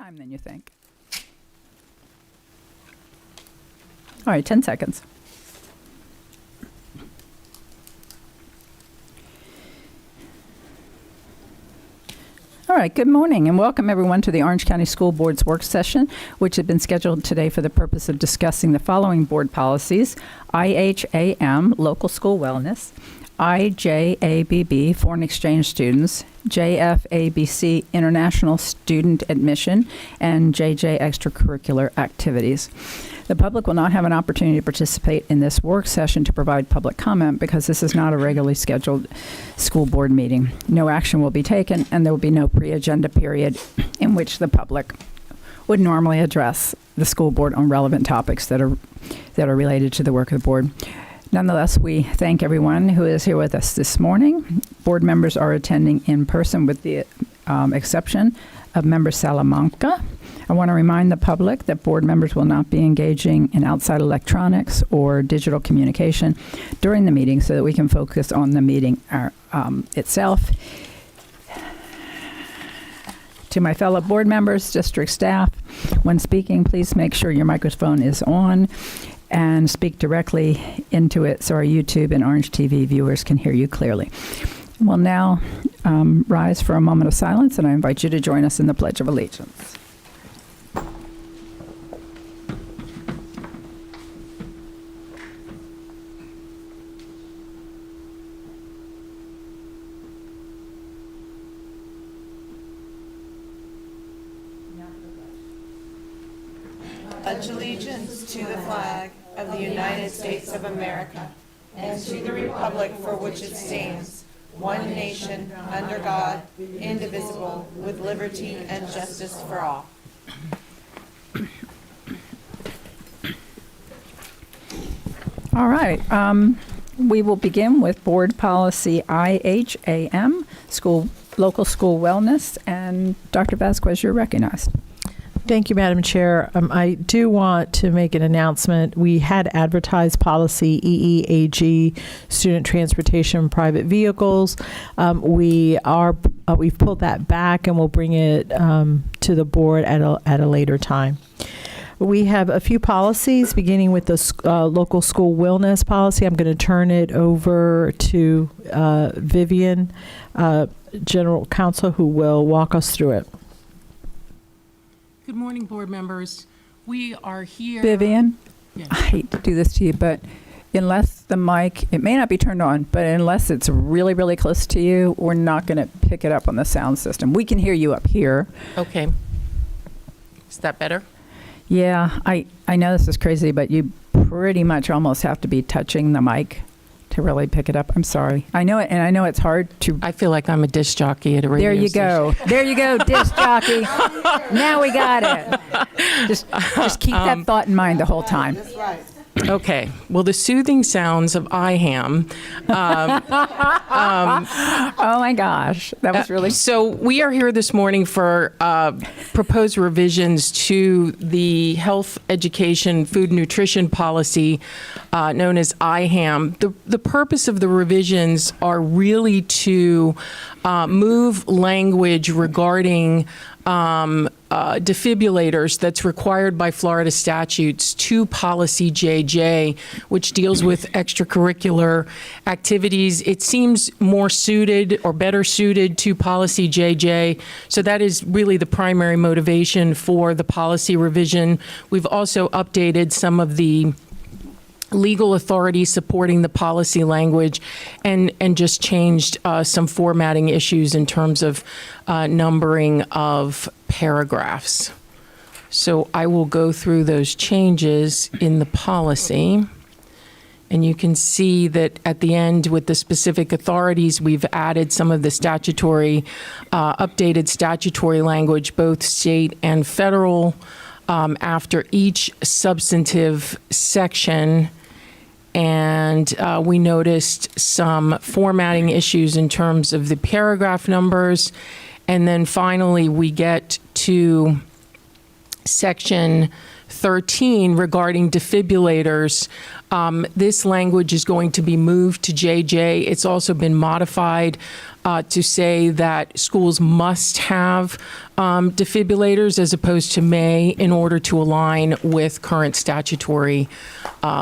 time than you think. All right, 10 seconds. All right, good morning and welcome everyone to the Orange County School Board's work session, which has been scheduled today for the purpose of discussing the following board policies: IHAM, local school wellness; IJABB, foreign exchange students; JFABC, international student admission; and JJ, extracurricular activities. The public will not have an opportunity to participate in this work session to provide public comment because this is not a regularly scheduled school board meeting. No action will be taken, and there will be no pre-agenda period in which the public would normally address the school board on relevant topics that are related to the work of the board. Nonetheless, we thank everyone who is here with us this morning. Board members are attending in person with the exception of Member Salamanca. I want to remind the public that board members will not be engaging in outside electronics or digital communication during the meeting so that we can focus on the meeting itself. To my fellow board members, district staff, when speaking, please make sure your microphone is on and speak directly into it so our YouTube and Orange TV viewers can hear you clearly. We'll now rise for a moment of silence, and I invite you to join us in the Pledge of Allegiance. Pledge allegiance to the flag of the United States of America and to the republic for which it stands, one nation, under God, indivisible, with liberty and justice for all. All right. We will begin with board policy IHAM, local school wellness, and Dr. Vasquez, you're recognized. Thank you, Madam Chair. I do want to make an announcement. We had advertised policy EEAG, student transportation, private vehicles. We've pulled that back, and we'll bring it to the board at a later time. We have a few policies, beginning with the local school wellness policy. I'm going to turn it over to Vivian, General Counsel, who will walk us through it. Good morning, board members. We are here. Vivian, Yes. I hate to do this to you, but unless the mic, it may not be turned on, but unless it's really, really close to you, we're not going to pick it up on the sound system. We can hear you up here. Okay. Is that better? Yeah, I know this is crazy, but you pretty much almost have to be touching the mic to really pick it up. I'm sorry. I know it, and I know it's hard to. I feel like I'm a disc jockey at a radio There you station. go. There you go, disc jockey. Now we got it. Just keep that thought in mind the whole time. That's right. Okay. Well, the soothing sounds of IHAM. Oh my gosh, that was really. So we are here this morning for proposed revisions to the health, education, food, nutrition policy known as IHAM. The purpose of the revisions are really to move language regarding defibrillators that's required by Florida statutes to policy JJ, which deals with extracurricular activities. It seems more suited or better suited to policy JJ. So that is really the primary motivation for the policy revision. We've also updated some of the legal authority supporting the policy language and just changed some formatting issues in terms of numbering of paragraphs. So I will go through those changes in the policy. And you can see that at the end with the specific authorities, we've added some of the statutory, updated statutory language, both state and federal, after each substantive section. And we noticed some formatting issues in terms of the paragraph numbers. And then finally, we get to section 13 regarding defibrillators, this language is going to be moved to JJ. It's also been modified to say that schools must have defibrillators as opposed to may, in order to align with current statutory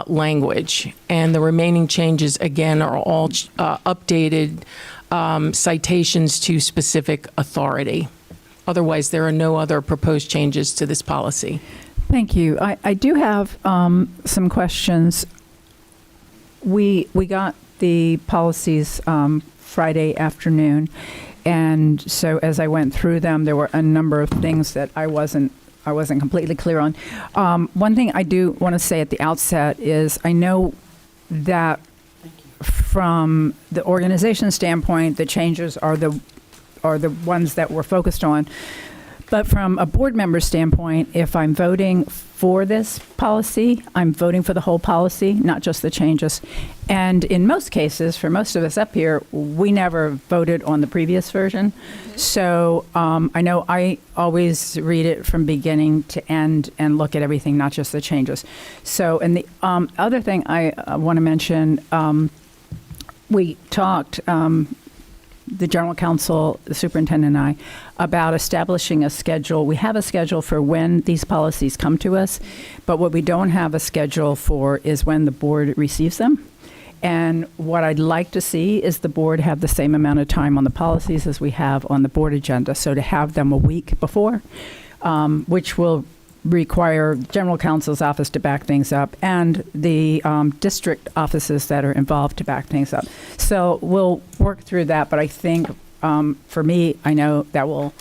language. And the remaining changes, again, are all updated citations to specific authority. Otherwise, there are no other proposed changes to this policy. Thank you. I do have some questions. We got the policies Friday afternoon, and so as I went through them, there were a number of things that I wasn't completely clear on. One thing I do want to say at the outset is I know that from the organization standpoint, the changes are the ones that we're focused on. But from a board member standpoint, if I'm voting for this policy, I'm voting for the whole policy, not just the changes. And in most cases, for most of us up here, we never voted on the previous version. So I know I always read it from beginning to end and look at everything, not just the changes. So, and the other thing I want to mention, we talked, the general counsel, the superintendent and I, about establishing a schedule. We have a schedule for when these policies come to us, but what we don't have a schedule for is when the board receives them. And what I'd like to see is the board have the same amount of time on the policies as we have on the board agenda. So to have them a week before, which will require general counsel's office to back things up and the district offices that are involved to back things up. So we'll work through that, but I think for me, I know that will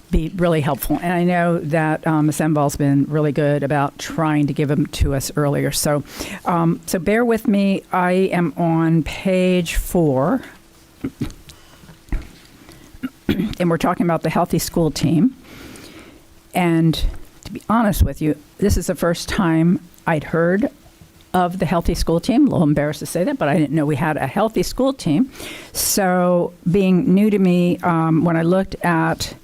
be really helpful. And I know that Ms. Enval's been really good about trying to give them to us earlier. So, so bear with me. I am on page 4. And we're talking about the healthy school team. And to be honest with you, this is the first time I'd heard of the healthy school team. A little embarrassed to say that, but I didn't know we had a healthy school team. So being new to me, when I looked at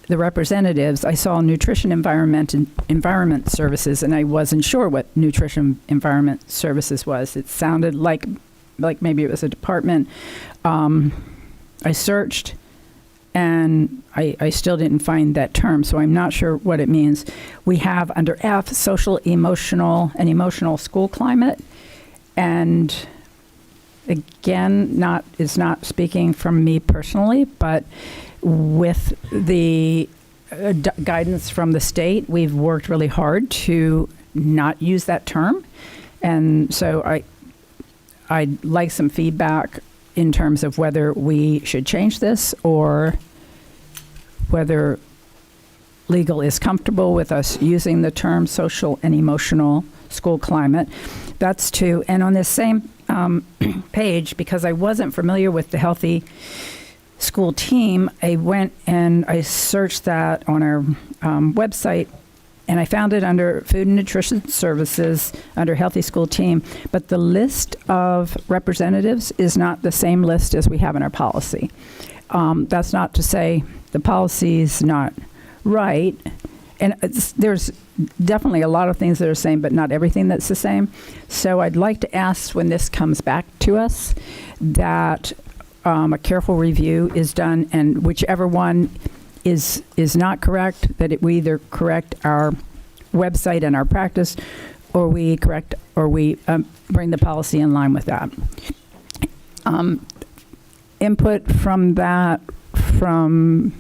the representatives, I saw nutrition environment and environment services, and I wasn't sure what nutrition environment services was. It sounded like maybe it was a department. I searched, and I still didn't find that term, so I'm not sure what it means. We have under F, social, emotional, and emotional school climate. And again, is not speaking from me personally, but with the guidance from the state, we've worked really hard to not use that term. And so I'd like some feedback in terms of whether we should change this or whether legal is comfortable with us using the term social and emotional school climate. That's 2. And on this same page, because I wasn't familiar with the healthy school team, I went and I searched that on our website, and I found it under food and nutrition services under healthy school team. But the list of representatives is not the same list as we have in our policy. That's not to say the policy is not right. And there's definitely a lot of things that are the same, but not everything that's the same. So I'd like to ask when this comes back to us that a careful review is done, and whichever one is not correct, that we either correct our website and our practice, or we bring the policy in line with that. Input from that from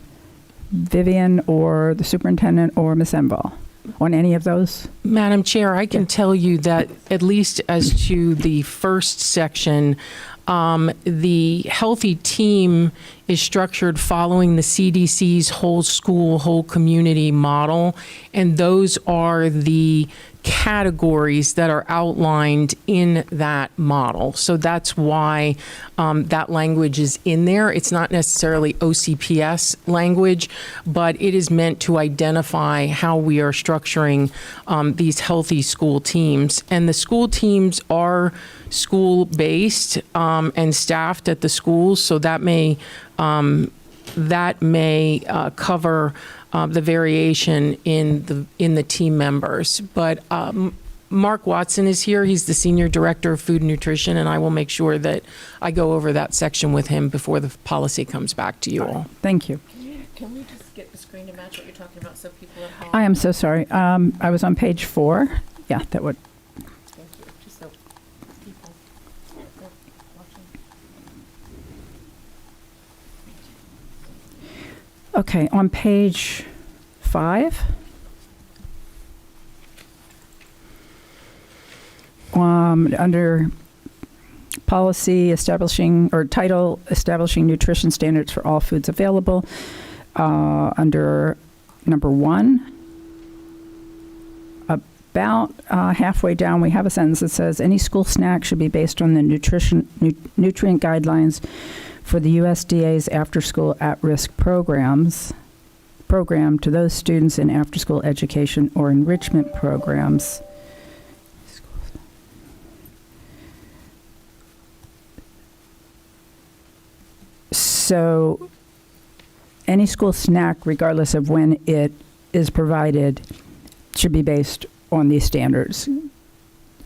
Vivian or the superintendent or Ms. Enval on any of those? Madam Chair, I can tell you that at least as to the first section, the healthy team is structured following the CDC's whole school, whole community model, and those are the categories that are outlined in that model. So that's why that language is in there. It's not necessarily OCPS language, but it is meant to identify how we are structuring these healthy school teams. And the school teams are school-based and staffed at the schools, so that may cover the variation in the team members. But Mark Watson is here. He's the Senior Director of Food and Nutrition, and I will make sure that I go over that section with him before the policy comes back to you all. Thank you. Can we just get the screen to match what you're talking about so people at home? I am so sorry. I was on page 4. Yeah, that would. Thank you. Just so people are watching. Okay, on page 5. Under policy establishing, or title establishing nutrition standards for all foods available, under number 1, about halfway down, we have a sentence that says, any school snack should be based on the nutrient guidelines for the USDA's after-school at-risk program to those students in after-school education or enrichment programs. So any school snack, regardless of when it is provided, should be based on these standards,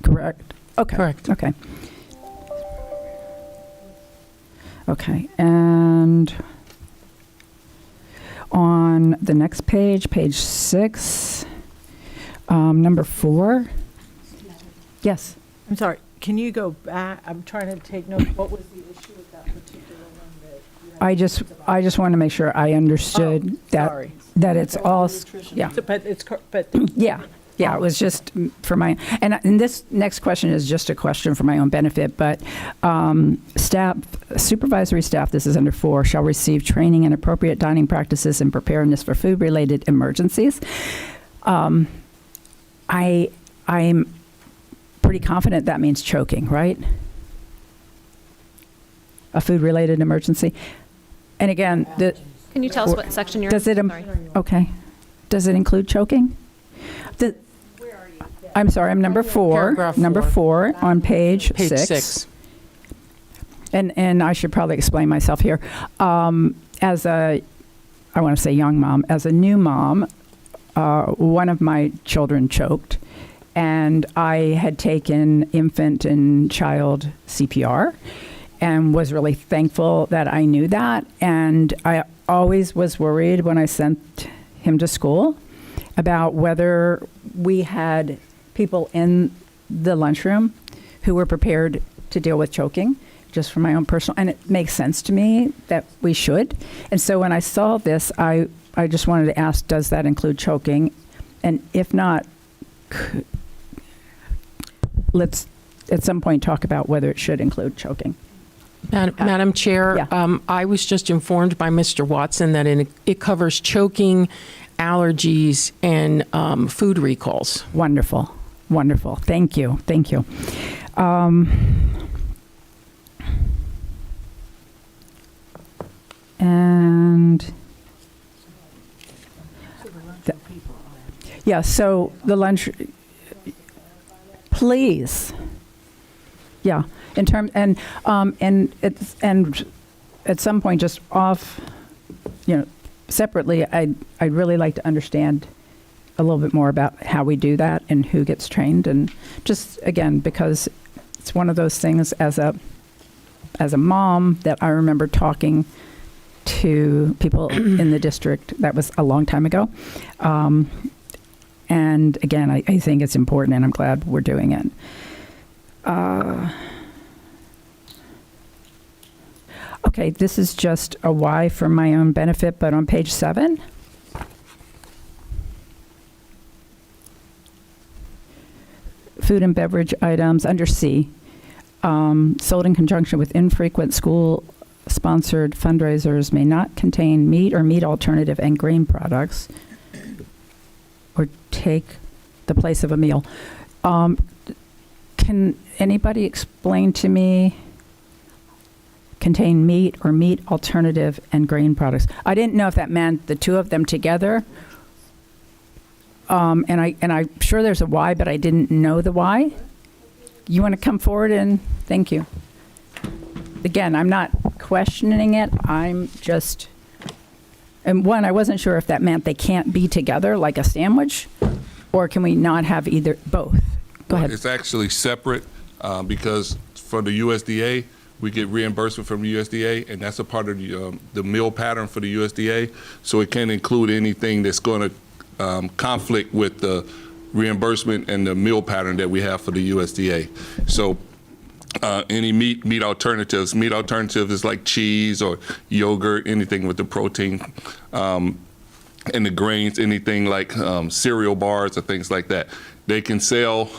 correct? Okay. Correct. Okay. Okay, and on the next page, page 6, number 4. Yes. I'm sorry, can you go back? I'm trying to take notes. What was the issue with that particular one that you had? I just want to make sure I understood Sorry. that it's all, yeah. So, but it's, but Yeah, it was just for my, and this next question is just a question for my own benefit, but staff, supervisory staff, this is under 4, shall receive training in appropriate dining practices and preparedness for food-related emergencies. I'm pretty confident that means choking, right? A food-related emergency. And again, Can you tell us what section you're in? does it, Sorry. okay. Does it include choking? I'm sorry, I'm number 4. Paragraph Number 4 on page 6. And I should probably explain myself here. As a, I want to say young mom, as a new mom, one of my children choked, and I had taken infant and child CPR and was really thankful that I knew that. And I always was worried when I sent him to school about whether we had people in the lunchroom who were prepared to deal with choking, just for my own personal, and it makes sense to me that we should. And so when I saw this, I just wanted to ask, does that include choking? And if not, let's at some point talk about whether it should include choking. Madam Chair, Yeah. I was just informed by Mr. Watson that it covers choking, allergies, and food recalls. Wonderful. Wonderful. Thank you. Thank you. And yeah, so the lunch, please. Yeah, in terms, and it's, and at some point, just off, separately, I'd really like to understand a little bit more about how we do that and who gets trained, and just again, because it's one of those things as a mom that I remember talking to people in the district. That was a long time ago. And again, I think it's important, and I'm glad we're doing it. Okay, this is just a why for my own benefit, but on page 7, food and beverage items under C, sold in conjunction with infrequent school-sponsored fundraisers may not contain meat or meat alternative and grain products or take the place of a meal. Can anybody explain to me contain meat or meat alternative and grain products? I didn't know if that meant the two of them together. And I'm sure there's a why, but I didn't know the why. You want to come forward and thank you. Again, I'm not questioning it. I'm just And one, I wasn't sure if that meant they can't be together like a sandwich, or can we not have either, both? Go ahead. It's actually separate because for the USDA, we get reimbursement from the USDA, and that's a part of the meal pattern for the USDA. So it can include anything that's going to conflict with the reimbursement and the meal pattern that we have for the USDA. So any meat alternatives. Meat alternatives is like cheese or yogurt, anything with the protein. And the grains, anything like cereal bars or things like that. They can sell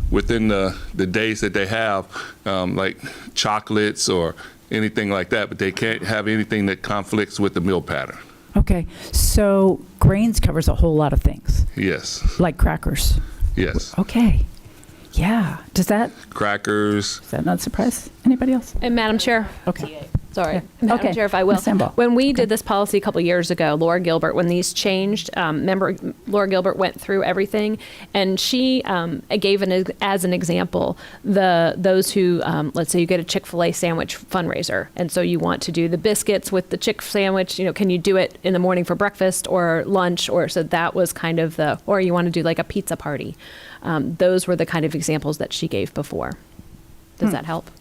within the days that they have, like chocolates or anything like that, but they can't have anything that conflicts with the meal pattern. Okay, so grains covers a whole lot of things, Yes, like crackers. yes. Okay, yeah. Does that Crackers. not surprise anybody else? And Madam Chair, Okay. sorry, Yeah. Madam Okay. Chair, if I will. Ms. Sambo. When we did this policy a couple years ago, Laura Gilbert, when these changed, remember Laura Gilbert went through everything, and she gave as an example those who, let's say you get a Chick-fil-A sandwich fundraiser, and so you want to do the biscuits with the Chick sandwich. Can you do it in the morning for breakfast or lunch? Or so that was kind of or you want to do like a pizza party. Those were the kind of examples that she gave before. Does that help?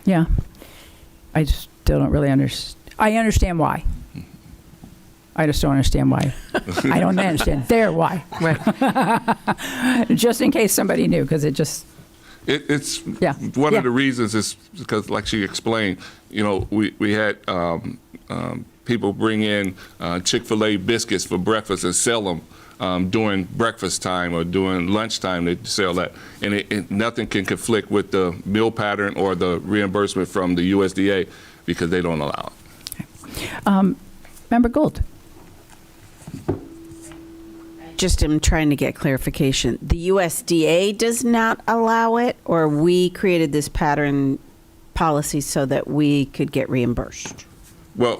Yeah. I just still don't really understand. I understand why. I just don't understand why. I don't understand their why. Right. Just in case somebody knew, because it just, It's Yeah. one Yeah. of the reasons is because, like she explained, we had people bring in Chick-fil-A biscuits for breakfast and sell them during breakfast time or during lunchtime. They sell that, and nothing can conflict with the meal pattern or the reimbursement from the USDA because they don't allow it. Member Gould. Just am trying to get clarification. The USDA does not allow it, or we created this pattern policy so that we could get reimbursed? Well,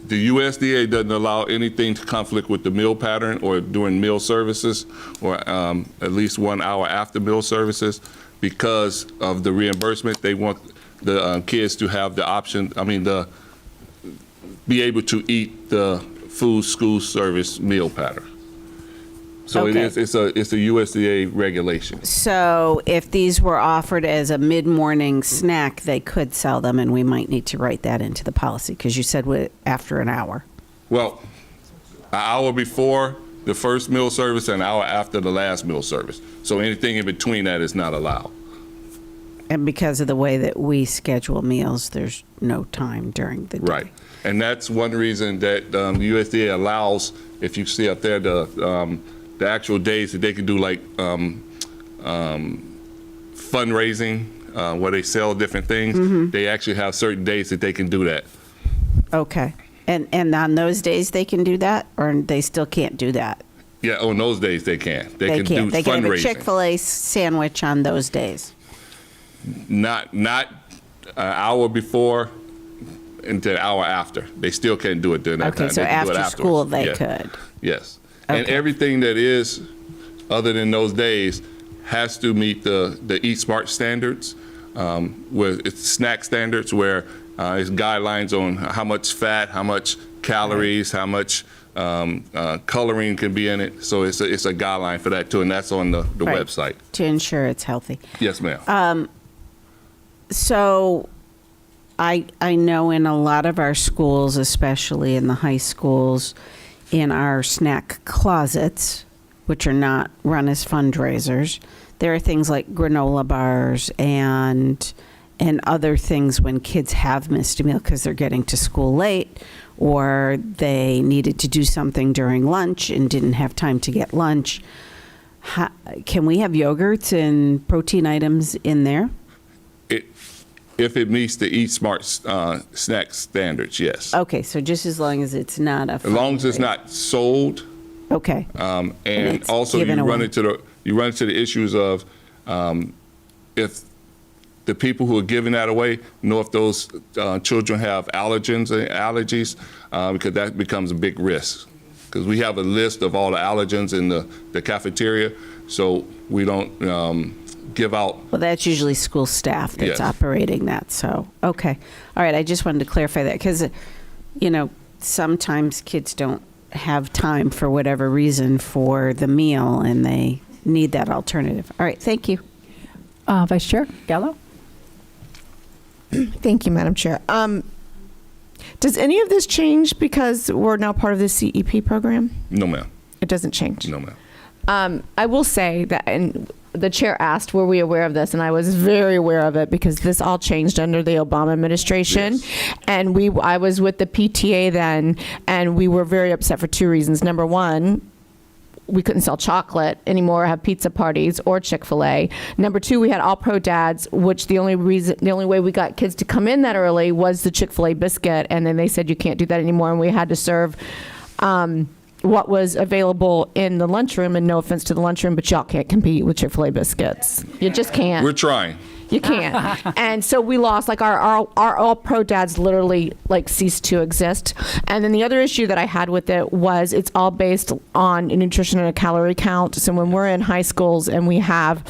the USDA doesn't allow anything to conflict with the meal pattern or during meal services or at least 1 hour after meal services because of the reimbursement. They want the kids to have the option, be able to eat the food school service meal pattern. So Okay. it's a USDA regulation. So if these were offered as a mid-morning snack, they could sell them, and we might need to write that into the policy, because you said after an hour. Well, an hour before the first meal service and an hour after the last meal service. So anything in between that is not allowed. And because of the way that we schedule meals, there's no time during the day. Right. And that's one reason that the USDA allows, if you see up there, the actual days that they can do like fundraising, where they sell different things. They actually have certain days that they can do that. Okay. And on those days, they can do that, or they still can't do that? Yeah, on those days they can. They can do They can have a fundraising. Chick-fil-A sandwich on those days. Not an hour before into an hour after. They still can't do it during that time. Okay, so They can do it after school, afterwards. they Yeah. could. Yes. And Okay. everything that is other than those days has to meet the Eat Smart standards, where it's snack standards, where it's guidelines on how much fat, how much calories, how much coloring can be in it. So it's a guideline for that too, and that's on the Right. website. To ensure it's healthy. Yes, ma'am. So I know in a lot of our schools, especially in the high schools, in our snack closets, which are not run as fundraisers, there are things like granola bars and other things when kids have missed a meal because they're getting to school late, or they needed to do something during lunch and didn't have time to get lunch. Can we have yogurts and protein items in there? If it meets the Eat Smart snack standards, yes. Okay, so just as long as it's not a As long as it's not sold, Okay. and it's also you given run away. into the issues of if the people who are giving that away know if those children have allergies, because that becomes a big risk. Because we have a list of all the allergens in the cafeteria, so we don't give out. Well, that's usually school staff that's Yes. operating that, so, okay. All right, I just wanted to clarify that, because sometimes kids don't have time for whatever reason for the meal and they need that alternative. All right, thank you. Vice Chair Gallo? Thank you, Madam Chair. Does any of this change because we're now part of the CEP program? No, ma'am. It doesn't change. No, ma'am. I will say that, and the chair asked, were we aware of this? And I was very aware of it because this all changed under the Obama administration. Yes. And I was with the PTA then, and we were very upset for two reasons. Number one, we couldn't sell chocolate anymore, have pizza parties or Chick-fil-A. Number two, we had all pro dads, which the only way we got kids to come in that early was the Chick-fil-A biscuit. And then they said, you can't do that anymore. And we had to serve, what was available in the lunchroom, and no offense to the lunchroom, but y'all can't compete with Chick-fil-A biscuits. You just can't. We're trying. You can't. And so we lost, like our all pro dads literally like ceased to exist. And then the other issue that I had with it was it's all based on a nutrition and a calorie count. So when we're in high schools and we have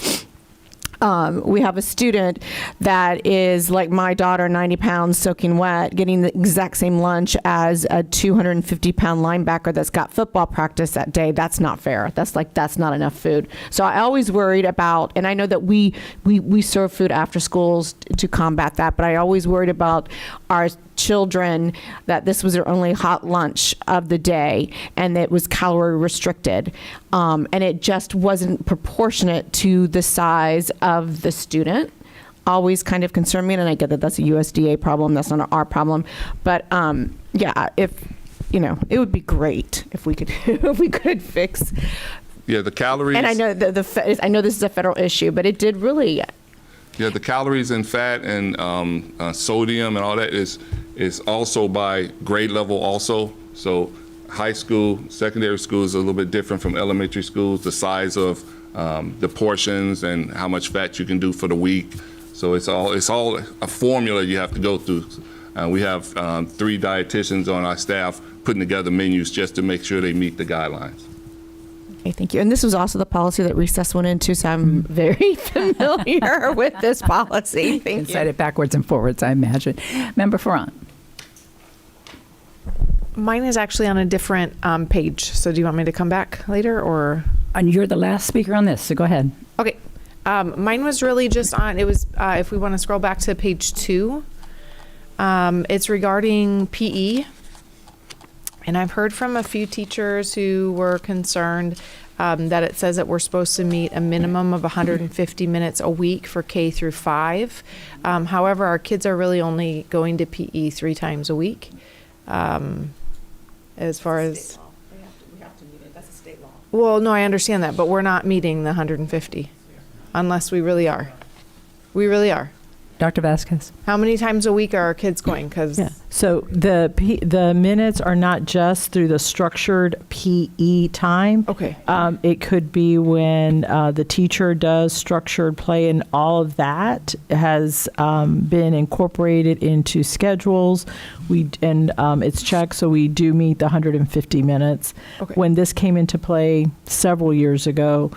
a student that is like my daughter, 90 pounds soaking wet, getting the exact same lunch as a 250-pound linebacker that's got football practice that day. That's not fair. That's not enough food. So I always worried about, and I know that we serve food after schools to combat that, but I always worried about our children that this was their only hot lunch of the day and it was calorie restricted. And it just wasn't proportionate to the size of the student. Always kind of concerned me, and I get that that's a USDA problem. That's not our problem. But it would be great if we could fix. Yeah, the calories. And I know I know this is a federal issue, but it did really. Yeah, the calories and fat and sodium and all that is also by grade level also. So high school, secondary school is a little bit different from elementary schools, the size of the portions and how much fat you can do for the week. So it's all a formula you have to go through. We have 3 dietitians on our staff putting together menus just to make sure they meet the guidelines. Okay, thank you. And this was also the policy that Recess went into, so I'm very familiar with this policy. Thank you. Cite it backwards and forwards, I imagine. Member Farran. Mine is actually on a different page. So do you want me to come back later or? And you're the last speaker on this, so go ahead. Okay. Mine was really just on, it was, if we want to scroll back to page 2, it's regarding PE. And I've heard from a few teachers who were concerned that it says that we're supposed to meet a minimum of 150 minutes a week for K through 5. However, our kids are really only going to PE 3 times a week. As far as we have to meet it. That's a state law. Well, no, I understand that, but we're not meeting the 150 unless we really are. We really are. Dr. Vasquez. How many times a week are our kids going? Because So the minutes are not just through the structured PE time. Okay. It could be when the teacher does structured play, and all of that has been incorporated into schedules. It's checked, so we do meet the 150 minutes. Okay. When this came into play several years ago,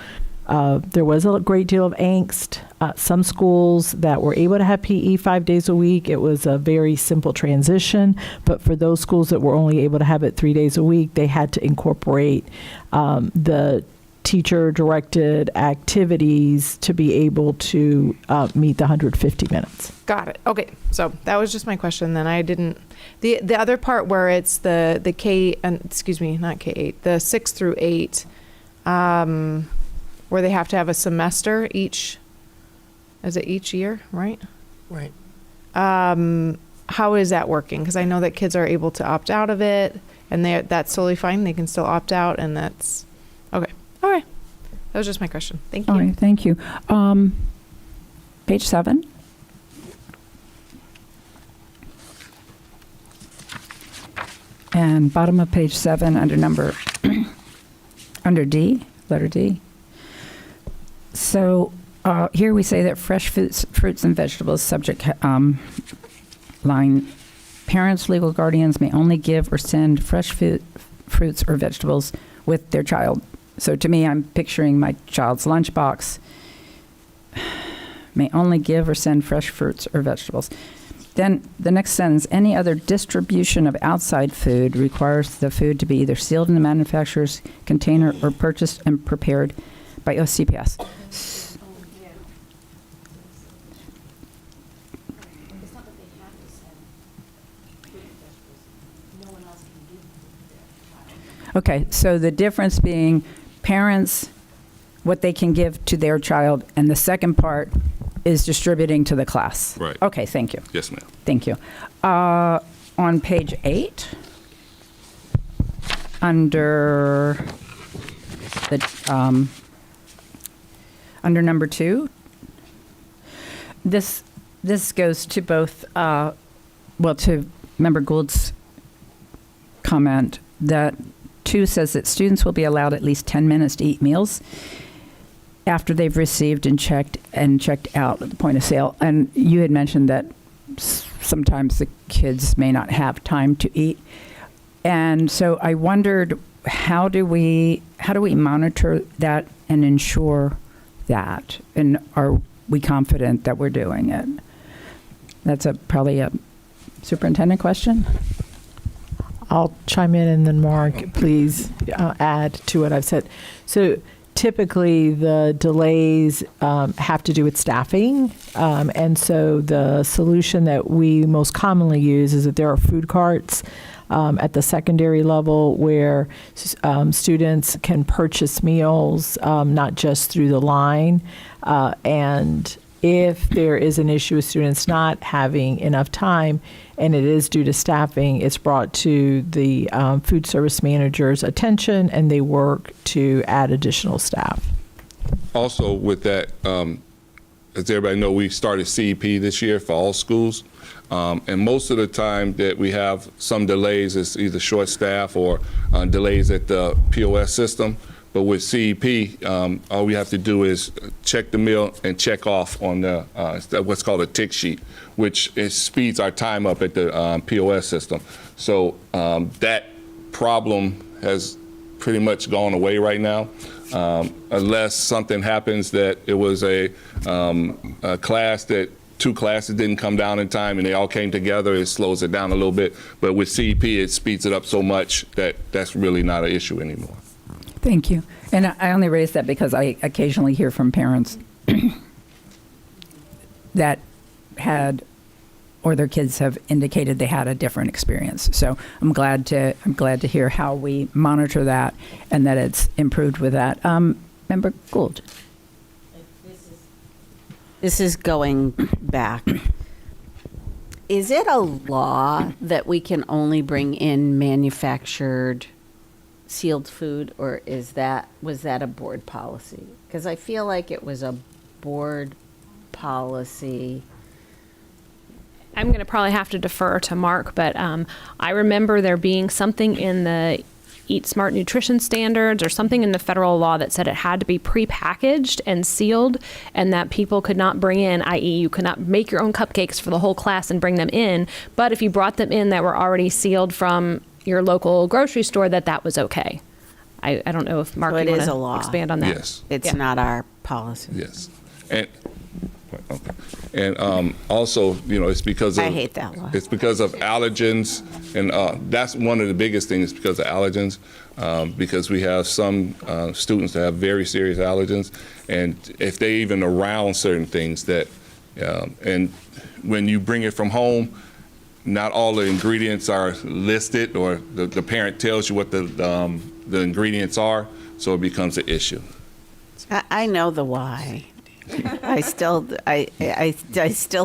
there was a great deal of angst. Some schools that were able to have PE 5 days a week, it was a very simple transition. But for those schools that were only able to have it 3 days a week, they had to incorporate the teacher-directed activities to be able to meet the 150 minutes. Got it. Okay. So that was just my question. Then I didn't. The other part where it's the K, excuse me, not K8, the 6 through 8, where they have to have a semester each. Is it each year, right? Right. How is that working? Because I know that kids are able to opt out of it, and that's totally fine. They can still opt out, and that's okay. All right. That was just my question. Thank you. All right, thank you. Page 7. And bottom of page 7 under under D, letter D. So here we say that fresh fruits and vegetables subject line, parents, legal guardians may only give or send fresh fruits or vegetables with their child. So to me, I'm picturing my child's lunchbox, may only give or send fresh fruits or vegetables. Then the next sentence, any other distribution of outside food requires the food to be either sealed in the manufacturer's container or purchased and prepared by OCPS. Okay, so the difference being parents, what they can give to their child, and the second part is distributing to the class. Right. Okay, thank you. Yes, ma'am. Thank you. On page 8, under the under number 2, this goes to both to Member Gould's comment that 2 says that students will be allowed at least 10 minutes to eat meals after they've received and checked out at the point of sale. And you had mentioned that sometimes the kids may not have time to eat. And so I wondered, how do we monitor that and ensure that? And are we confident that we're doing it? That's probably a superintendent question. I'll chime in, and then Mark, please add to what I've said. So typically the delays have to do with staffing. And so the solution that we most commonly use is that there are food carts at the secondary level where students can purchase meals, not just through the line. And if there is an issue with students not having enough time and it is due to staffing, it's brought to the food service manager's attention and they work to add additional staff. Also with that, as everybody know, we started CEP this year for all schools. And most of the time that we have some delays is either short staff or delays at the POS system. But with CEP, all we have to do is check the meal and check off on the what's called a tick sheet, which speeds our time up at the POS system. So that problem has pretty much gone away right now, unless something happens that it was a class that 2 classes didn't come down in time and they all came together. It slows it down a little bit. But with CEP, it speeds it up so much that that's really not an issue anymore. Thank you. And I only raise that because I occasionally hear from parents that had, or their kids have indicated they had a different experience. So I'm glad to hear how we monitor that and that it's improved with that. Member Gould. This is going back. Is it a law that we can only bring in manufactured sealed food, or was that a board policy? Because I feel like it was a board policy. I'm going to probably have to defer to Mark, but I remember there being something in the Eat Smart Nutrition Standards or something in the federal law that said it had to be prepackaged and sealed, and that people could not bring in, i.e. you could not make your own cupcakes for the whole class and bring them in, but if you brought them in that were already sealed from your local grocery store, that was okay. I don't know if Mark, So it you is want a to law. expand on that. Yes. It's Yeah. not our policy. Yes. And okay. And also, it's because of, I hate that law. It's because of allergens, and that's one of the biggest things, because of allergens, because we have some students that have very serious allergens, and if they even around certain things that, and when you bring it from home, not all the ingredients are listed, or the parent tells you what the ingredients are, so it becomes an issue. I know the why. I still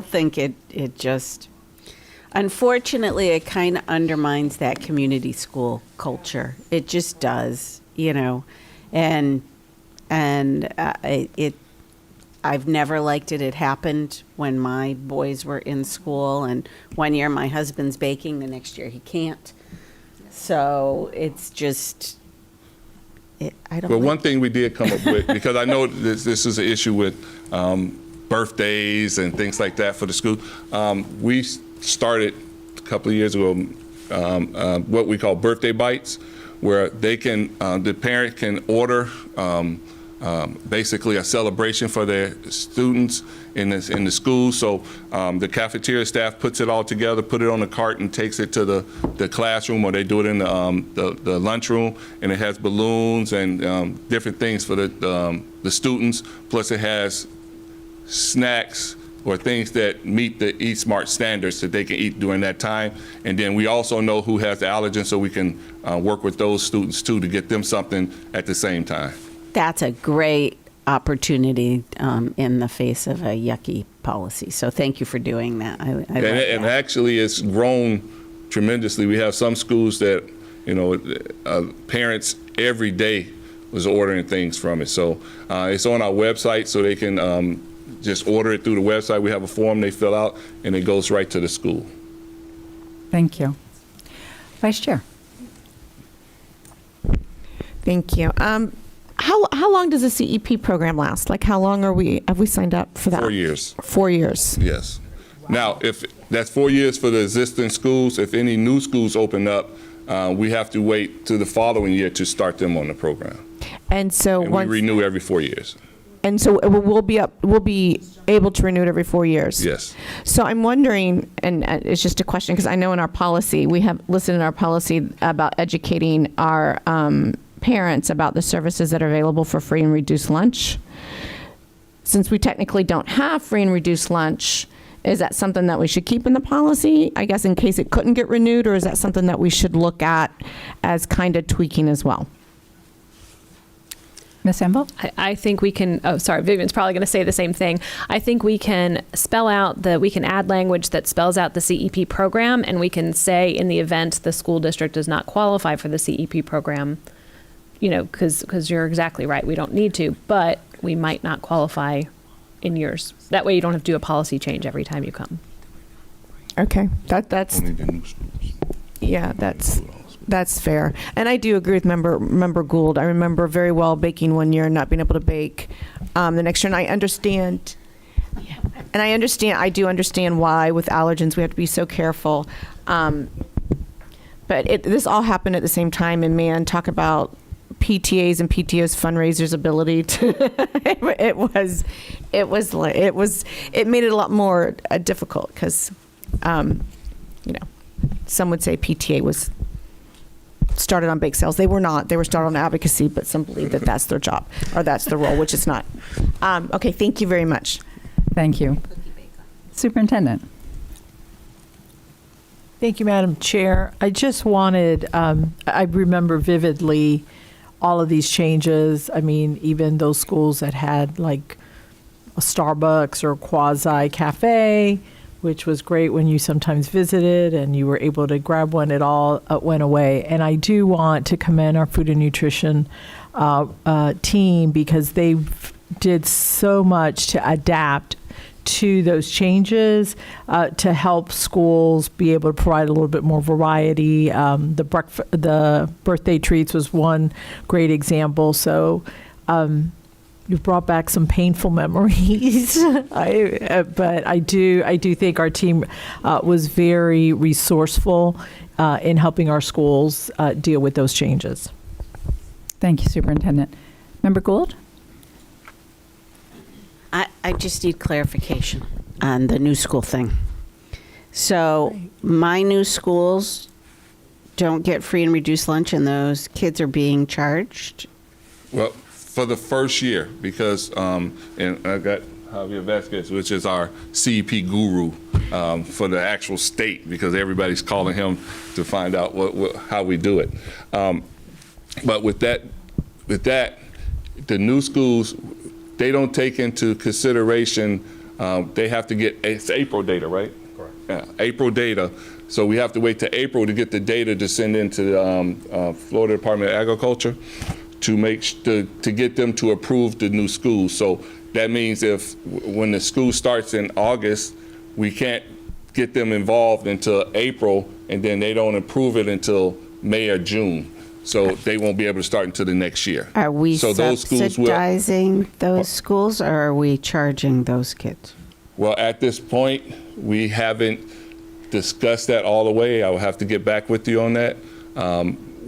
think it just, unfortunately, it kind of undermines that community school culture. It just does, and I've never liked it. It happened when my boys were in school, and one year my husband's baking, the next year he can't. So it's just, I don't. Well, like one thing we did come up with, because I know this is an issue with birthdays and things like that for the school. We started a couple of years ago what we call birthday bites, where they can, the parent can order basically a celebration for their students in the school. So the cafeteria staff puts it all together, put it on a cart, and takes it to the classroom, or they do it in the lunchroom, and it has balloons and different things for the students. Plus, it has snacks or things that meet the Eat Smart standards that they can eat during that time. And then we also know who has the allergen, so we can work with those students too to get them something at the same time. That's a great opportunity in the face of a yucky policy. So thank you for doing that. I like And that. actually, it's grown tremendously. We have some schools that, parents every day was ordering things from it. So it's on our website, so they can just order it through the website. We have a form they fill out, and it goes right to the school. Thank you. Vice Chair. Thank you. How long does the CEP program last? Like, how long have we signed up for that? 4 years. 4 years. Yes. Now, if that's 4 years for the existing schools, if any new schools open up, we have to wait to the following year to start them on the program. And so And we renew every 4 years. And so we'll be able to renew it every 4 years. Yes. So I'm wondering, and it's just a question, because I know in our policy, we have listed in our policy about educating our parents about the services that are available for free and reduced lunch. Since we technically don't have free and reduced lunch, is that something that we should keep in the policy, I guess, in case it couldn't get renewed, or is that something that we should look at as kind of tweaking as well? Ms. Enville? I think we can, Vivian's probably going to say the same thing. I think we can we can add language that spells out the CEP program, and we can say in the event the school district does not qualify for the CEP program, because you're exactly right, we don't need to, but we might not qualify in yours. That way you don't have to do a policy change every time you come. Okay, that's Only the new schools. yeah, that's fair. And I do agree with member Gould. I remember very well baking one year and not being able to bake the next year. And I understand. I do understand why with allergens we have to be so careful. But this all happened at the same time, and man, talk about PTAs and PTOs fundraisers' ability to it made it a lot more difficult because some would say PTA was started on bake sales. They were not. They were started on advocacy, but some believe that that's their job or that's their role, which it's not. Okay, thank you very much. Thank you. Superintendent. Thank you, Madam Chair. I just wanted, I remember vividly all of these changes. I mean, even those schools that had like a Starbucks or a quasi cafe, which was great when you sometimes visited and you were able to grab one, it all went away. And I do want to commend our food and nutrition team because they did so much to adapt to those changes to help schools be able to provide a little bit more variety. The birthday treats was one great example. So you brought back some painful memories. But I do think our team was very resourceful in helping our schools deal with those changes. Thank you, Superintendent. Member Gould? I just need clarification on the new school thing. So my new schools don't get free and reduced lunch, and those kids are being charged? Well, for the first year, because, and I got Javier Vasquez, which is our CEP guru for the actual state, because everybody's calling him to find out how we do it. But with that, the new schools, they don't take into consideration, they have to get, it's April data, right? Correct. Yeah, April data. So we have to wait till April to get the data to send into the Florida Department of Agriculture to get them to approve the new schools. So that means when the school starts in August, we can't get them involved until April, and then they don't approve it until May or June. So they won't be able to start until the next year. Are we so subsidizing those schools, or are we charging those kids? Well, at this point, we haven't discussed that all the way. I will have to get back with you on that.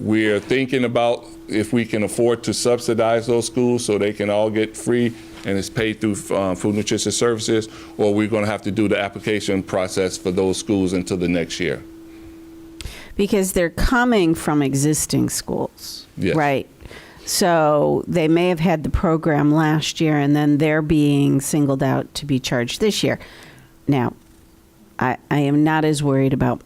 we're thinking about if we can afford to subsidize those schools so they can all get free and it's paid through food nutrition services, or we're going to have to do the application process for those schools until the next year. Because they're coming from existing schools, Yes. right? So they may have had the program last year and then they're being singled out to be charged this year. Now, I am not as worried about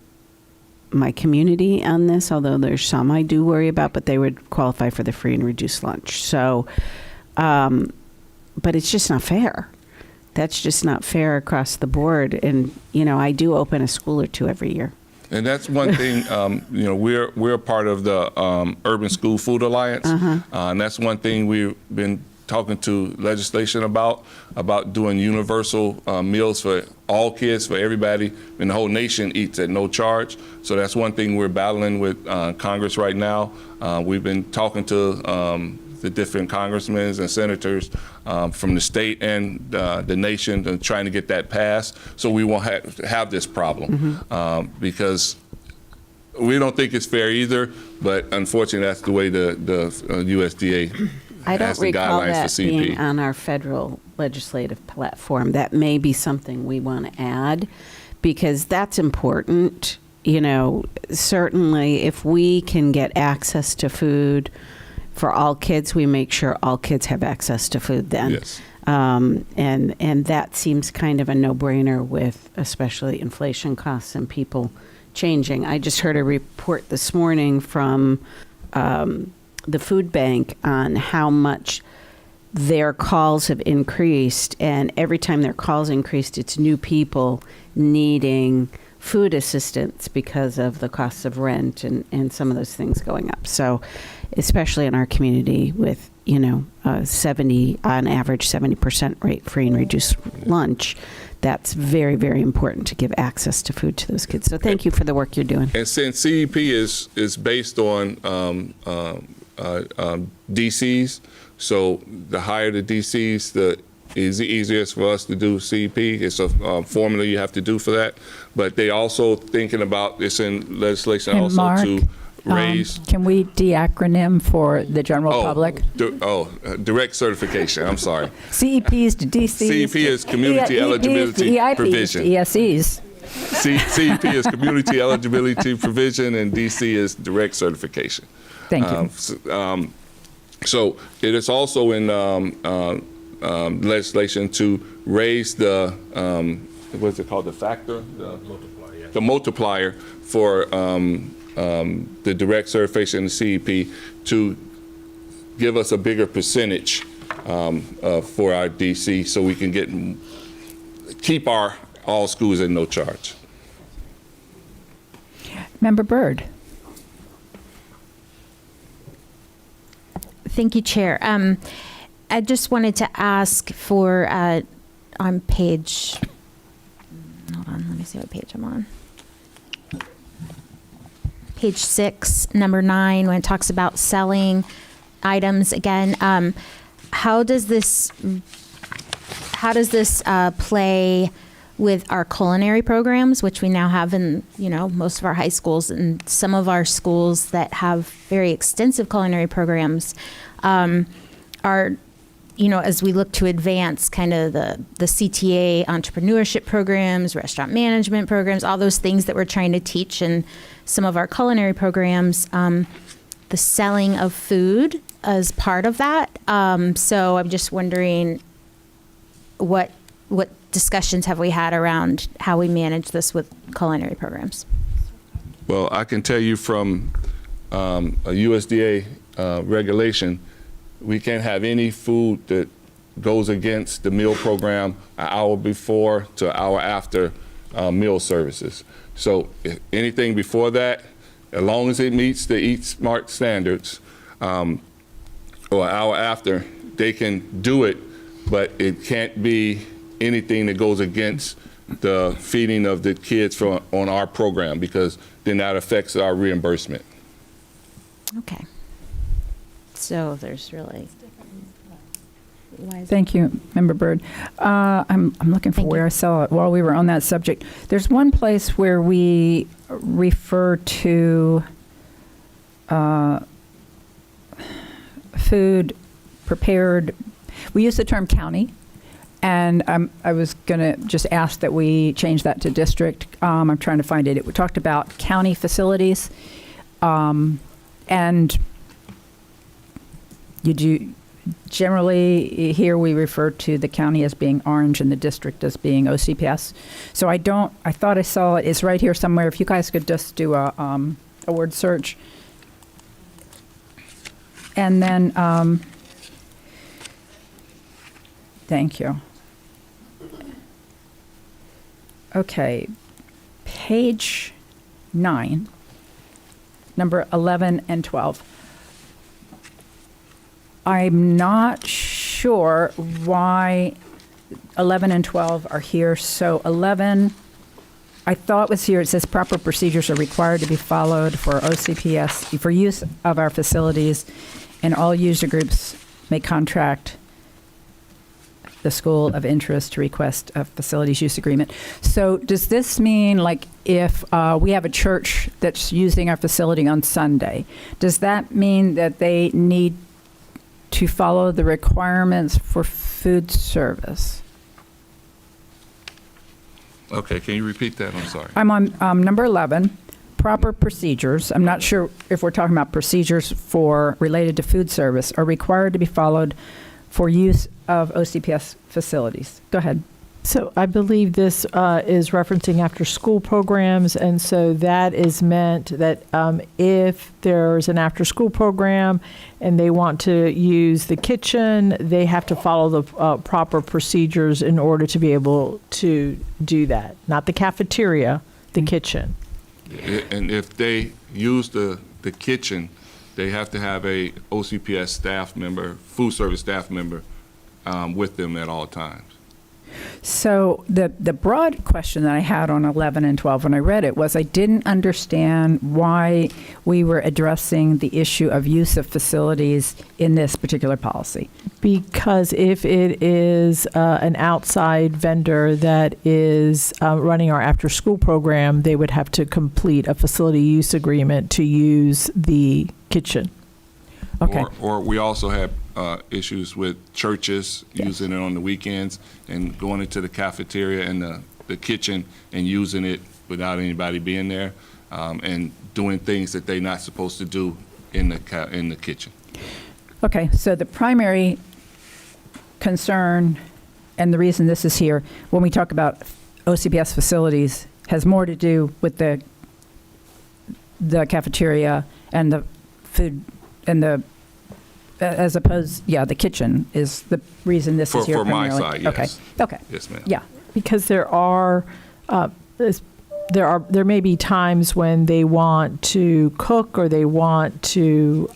my community on this, although there's some I do worry about, but they would qualify for the free and reduced lunch. So, but it's just not fair. That's just not fair across the board. And, you know, I do open a school or two every year. And that's one thing, you know, we're a part of the Urban School Food Alliance, and that's one thing we've been talking to legislation about doing universal meals for all kids, for everybody, and the whole nation eats at no charge. So that's one thing we're battling with Congress right now. We've been talking to the different congressmen and senators from the state and the nation and trying to get that passed so we won't have this problem. Because we don't think it's fair either, but unfortunately that's the way the USDA I don't has the recall guidelines that for CP. being on our federal legislative platform. That may be something we want to add because that's important. You know, certainly if we can get access to food for all kids, we make sure all kids have access to food then. Yes. And that seems kind of a no-brainer with especially inflation costs and people changing. I just heard a report this morning from the food bank on how much their calls have increased, and every time their calls increased, it's new people needing food assistance because of the costs of rent and some of those things going up. So especially in our community with, you know, 70, on average, 70% rate free and reduced lunch, that's very, very important to give access to food to those kids. So thank you for the work you're doing. And since CEP is based on DCs, so the higher the DCs, the easiest for us to do CEP. It's a formula you have to do for that. But they also thinking about this in legislation And also Mark, to raise. Can we de-acronym for the general public? Direct certification. I'm sorry. CEPs to DCs. CEP is community eligibility EIPs provision. to ESEs. CEP is community eligibility provision, and DC is direct certification. Thank you. So it is also in legislation to raise the what's it called, the factor, the multiplier for the direct certification and CEP to give us a bigger percentage for our DC, so we can keep our all schools at no charge. Member Byrd. Thank you, Chair. I just wanted to ask for, on page, hold on, let me see what page I'm on. Page 6, number 9, when it talks about selling items again, how does this play with our culinary programs, which we now have in, you know, most of our high schools, and some of our schools that have very extensive culinary programs are, you know, as we look to advance kind of the CTA entrepreneurship programs, restaurant management programs, all those things that we're trying to teach in some of our culinary programs, the selling of food as part of that. So I'm just wondering what discussions have we had around how we manage this with culinary programs? Well, I can tell you from a USDA regulation, we can't have any food that goes against the meal program an hour before to an hour after meal services. So if anything before that, as long as it meets the Eat Smart standards, or an hour after, they can do it, but it can't be anything that goes against the feeding of the kids on our program, because then that affects our reimbursement. Okay. So there's really. Thank you, Member Byrd. I'm looking for where I saw it while we were on that subject. There's one place where we refer to food prepared, we use the term county, and I was going to just ask that we change that to district. I'm trying to find it. We talked about county facilities, and you do generally here we refer to the county as being orange and the district as being OCPS. So I thought I saw it. It's right here somewhere. If you guys could just do a word search. And then, thank you. Okay, page 9, number 11 and 12. I'm not sure why 11 and 12 are here. So 11, I thought was here. It says proper procedures are required to be followed for OCPS for use of our facilities, and all user groups may contract the school of interest to request a facilities use agreement. So does this mean, like, if we have a church that's using our facility on Sunday, does that mean that they need to follow the requirements for food service? Okay, can you repeat that? I'm sorry. I'm on number 11, proper procedures. I'm not sure if we're talking about procedures for related to food service are required to be followed for use of OCPS facilities. Go ahead. So I believe this is referencing after-school programs, and so that is meant that if there's an after-school program and they want to use the kitchen, they have to follow the proper procedures in order to be able to do that. Not the cafeteria, the kitchen. And if they use the kitchen, they have to have a OCPS staff member, food service staff member, with them at all times. So the broad question that I had on 11 and 12 when I read it was I didn't understand why we were addressing the issue of use of facilities in this particular policy. Because if it is an outside vendor that is running our after-school program, they would have to complete a facility use agreement to use the kitchen. Okay. Or we also have issues with churches using it on the weekends and going into the cafeteria and the kitchen and using it without anybody being there, and doing things that they're not supposed to do in the kitchen. Okay, so the primary concern and the reason this is here when we talk about OCPS facilities has more to do with the cafeteria and the food and the as opposed, the kitchen is the reason this is here For my primarily. side, yes. Okay. Yes, ma'am. Yeah. Because there may be times when they want to cook or they want to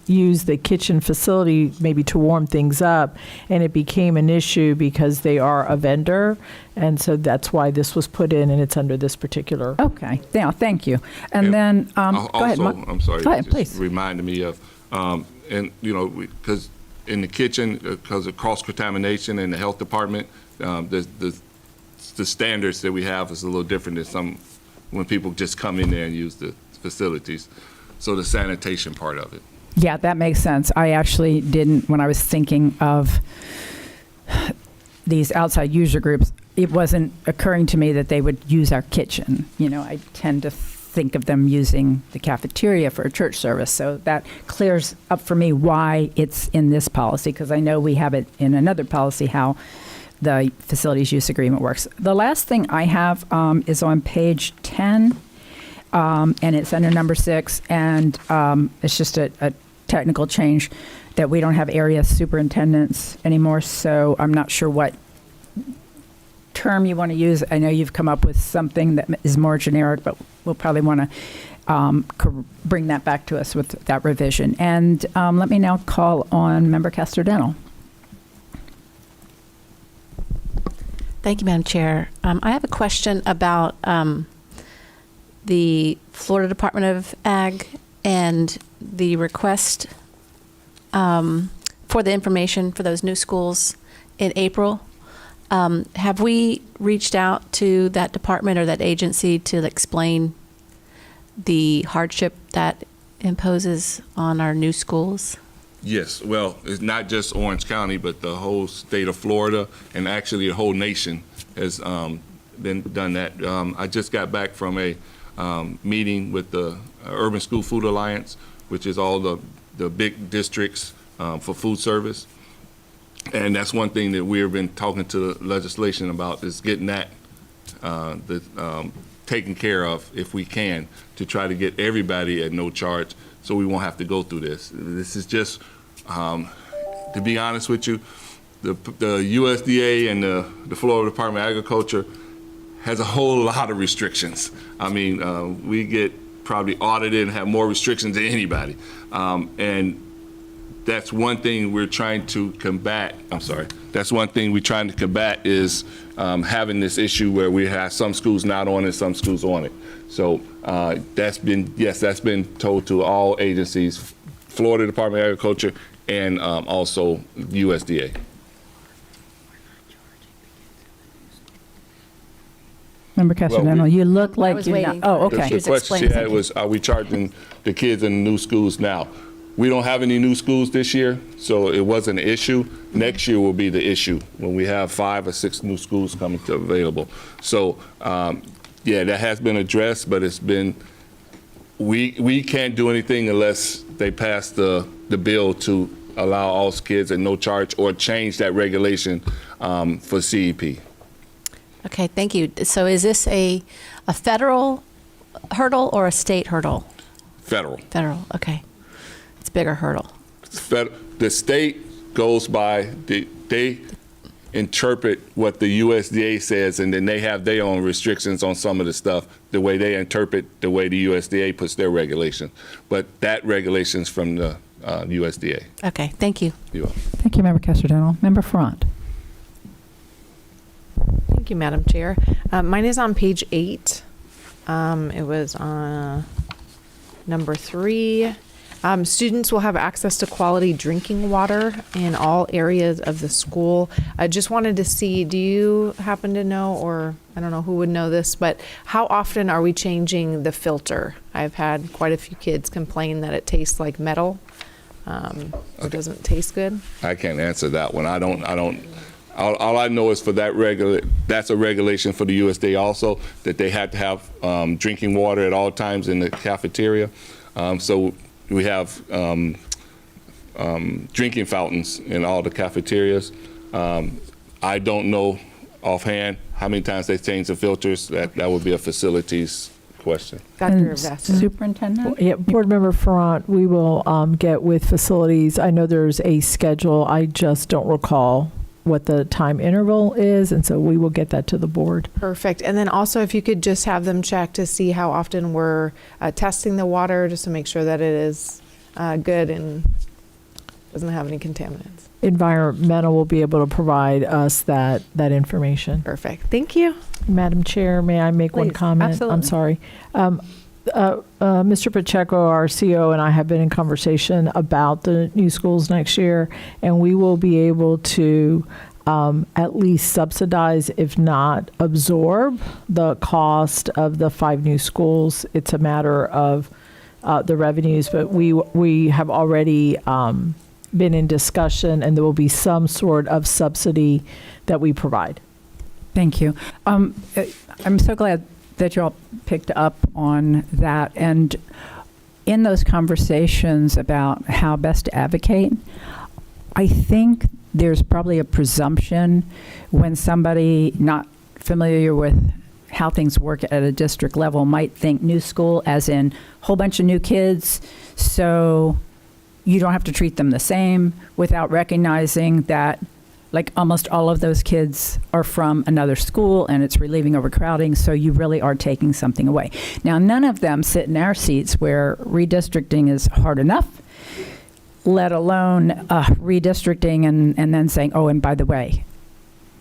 use the kitchen facility maybe to warm things up, and it became an issue because they are a vendor, and so that's why this was put in, and it's under this particular. Okay. Yeah. Thank you. And then go ahead. I'm sorry. Go ahead, just please. reminded me of, and because in the kitchen, because of cross-contamination in the health department, the standards that we have is a little different than when people just come in there and use the facilities. So the sanitation part of it. Yeah, that makes sense. I actually didn't, when I was thinking of these outside user groups, it wasn't occurring to me that they would use our kitchen. I tend to think of them using the cafeteria for a church service. So that clears up for me why it's in this policy, because I know we have it in another policy how the facilities use agreement works. The last thing I have is on page 10, and it's under number 6, and it's just a technical change that we don't have area superintendents anymore, so I'm not sure what term you want to use. I know you've come up with something that is more generic, but we'll probably want to bring that back to us with that revision. And let me now call on Member Castor-Dental. Thank you, Madam Chair. I have a question about the Florida Department of Ag and the request for the information for those new schools in April. Have we reached out to that department or that agency to explain the hardship that imposes on our new schools? Yes, well, it's not just Orange County, but the whole state of Florida, and actually the whole nation has been done that. I just got back from a meeting with the Urban School Food Alliance, which is all the big districts for food service. And that's one thing that we've been talking to the legislation about, is getting that taken care of if we can, to try to get everybody at no charge so we won't have to go through this. This is just, to be honest with you, the USDA and the Florida Department of Agriculture has a whole lot of restrictions. I mean, we get probably audited and have more restrictions than anybody. And that's one thing we're trying to combat. That's one thing we're trying to combat, is having this issue where we have some schools not on it, some schools on it. So that's been told to all agencies, Florida Department of Agriculture and also USDA. Member Castellano, you look like was you're waiting not. Oh, for her. okay. The question she had was, are we charging the kids in the new schools now? We don't have any new schools this year, so it wasn't an issue. Next year will be the issue when we have 5 or 6 new schools coming to available. So, yeah, that has been addressed, but it's been, we can't do anything unless they pass the bill to allow all kids at no charge, or change that regulation for CEP. Okay, thank you. So is this a federal hurdle or a state hurdle? Federal. Federal, okay. It's a bigger hurdle. The state goes by, they interpret what the USDA says, and then they have their own restrictions on some of the stuff, the way they interpret the way the USDA puts their regulation. But that regulation's from the USDA. Okay, thank you. You are. Thank you, Member Castellano. Member Front. Thank you, Madam Chair. Mine is on page 8. It was on number 3. Students will have access to quality drinking water in all areas of the school. I just wanted to see, do you happen to know, or I don't know who would know this, but how often are we changing the filter? I've had quite a few kids complain that it tastes like metal, or doesn't taste good. I can't answer that one. All I know is for that that's a regulation for the USDA also, that they have to have drinking water at all times in the cafeteria. So we have drinking fountains in all the cafeterias. I don't know offhand how many times they change the filters. That would be a facilities question. Dr. Vesta. Superintendent? Yeah, Board Member Ferrant, we will get with facilities. I know there's a schedule. I just don't recall what the time interval is, and so we will get that to the board. Perfect. And then also, if you could just have them check to see how often we're testing the water, just to make sure that it is good and doesn't have any contaminants. Environmental will be able to provide us that information. Perfect. Thank you. Madam Chair, may I make one Please, comment? absolutely. I'm sorry. Mr. Pacheco, our CEO, and I have been in conversation about the new schools next year, and we will be able to at least subsidize, if not absorb, the cost of the 5 new schools. It's a matter of the revenues, but we have already been in discussion, and there will be some sort of subsidy that we provide. Thank you. I'm so glad that you all picked up on that. And in those conversations about how best to advocate, I think there's probably a presumption when somebody not familiar with how things work at a district level might think new school as in a whole bunch of new kids, so you don't have to treat them the same, without recognizing that like almost all of those kids are from another school and it's relieving overcrowding, so you really are taking something away. Now, none of them sit in our seats where redistricting is hard enough, let alone redistricting and then saying, oh, and by the way,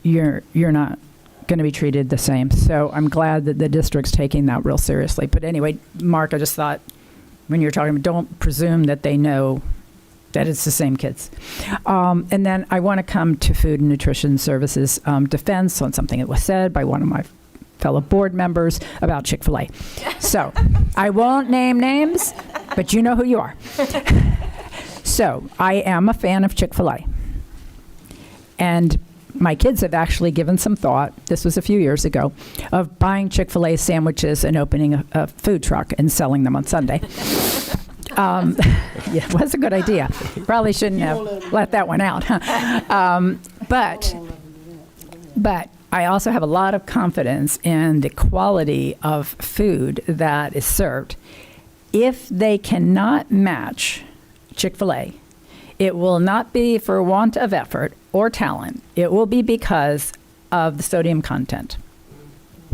you're not going to be treated the same. So I'm glad that the district's taking that real seriously. But anyway, Mark, I just thought when you're talking, don't presume that they know that it's the same kids. And then I want to come to Food and Nutrition Services defense on something that was said by one of my fellow board members about Chick-fil-A. So I won't name names, but you know who you are. So I am a fan of Chick-fil-A. And my kids have actually given some thought, this was a few years ago, of buying Chick-fil-A sandwiches and opening a food truck and selling them on Sunday. Yeah, it was a good idea. Probably shouldn't have let that one out. But I also have a lot of confidence in the quality of food that is served. If they cannot match Chick-fil-A, it will not be for want of effort or talent. It will be because of the sodium content.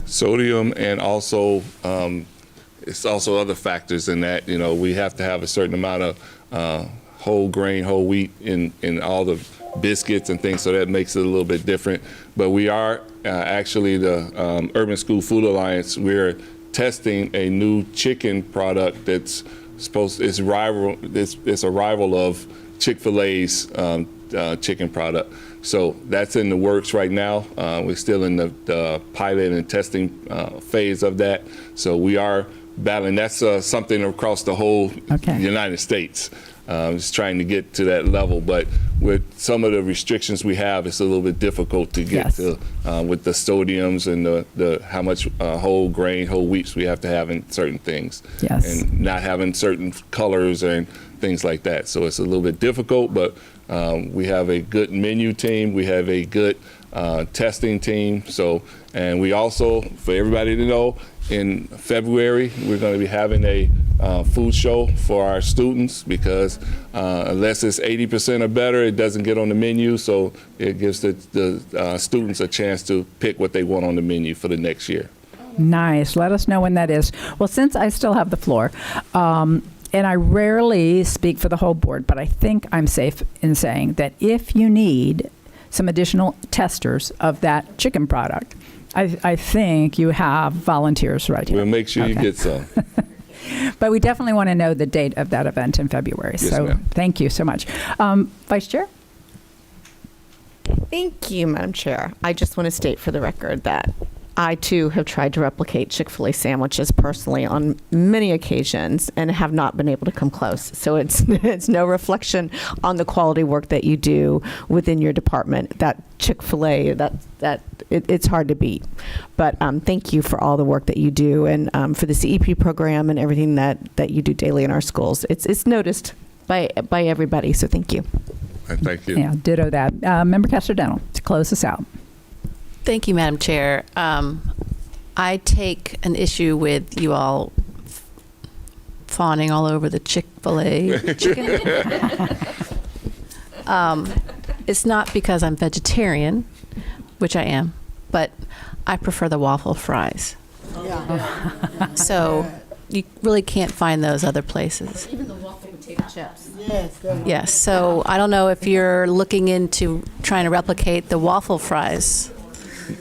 Sodium, and also it's also other factors in that. You know, we have to have a certain amount of whole grain, whole wheat in all the biscuits and things, so that makes it a little bit different. But we are actually the Urban School Food Alliance. We're testing a new chicken product that's it's a rival of Chick-fil-A's chicken product. So that's in the works right now. We're still in the pilot and testing phase of that. So we are battling. That's something across the whole United States. Just trying to get to that level, but with some of the restrictions we have, it's a little bit difficult to get to with the sodiums and the how much whole grain, whole wheats we have to have in certain things, and not having certain colors and things like that. So it's a little bit difficult, but we have a good menu team. We have a good testing team. So, and we also, for everybody to know, in February, we're going to be having a food show for our students, because unless it's 80% or better, it doesn't get on the menu. So it gives the students a chance to pick what they want on the menu for the next year. Nice. Let us know when that is. Well, since I still have the floor, and I rarely speak for the whole board, but I think I'm safe in saying that if you need some additional testers of that chicken product, I think you have volunteers right here. We'll make sure you get some. But we definitely want to know the date of that event in February. Yes, so ma'am. Thank you so much. Vice Chair? Thank you, Madam Chair. I just want to state for the record that I, too, have tried to replicate Chick-fil-A sandwiches personally on many occasions and have not been able to come close. So it's no reflection on the quality work that you do within your department. That Chick-fil-A, it's hard to beat. But thank you for all the work that you do, and for the CEP program and everything that you do daily in our schools. It's noticed by everybody, so thank you. Thank you. Yeah, ditto that. Member Casterdental, to close us out. Thank you, Madam Chair. I take an issue with you all fawning all over the Chick-fil-A chicken. It's not because I'm vegetarian, which I am, but I prefer the waffle fries. So you really can't find those other places. Even the waffle potato chips. Yes, so I don't know if you're looking into trying to replicate the waffle fries.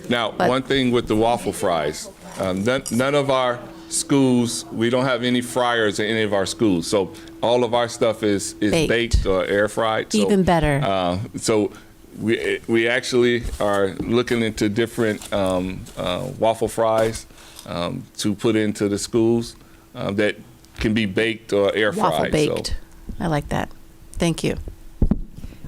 Now, one thing with the waffle fries, none of our schools, we don't have any fryers in any of our schools. So all of our stuff is baked or air fried. So, even better. So we actually are looking into different waffle fries to put into the schools that can be baked or air fried. Waffle baked. So. I like that. Thank you.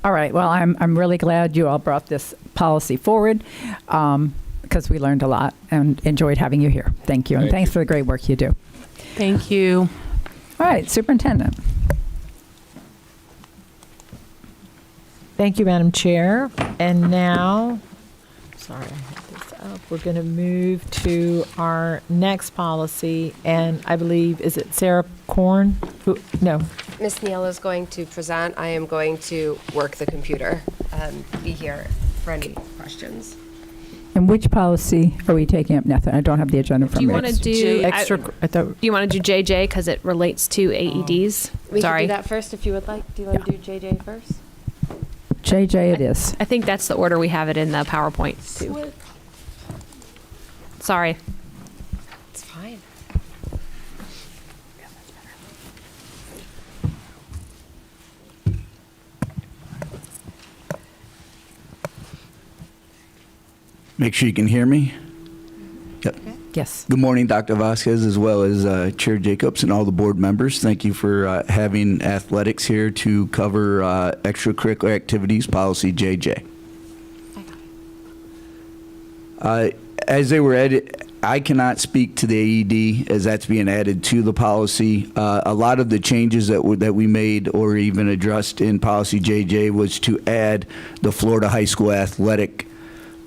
All right. Well, I'm really glad you all brought this policy forward, because we learned a lot and enjoyed having you here. Thank you. And thanks for the great work you do. Thank you. All right, Superintendent. Thank you, Madam Chair. And now, sorry, I had this up. We're going to move to our next policy, and I believe, is it Sarah Korn? No. Ms. Neal is going to present. I am going to work the computer and be here for any questions. And which policy are we taking up, Nathan? I don't have the agenda from Do you me. want to do Do you want to do JJ because it relates to AEDs? We Sorry. can do that first if you would like. Do you want to do JJ first? JJ it is. I think that's the order we have it in the PowerPoint too. Sorry. It's fine. Make sure you can hear me. Yep. Yes. Good morning, Dr. Vasquez, as well as Chair Jacobs and all the board members. Thank you for having athletics here to cover extracurricular activities, policy JJ. As they were added, I cannot speak to the AED as that's being added to the policy. A lot of the changes that we made or even addressed in policy JJ was to add the Florida High School Athletic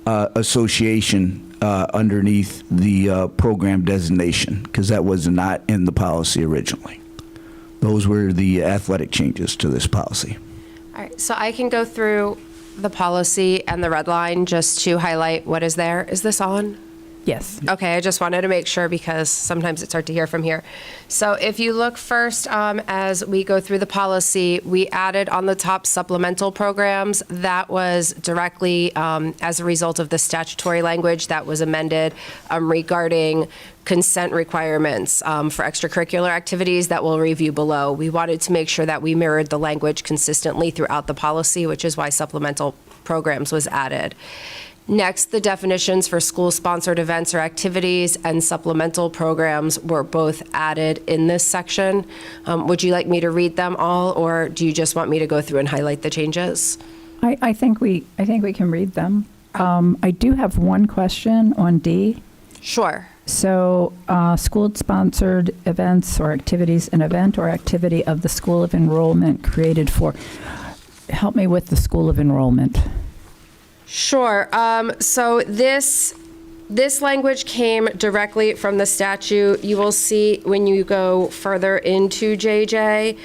Association underneath the program designation, because that was not in the policy originally. Those were the athletic changes to this policy. All right, so I can go through the policy and the red line just to highlight what is there. Is this on? Yes. Okay, I just wanted to make sure because sometimes it's hard to hear from here. So if you look first, as we go through the policy, we added on the top supplemental programs. That was directly as a result of the statutory language that was amended regarding consent requirements for extracurricular activities that we'll review below. We wanted to make sure that we mirrored the language consistently throughout the policy, which is why supplemental programs was added. Next, the definitions for school-sponsored events or activities and supplemental programs were both added in this section. Would you like me to read them all, or do you just want me to go through and highlight the changes? I think we can read them. I do have one question on D. Sure. So, school-sponsored events or activities, an event or activity of the school of enrollment created for. Help me with the school of enrollment. Sure. So this language came directly from the statute. You will see when you go further into JJ,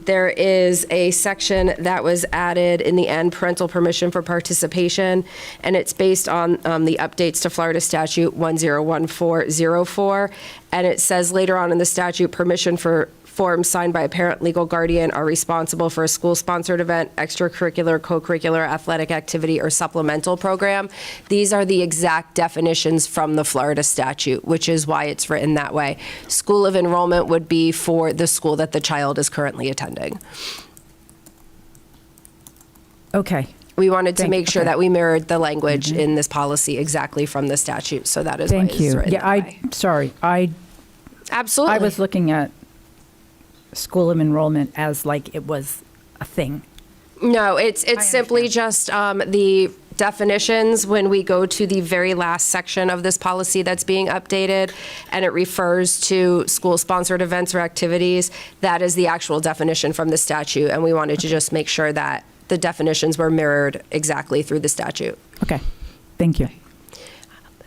there is a section that was added in the end, parental permission for participation, and it's based on the updates to Florida Statute 101404, and it says later on in the statute, permission for forms signed by a parent, legal guardian are responsible for a school-sponsored event, extracurricular, co-curricular, athletic activity, or supplemental program. These are the exact definitions from the Florida statute, which is why it's written that way. School of enrollment would be for the school that the child is currently attending. Okay. We wanted to make sure that we mirrored the language in this policy exactly from the statute, so that is why it's written that way. Sorry. Absolutely. I was looking at school of enrollment as like it was a thing. No, it's simply just the definitions when we go to the very last section of this policy that's being updated, and it refers to school-sponsored events or activities. That is the actual definition from the statute, and we wanted to just make sure that the definitions were mirrored exactly through the statute. Okay. Thank you.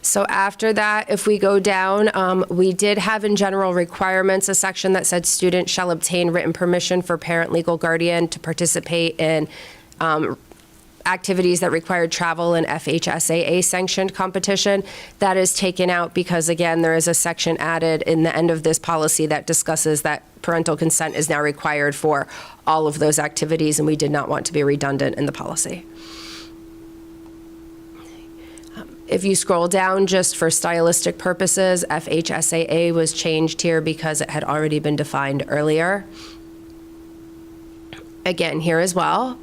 So after that, if we go down, we did have in general requirements a section that said students shall obtain written permission for parent, legal guardian to participate in activities that required travel in FHSAA sanctioned competition. That is taken out because, again, there is a section added in the end of this policy that discusses that parental consent is now required for all of those activities, and we did not want to be redundant in the policy. If you scroll down just for stylistic purposes, FHSAA was changed here because it had already been defined earlier. Again, here as well.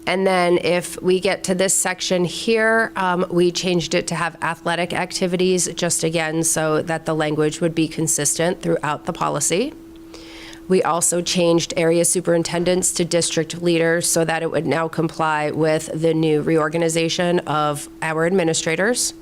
And then if we get to this section here, we changed it to have athletic activities, just again, so that the language would be consistent throughout the policy. We also changed area superintendents to district leaders so that it would now comply with the new reorganization of our administrators.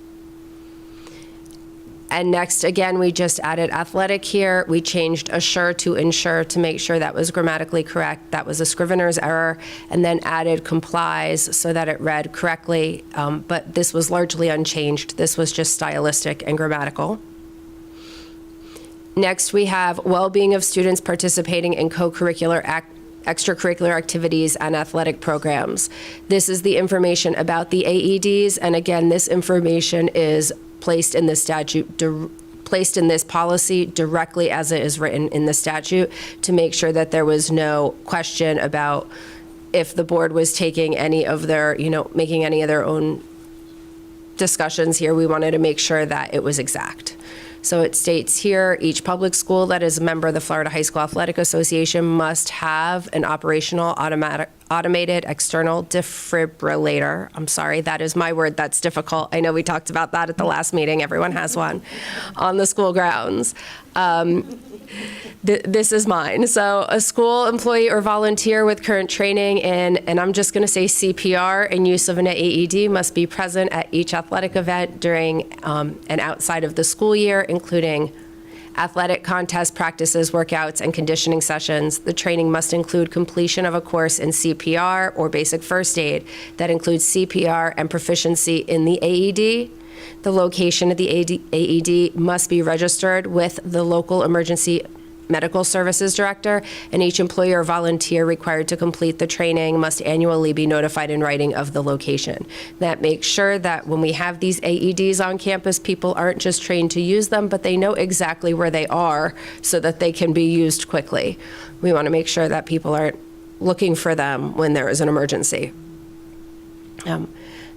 And next, again, we just added athletic here. We changed assure to ensure to make sure that was grammatically correct. That was a scrivener's error, and then added complies so that it read correctly. But this was largely unchanged. This was just stylistic and grammatical. Next, we have well-being of students participating in co-curricular extracurricular activities and athletic programs. This is the information about the AEDs, and again, this information is placed in the statute, placed in this policy directly as it is written in the statute to make sure that there was no question about if the board was taking any of their, making any of their own discussions here. We wanted to make sure that it was exact. So it states here, each public school that is a member of the Florida High School Athletic Association must have an operational automated external defibrillator. I'm sorry, that is my word. That's difficult. I know we talked about that at the last meeting. Everyone has one on the school grounds. This is mine. So a school employee or volunteer with current training in, and I'm just going to say CPR and use of an AED must be present at each athletic event during and outside of the school year, including athletic contests, practices, workouts, and conditioning sessions. The training must include completion of a course in CPR or basic first aid that includes CPR and proficiency in the AED. The location of the AED must be registered with the local emergency medical services director, and each employee or volunteer required to complete the training must annually be notified in writing of the location. That makes sure that when we have these AEDs on campus, people aren't just trained to use them, but they know exactly where they are so that they can be used quickly. We want to make sure that people aren't looking for them when there is an emergency.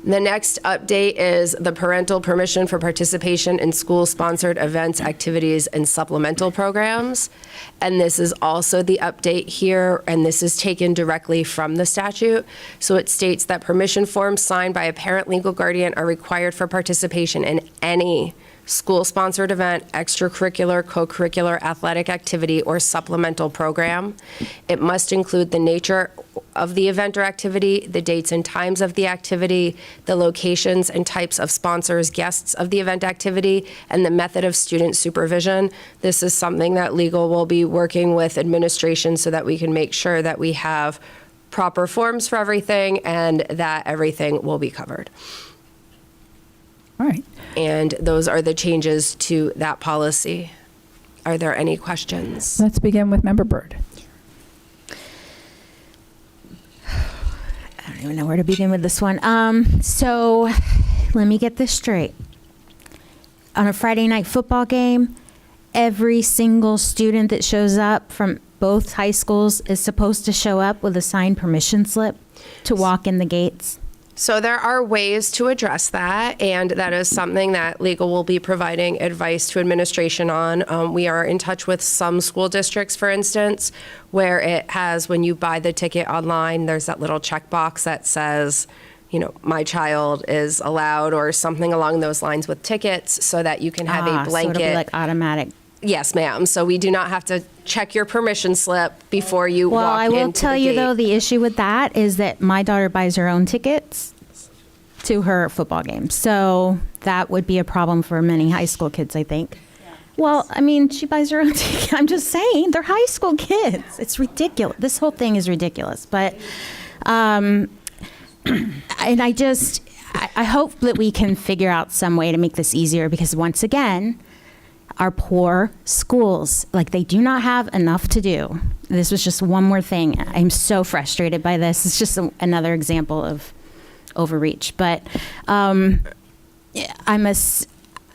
The next update is the parental permission for participation in school-sponsored events, activities, and supplemental programs. And this is also the update here, and this is taken directly from the statute. So it states that permission forms signed by a parent legal guardian are required for participation in any school-sponsored event, extracurricular, co-curricular, athletic activity, or supplemental program. It must include the nature of the event or activity, the dates and times of the activity, the locations and types of sponsors, guests of the event activity, and the method of student supervision. This is something that legal will be working with administration so that we can make sure that we have proper forms for everything and that everything will be covered. All right. And those are the changes to that policy. Are there any questions? Let's begin with Member Byrd. I don't even know where to begin with this one. So let me get this straight. On a Friday night football game, every single student that shows up from both high schools is supposed to show up with a signed permission slip to walk in the gates? So there are ways to address that, and that is something that legal will be providing advice to administration on. We are in touch with some school districts, for instance, where it has, when you buy the ticket online, there's that little checkbox that says, you know, my child is allowed, or something along those lines with tickets, so that you can have a blanket. So it'll be like automatic. Yes, ma'am. So we do not have to check your permission slip before you Well, walk I into the will tell you, gate. though, the issue with that is that my daughter buys her own tickets to her football game. So that would be a problem for many high school kids, I think. Well, I mean, she buys her own ticket. I'm just saying, they're high school kids. It's ridiculous. This whole thing is ridiculous. But, and I hope that we can figure out some way to make this easier, because once again, our poor schools, like, they do not have enough to do. This was just one more thing. I'm so frustrated by this. It's just another example of overreach. But I'm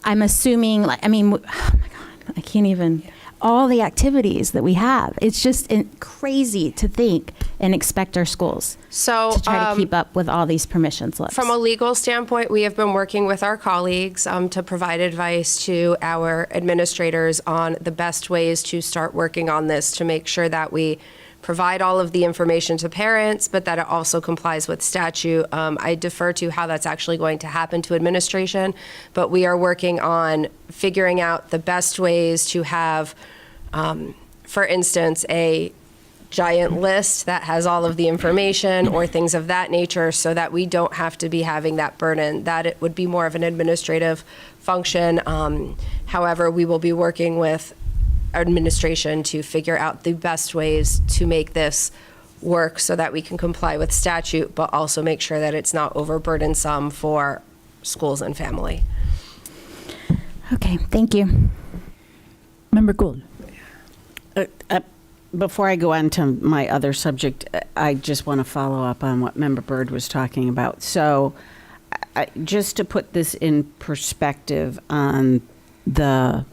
assuming, like, I mean, oh my God, I can't even, all the activities that we have. It's just crazy to think and expect our schools to try to keep up with all these permission slips. From a legal standpoint, we have been working with our colleagues to provide advice to our administrators on the best ways to start working on this, to make sure that we provide all of the information to parents, but that it also complies with statute. I defer to how that's actually going to happen to administration, but we are working on figuring out the best ways to have, for instance, a giant list that has all of the information or things of that nature, so that we don't have to be having that burden, that it would be more of an administrative function. However, we will be working with administration to figure out the best ways to make this work so that we can comply with statute, but also make sure that it's not overburdensome for schools and family. Okay, thank you. Member Gould. Before I go on to my other subject, I just want to follow up on what Member Byrd was talking about. So just to put this in perspective on the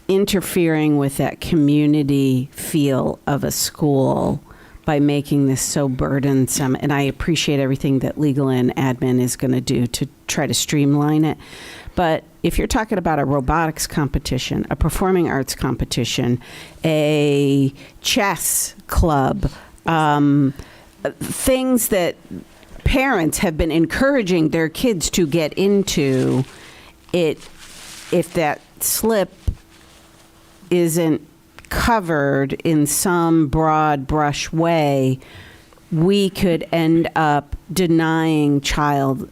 interfering with that community feel of a school by making this so burdensome, and I appreciate everything that legal and admin is going to do to try to streamline it. But if you're talking about a robotics competition, a performing arts competition, a chess club, things that parents have been encouraging their kids to get into, if that slip isn't covered in some broad brush way, we could end up denying child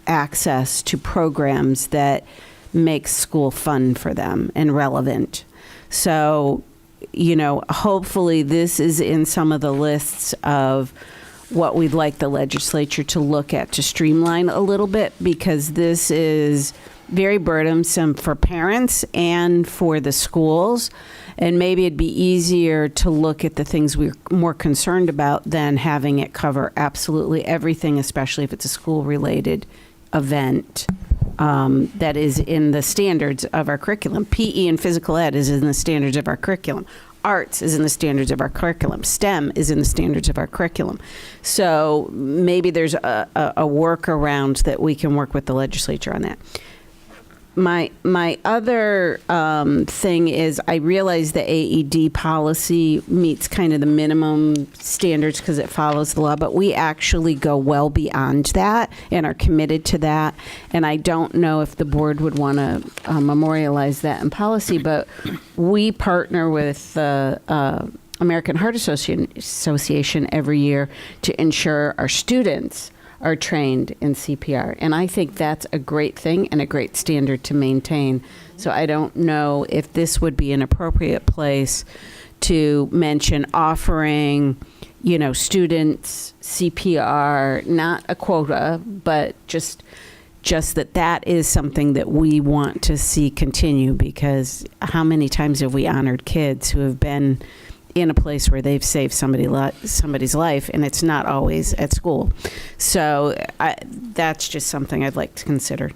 access to programs that make school fun for them and relevant. So, hopefully this is in some of the lists of what we'd like the legislature to look at to streamline a little bit, because this is very burdensome for parents and for the schools. And maybe it'd be easier to look at the things we're more concerned about than having it cover absolutely everything, especially if it's a school-related event that is in the standards of our curriculum. PE and physical ed is in the standards of our curriculum. Arts is in the standards of our curriculum. STEM is in the standards of our curriculum. So maybe there's a workaround that we can work with the legislature on that. My other thing is, I realize the AED policy meets kind of the minimum standards because it follows the law, but we actually go well beyond that and are committed to that. And I don't know if the board would want to memorialize that in policy, but we partner with the American Heart Association every year to ensure our students are trained in CPR. And I think that's a great thing and a great standard to maintain. So I don't know if this would be an appropriate place to mention offering, students CPR, not a quota, but just that is something that we want to see continue, because how many times have we honored kids who have been in a place where they've saved somebody's life, and it's not always at school. So that's just something I'd like to consider.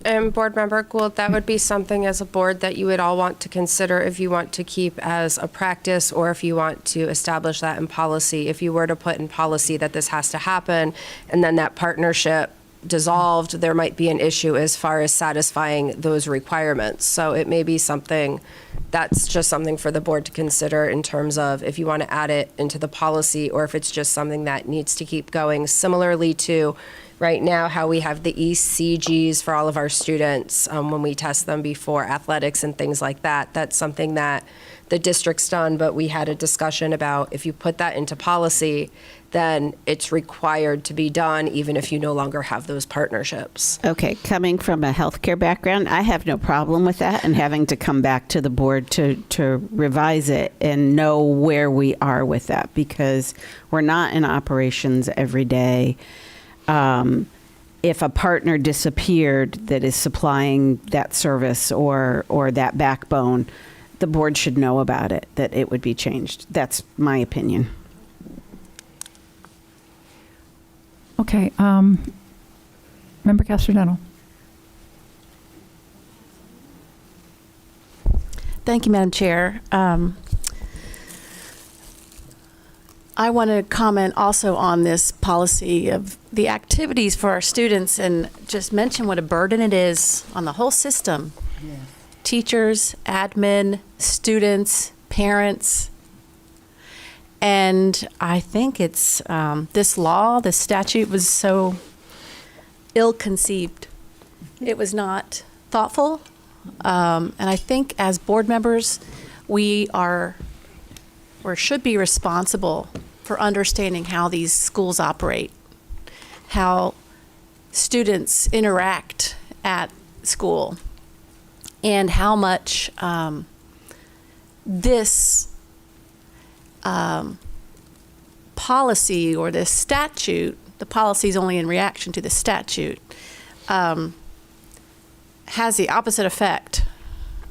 And Board Member Gould, that would be something as a board that you would all want to consider if you want to keep as a practice, or if you want to establish that in policy. If you were to put in policy that this has to happen, and then that partnership dissolved, there might be an issue as far as satisfying those requirements. So it may be something that's just something for the board to consider in terms of if you want to add it into the policy, or if it's just something that needs to keep going. Similarly to right now, how we have the ECGs for all of our students when we test them before athletics and things like that. That's something that the district's done, but we had a discussion about if you put that into policy, then it's required to be done even if you no longer have those partnerships. Okay, coming from a healthcare background, I have no problem with that and having to come back to the board to revise it and know where we are with that, because we're not in operations every day. If a partner disappeared that is supplying that service or that backbone, the board should know about it, that it would be changed. That's my opinion. Okay. Member Casterdental. Thank you, Madam Chair. I want to comment also on this policy of the activities for our students, and just mention what a burden it is on the whole system. Yeah. Teachers, admin, students, parents. And I think it's this law, this statute was so ill-conceived. It was not thoughtful. And I think as board members, we are or should be responsible for understanding how these schools operate, how students interact at school, and how much this policy or this statute, the policy is only in reaction to the statute, has the opposite effect.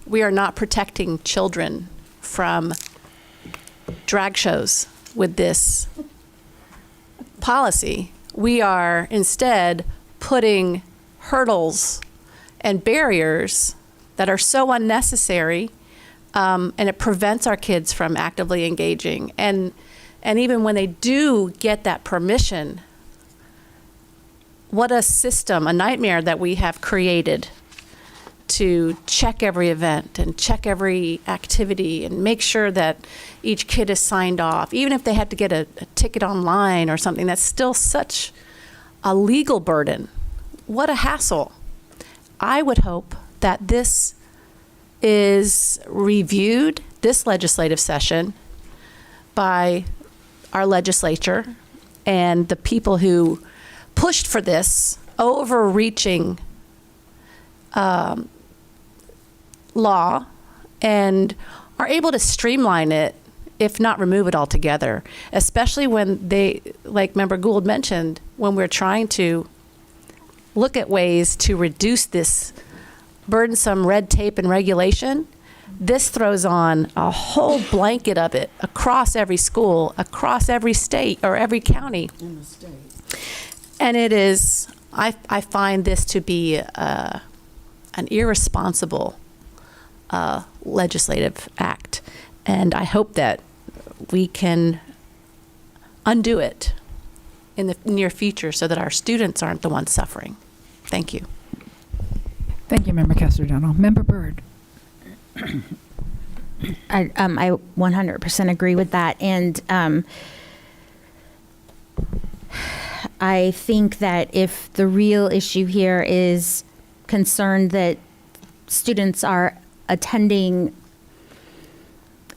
We are not protecting children from drag shows with this policy. We are instead putting hurdles and barriers that are so unnecessary, and it prevents our kids from actively engaging. And even when they do get that permission, what a system, a nightmare that we have created to check every event and check every activity and make sure that each kid is signed off, even if they had to get a ticket online or something. That's still such a legal burden. What a hassle. I would hope that this is reviewed this legislative session by our legislature and the people who pushed for this overreaching law and are able to streamline it, if not remove it altogether, especially when they, like Member Gould mentioned, when we're trying to look at ways to reduce this burdensome red tape and regulation. This throws on a whole blanket of it across every school, across every state or every county. In the state. And it is, I find this to be an irresponsible legislative act. And I hope that we can undo it in the near future so that our students aren't the ones suffering. Thank you. Thank you, Member Casterdono. Member Byrd. I 100% agree with that. And I think that if the real issue here is concerned that students are attending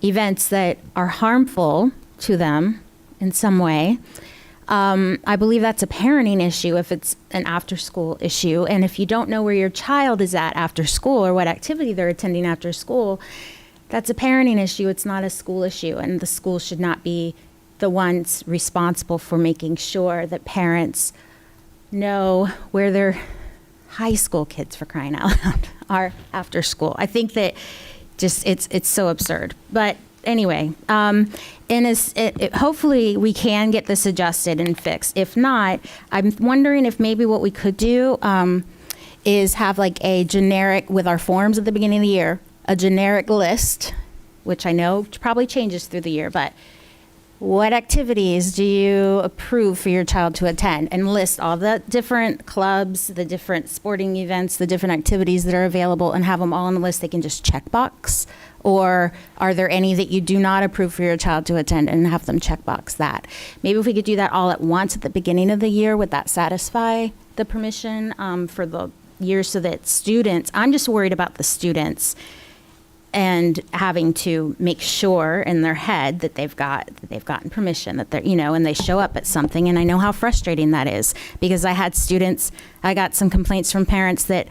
events that are harmful to them in some way, I believe that's a parenting issue if it's an after-school issue. And if you don't know where your child is at after school or what activity they're attending after school, that's a parenting issue. It's not a school issue. And the school should not be the ones responsible for making sure that parents know where their high school kids, for crying out loud, are after school. I think that just it's so absurd. But anyway, hopefully we can get this adjusted and fixed. If not, I'm wondering if maybe what we could do is have like a generic, with our forms at the beginning of the year, a generic list, which I know probably changes through the year, but what activities do you approve for your child to attend? And list all the different clubs, the different sporting events, the different activities that are available, and have them all on the list they can just check box? Or are there any that you do not approve for your child to attend, and have them check box that? Maybe if we could do that all at once at the beginning of the year, would that satisfy the permission for the year, so that students, I'm just worried about the students and having to make sure in their head that they've gotten permission, that they're, and they show up at something. And I know how frustrating that is, because I got some complaints from parents that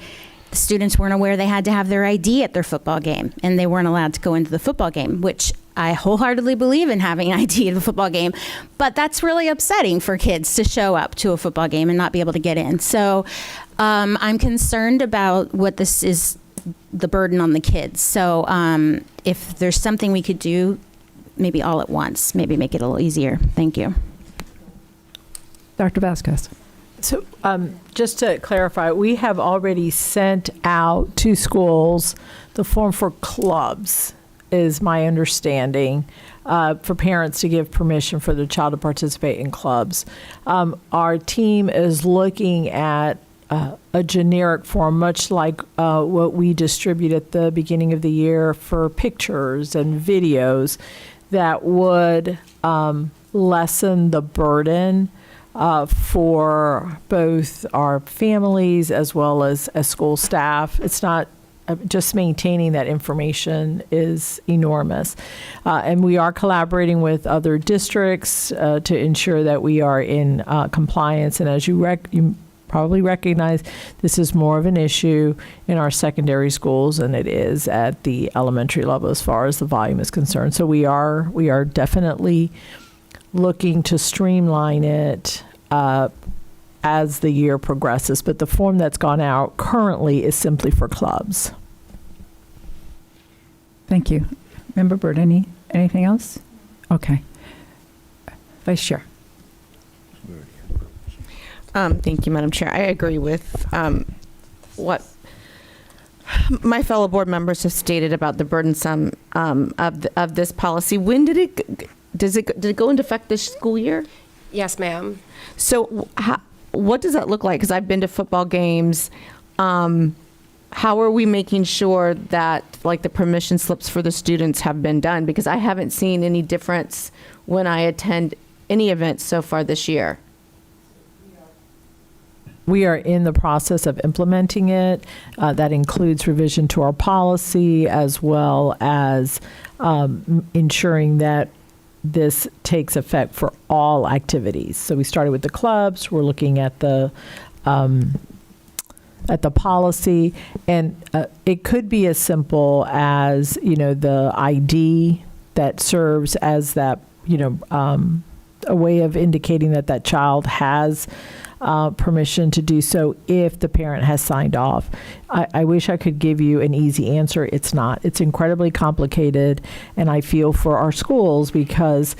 the students weren't aware they had to have their ID at their football game, and they weren't allowed to go into the football game, which I wholeheartedly believe in having ID at a football game. But that's really upsetting for kids to show up to a football game and not be able to get in. So I'm concerned about what this is, the burden on the kids. So if there's something we could do, maybe all at once, maybe make it a little easier. Thank you. Dr. Vasquez. So just to clarify, we have already sent out to schools the form for clubs, is my understanding, for parents to give permission for their child to participate in clubs. Our team is looking at a generic form, much like what we distribute at the beginning of the year for pictures and videos, that would lessen the burden for both our families as well as school staff. It's not just maintaining that information is enormous. And we are collaborating with other districts to ensure that we are in compliance. And as you probably recognize, this is more of an issue in our secondary schools than it is at the elementary level as far as the volume is concerned. So we are definitely looking to streamline it as the year progresses. But the form that's gone out currently is simply for clubs. Thank you. Member Byrd, anything else? Okay. Vice Chair. Thank you, Madam Chair. I agree with what my fellow board members have stated about the burdensome of this policy. When did it go into effect this school year? Yes, ma'am. So what does that look like? Because I've been to football games. how are we making sure that like the permission slips for the students have been done? Because I haven't seen any difference when I attend any events so far this year. We are in the process of implementing it. That includes revision to our policy as well as ensuring that this takes effect for all activities. So we started with the clubs. We're looking at the policy, and it could be as simple as the ID that serves as that a way of indicating that that child has permission to do so if the parent has signed off. I wish I could give you an easy answer. It's not. It's incredibly complicated, and I feel for our schools because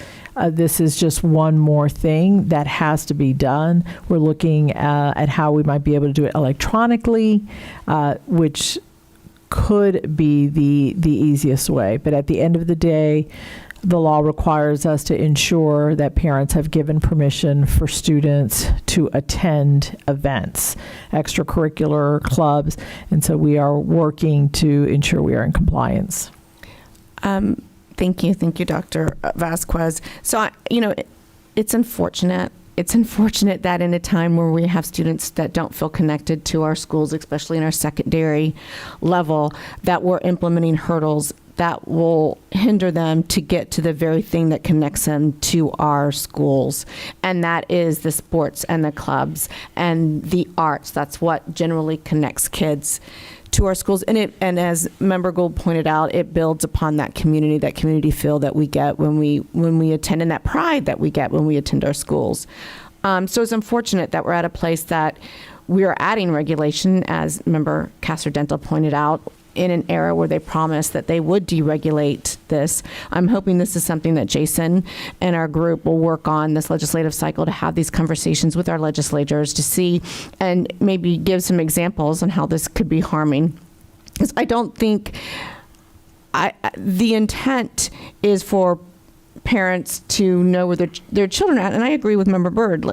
this is just one more thing that has to be done. We're looking at how we might be able to do it electronically, which could be the easiest way. But at the end of the day, the law requires us to ensure that parents have given permission for students to attend events, extracurricular clubs, and so we are working to ensure we are in compliance. Thank you, Dr. Vasquez. So, it's unfortunate. It's unfortunate that in a time where we have students that don't feel connected to our schools, especially in our secondary level, that we're implementing hurdles that will hinder them to get to the very thing that connects them to our schools. And that is the sports and the clubs and the arts. That's what generally connects kids to our schools. And as Member Gould pointed out, it builds upon that community feel that we get when we attend, and that pride that we get when we attend our schools. So it's unfortunate that we're at a place that we are adding regulation, as Member Castor-Dental pointed out, in an era where they promised that they would deregulate this. I'm hoping this is something that Jason and our group will work on this legislative cycle to have these conversations with our legislators to see and maybe give some examples on how this could be harming. Because I don't think the intent is for parents to know where their children are at, and I agree with Member Byrd.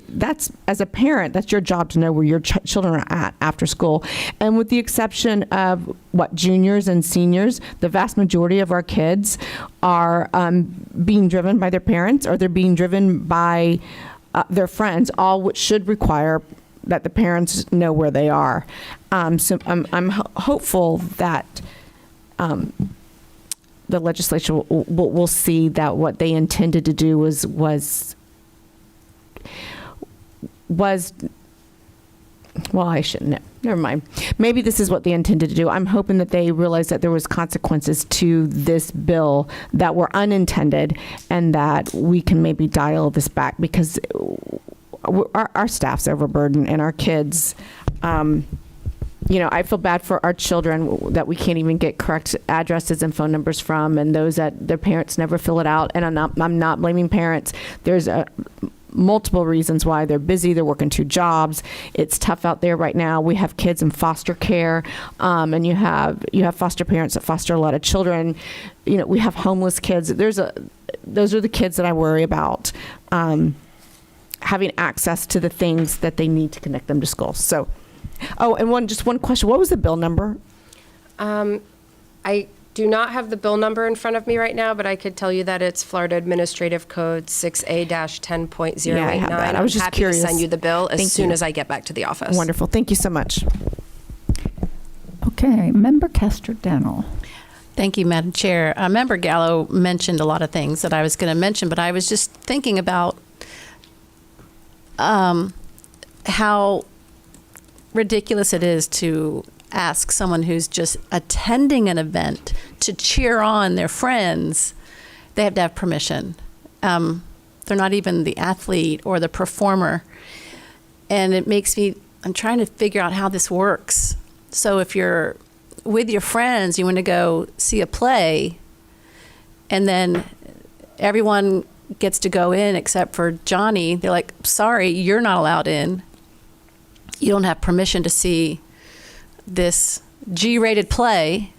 That's, as a parent, that's your job to know where your children are at after school. And with the exception of juniors and seniors, the vast majority of our kids are being driven by their parents, or they're being driven by their friends, all which should require that the parents know where they are. So I'm hopeful that the legislature will see that what they intended to do was well, I shouldn't. Never mind. Maybe this is what they intended to do. I'm hoping that they realized that there was consequences to this bill that were unintended, and that we can maybe dial this back, because our staff's overburdened and our kids. I feel bad for our children that we can't even get correct addresses and phone numbers from, and those that their parents never fill it out. And I'm not blaming parents. There's multiple reasons why. They're busy. They're working 2 jobs. It's tough out there right now. We have kids in foster care, and you have foster parents that foster a lot of children. We have homeless kids. Those are the kids that I worry about having access to the things that they need to connect them to school. So. Oh, and one question. What was the bill number? I do not have the bill number in front of me right now, but I could tell you that it's Florida Administrative Code 6A-10.089. Yeah, I have that. I was just happy curious. to send you the bill as soon as I get back to the office. Wonderful. Thank you so much. Okay, Member Castor-Dental. Thank you, Madam Chair. Member Gallo mentioned a lot of things that I was going to mention, but I was just thinking about how ridiculous it is to ask someone who's just attending an event to cheer on their friends. They have to have permission. They're not even the athlete or the performer. And it makes me, I'm trying to figure out how this works. So if you're with your friends, you want to go see a play, and then everyone gets to go in except for Johnny. They're like, sorry, you're not allowed in. You don't have permission to see this G-rated play.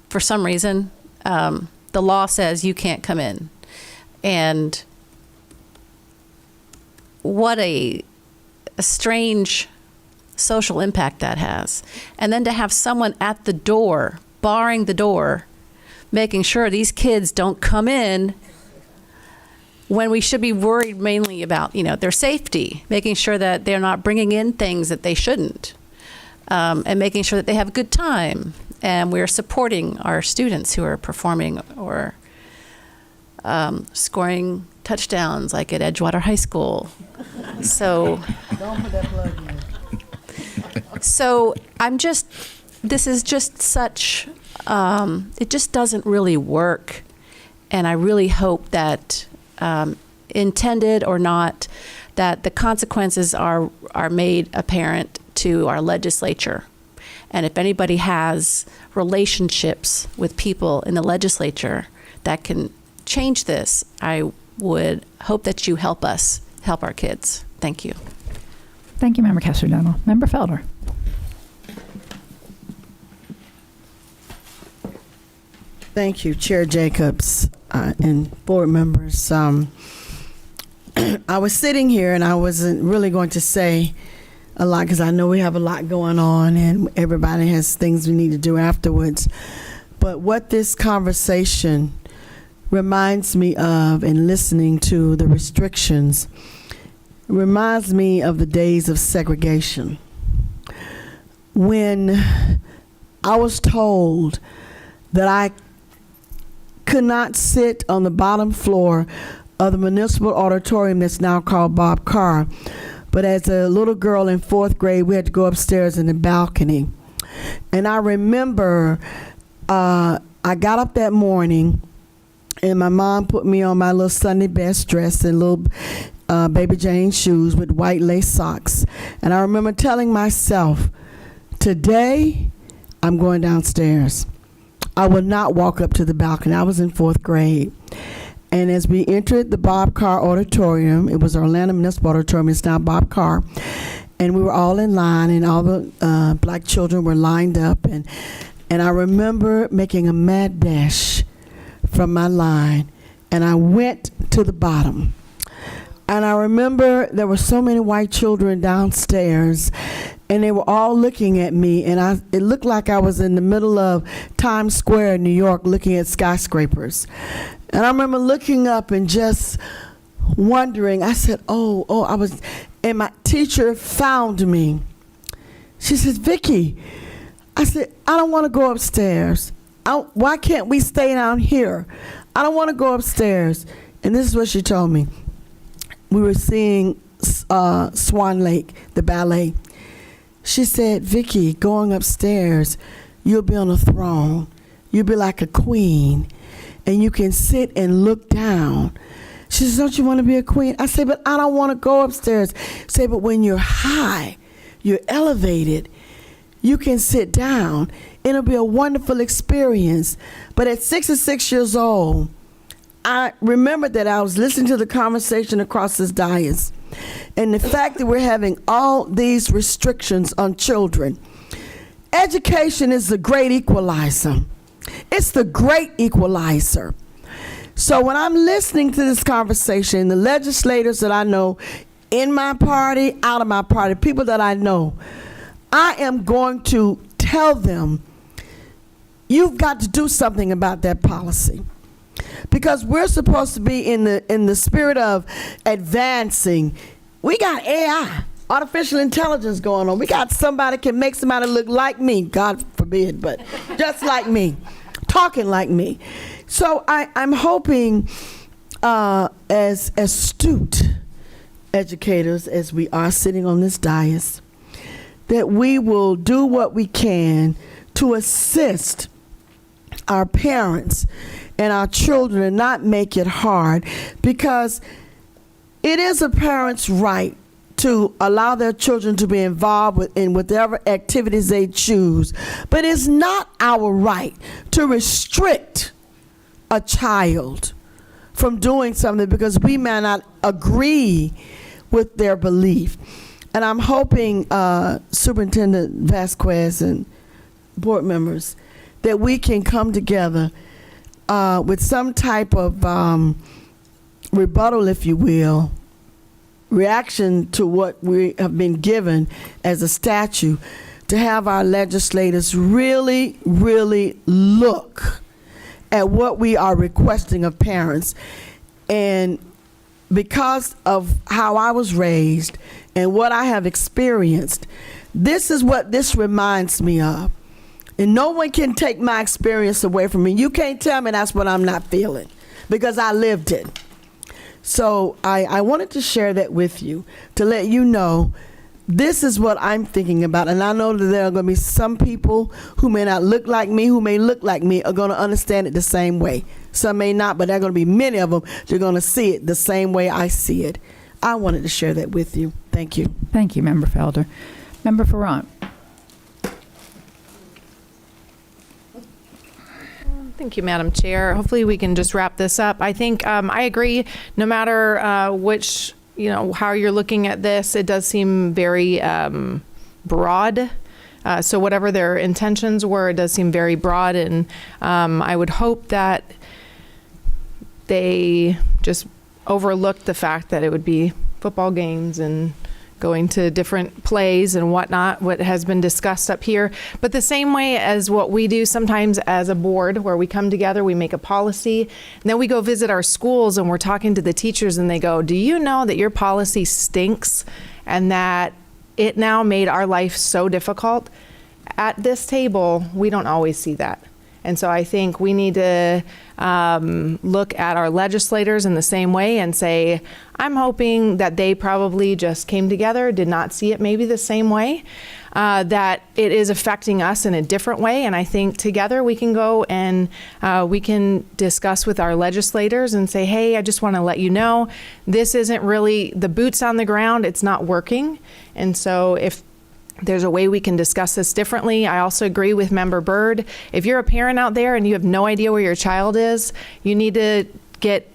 For some reason, the law says you can't come in. And what a strange social impact that has. And then to have someone at the door, barring the door, making sure these kids don't come in when we should be worried mainly about, their safety, making sure that they're not bringing in things that they shouldn't, and making sure that they have a good time. And we're supporting our students who are performing or scoring touchdowns like at Edgewater High School. So, Don't put that plug in. So this is just such, it just doesn't really work. And I really hope that, intended or not, that the consequences are made apparent to our legislature. And if anybody has relationships with people in the legislature that can change this, I would hope that you help us help our kids. Thank you. Thank you, Member Kessler-Donald. Member Felder. Thank you, Chair Jacobs and board members. I was sitting here and I wasn't really going to say a lot because I know we have a lot going on and everybody has things we need to do afterwards. But what this conversation reminds me of, and listening to the restrictions, reminds me of the days of segregation. When I was told that I could not sit on the bottom floor of the municipal auditorium that's now called Bob Carr, but as a little girl in 4th grade, we had to go upstairs in the balcony. And I remember I got up that morning and my mom put me on my little Sunday best dress and little baby Jane shoes with white lace socks. And I remember telling myself, today I'm going downstairs. I will not walk up to the balcony. I was in 4th grade. And as we entered the Bob Carr Auditorium, it was Orlando Municipal Auditorium, it's now Bob Carr, and we were all in line, and all the black children were lined up, and I remember making a mad dash from my line, and I went to the bottom. And I remember there were so many white children downstairs, and they were all looking at me, and it looked like I was in the middle of Times Square in New York looking at skyscrapers. And I remember looking up and just wondering, I said, and my teacher found me. She says, Vicki, I said, I don't want to go upstairs. Why can't we stay down here? I don't want to go upstairs. And this is what she told me. We were seeing Swan Lake, the ballet. She said, Vicki, going upstairs, you'll be on a throne. You'll be like a queen. And you can sit and look down. She says, don't you want to be a queen? I said, but I don't want to go upstairs. Say, but when you're high, you're elevated, you can sit down. It'll be a wonderful experience. But at 6 years old, I remembered that I was listening to the conversation across this dais. And the fact that we're having all these restrictions on children. Education is the great equalizer. It's the great equalizer. So when I'm listening to this conversation, the legislators that I know, in my party, out of my party, people that I know, I am going to tell them, you've got to do something about that policy. Because we're supposed to be in the spirit of advancing. We got AI, artificial intelligence going on. We got somebody can make somebody look like me, God forbid, but just like me, talking like me. So I'm hoping as astute educators as we are sitting on this dais, that we will do what we can to assist our parents and our children and not make it hard, because it is a parent's right to allow their children to be involved in whatever activities they choose. But it's not our right to restrict a child from doing something because we may not agree with their belief. And I'm hoping, Superintendent Vasquez and board members, that we can come together with some type of rebuttal, if you will, reaction to what we have been given as a statute, to have our legislators really, really look at what we are requesting of parents. And because of how I was raised and what I have experienced, this is what this reminds me of. And no one can take my experience away from me. You can't tell me that's what I'm not feeling, because I lived it. So I wanted to share that with you, to let you know this is what I'm thinking about. And I know that there are going to be some people who may not look like me, who may look like me, are going to understand it the same way. Some may not, but there are going to be many of them that are going to see it the same way I see it. I wanted to share that with you. Thank you. Thank you, Member Felder. Member Farrant. Thank you, Madam Chair. Hopefully we can just wrap this up. I think I agree, no matter which, how you're looking at this, it does seem very broad. So whatever their intentions were, it does seem very broad. And I would hope that they just overlooked the fact that it would be football games and going to different plays and whatnot, what has been discussed up here. But the same way as what we do sometimes as a board, where we come together, we make a policy, and then we go visit our schools and we're talking to the teachers and they go, do you know that your policy stinks and that it now made our life so difficult? At this table, we don't always see that. And so I think we need to look at our legislators in the same way and say, I'm hoping that they probably just came together, did not see it maybe the same way, that it is affecting us in a different way. And I think together we can go and we can discuss with our legislators and say, hey, I just want to let you know, this isn't really the boots on the ground. It's not working. And so if there's a way we can discuss this differently. I also agree with Member Byrd. If you're a parent out there and you have no idea where your child is, you need to get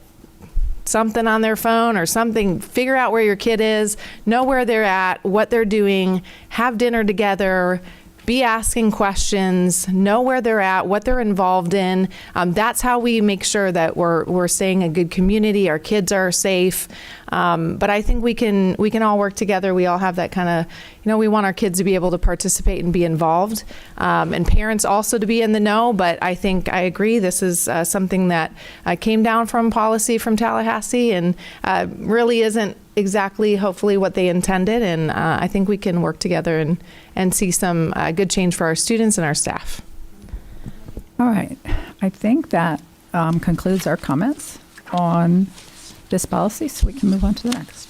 something on their phone or something, figure out where your kid is, know where they're at, what they're doing, have dinner together, be asking questions, know where they're at, what they're involved in. That's how we make sure that we're staying a good community, our kids are safe. But I think we can all work together. We all have that kind of, we want our kids to be able to participate and be involved, and parents also to be in the know. But I think I agree, this is something that came down from policy from Tallahassee and really isn't exactly, hopefully, what they intended. And I think we can work together and see some good change for our students and our staff. All right. I think that concludes our comments on this policy, so we can move on to the next.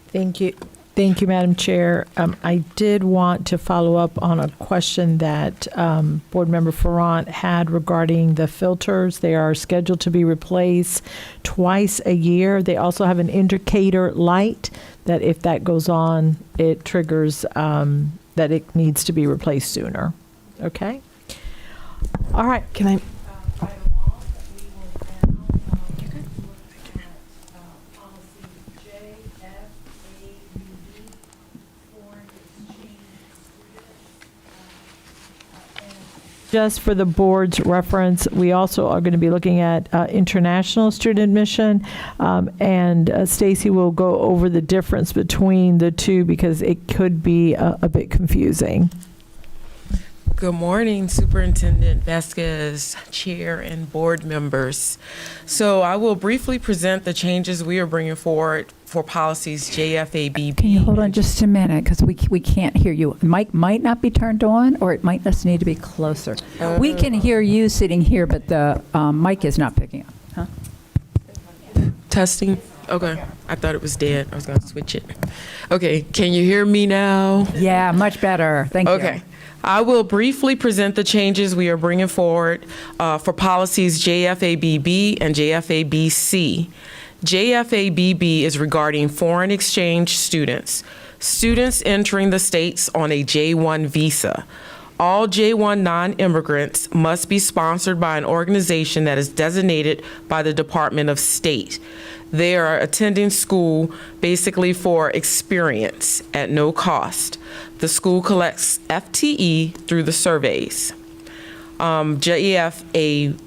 Thank you. Thank you, Madam Chair. I did want to follow up on a question that Board Member Farrant had regarding the filters. They are scheduled to be replaced twice a year. They also have an indicator light that if that goes on, it triggers that it needs to be replaced sooner. Okay? All right. Can I? Just for the board's reference, we also are going to be looking at international student admission, and Stacy will go over the difference between the two because it could be a bit confusing. Good morning, Superintendent Vasquez, Chair, and board members. So I will briefly present the changes we are bringing forward for policies JFABB. Can you hold on just a minute, because we can't hear you. The mic might not be turned on, or it might just need to be closer. We can hear you sitting here, but the mic is not picking up. Huh? Testing. Okay. I thought it was dead. I was going to switch it. Okay. Can you hear me now? Yeah, much better. Thank you. Okay. I will briefly present the changes we are bringing forward for policies JFABB and JFABC. JFABB is regarding foreign exchange students, students entering the states on a J-1 visa. All J-1 non-immigrants must be sponsored by an organization that is designated by the Department of State. They are attending school basically for experience at no cost. The school collects FTE through the surveys. JFABC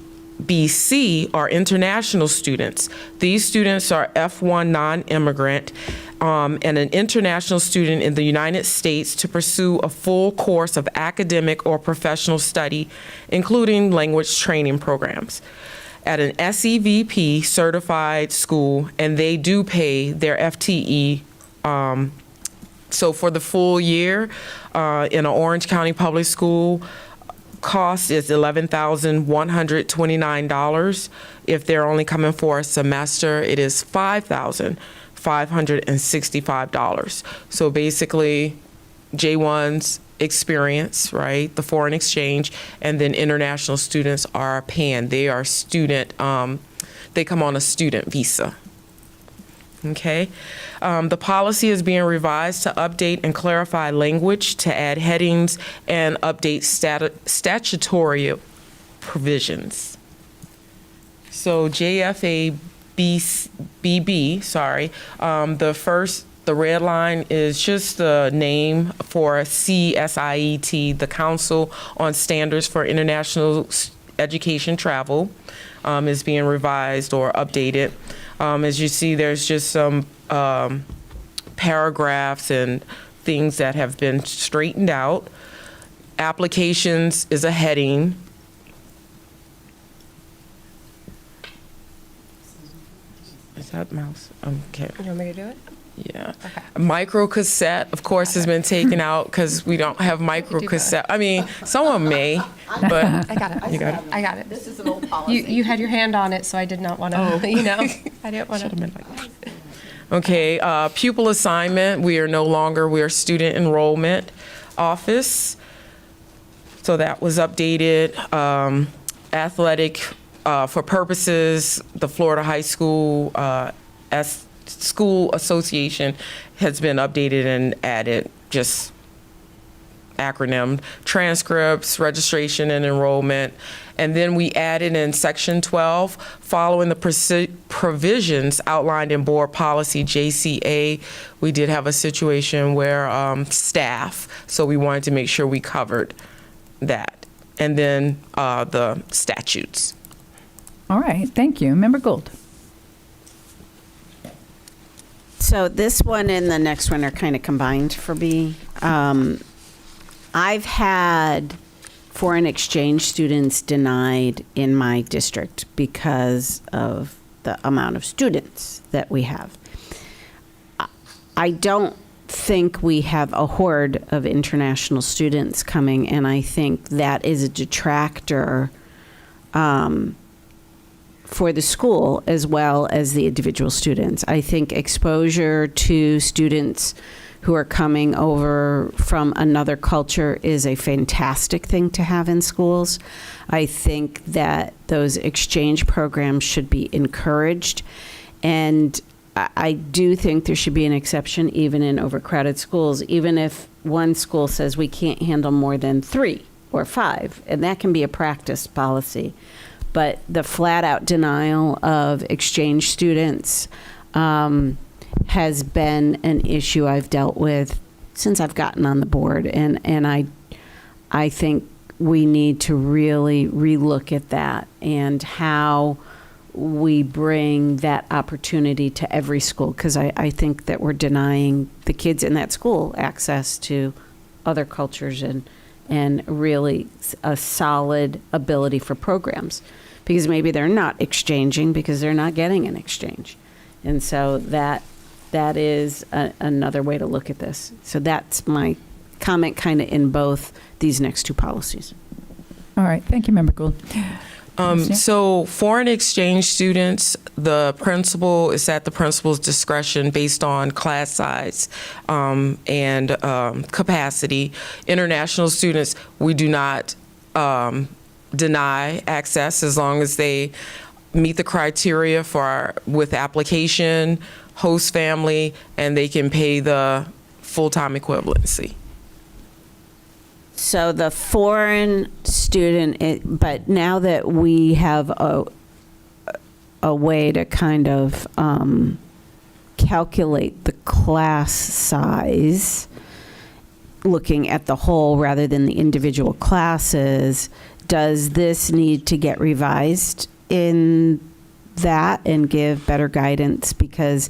BC are international students. These students are F1 non-immigrant and an international student in the United States to pursue a full course of academic or professional study, including language training programs, at an SEVP certified school, and they do pay their FTE. So for the full year in an Orange County public school, cost is $11,129. If they're only coming for a semester, it is $5,565. So basically, J1's experience, right, the foreign exchange, and then international students are paying. They are student, they come on a student visa. Okay. The policy is being revised to update and clarify language, to add headings, and update statutory provisions. So JFABB, the red line is just the name for CSIET, the Council on Standards for International Education Travel, is being revised or updated. As you see, there's just some paragraphs and things that have been straightened out. Applications is a heading. Is that mouse? Okay. You want me to do it? Yeah. Okay. Micro cassette, of course, has been taken out because we don't have micro cassette. I mean, someone may, but I got it. You got it? I got it. This is an old policy. You had your hand on it, so I did not want to, I didn't want to. Okay, pupil assignment, we are student enrollment office. So that was updated. Athletic, for purposes, the Florida High School School Association has been updated and added, just acronym, transcripts, registration and enrollment. And then we added in section 12, following the provisions outlined in board policy JCA, we did have a situation where staff, so we wanted to make sure we covered that. And then the statutes. All right, thank you. Member Gould. So this one and the next one are kind of combined for me. I've had foreign exchange students denied in my district because of the amount of students that we have. I don't think we have a horde of international students coming, and I think that is a detractor for the school as well as the individual students. I think exposure to students who are coming over from another culture is a fantastic thing to have in schools. I think that those exchange programs should be encouraged, and I do think there should be an exception even in overcrowded schools, even if one school says we can't handle more than 3 or 5, and that can be a practice policy. But the flat-out denial of exchange students has been an issue I've dealt with since I've gotten on the board, and I think we need to really relook at that and how we bring that opportunity to every school, because I think that we're denying the kids in that school access to other cultures and really a solid ability for programs, because maybe they're not exchanging because they're not getting an exchange. And so that is another way to look at this. So that's my comment kind of in both these next two policies. All right, thank you, Member Gould. So foreign exchange students, the principal is at the principal's discretion based on class size and capacity. International students, we do not deny access as long as they meet the criteria with application, host family, and they can pay the full-time equivalency. So the foreign student, but now that we have a way to kind of calculate the class size, looking at the whole rather than the individual classes, does this need to get revised in that and give better guidance? Because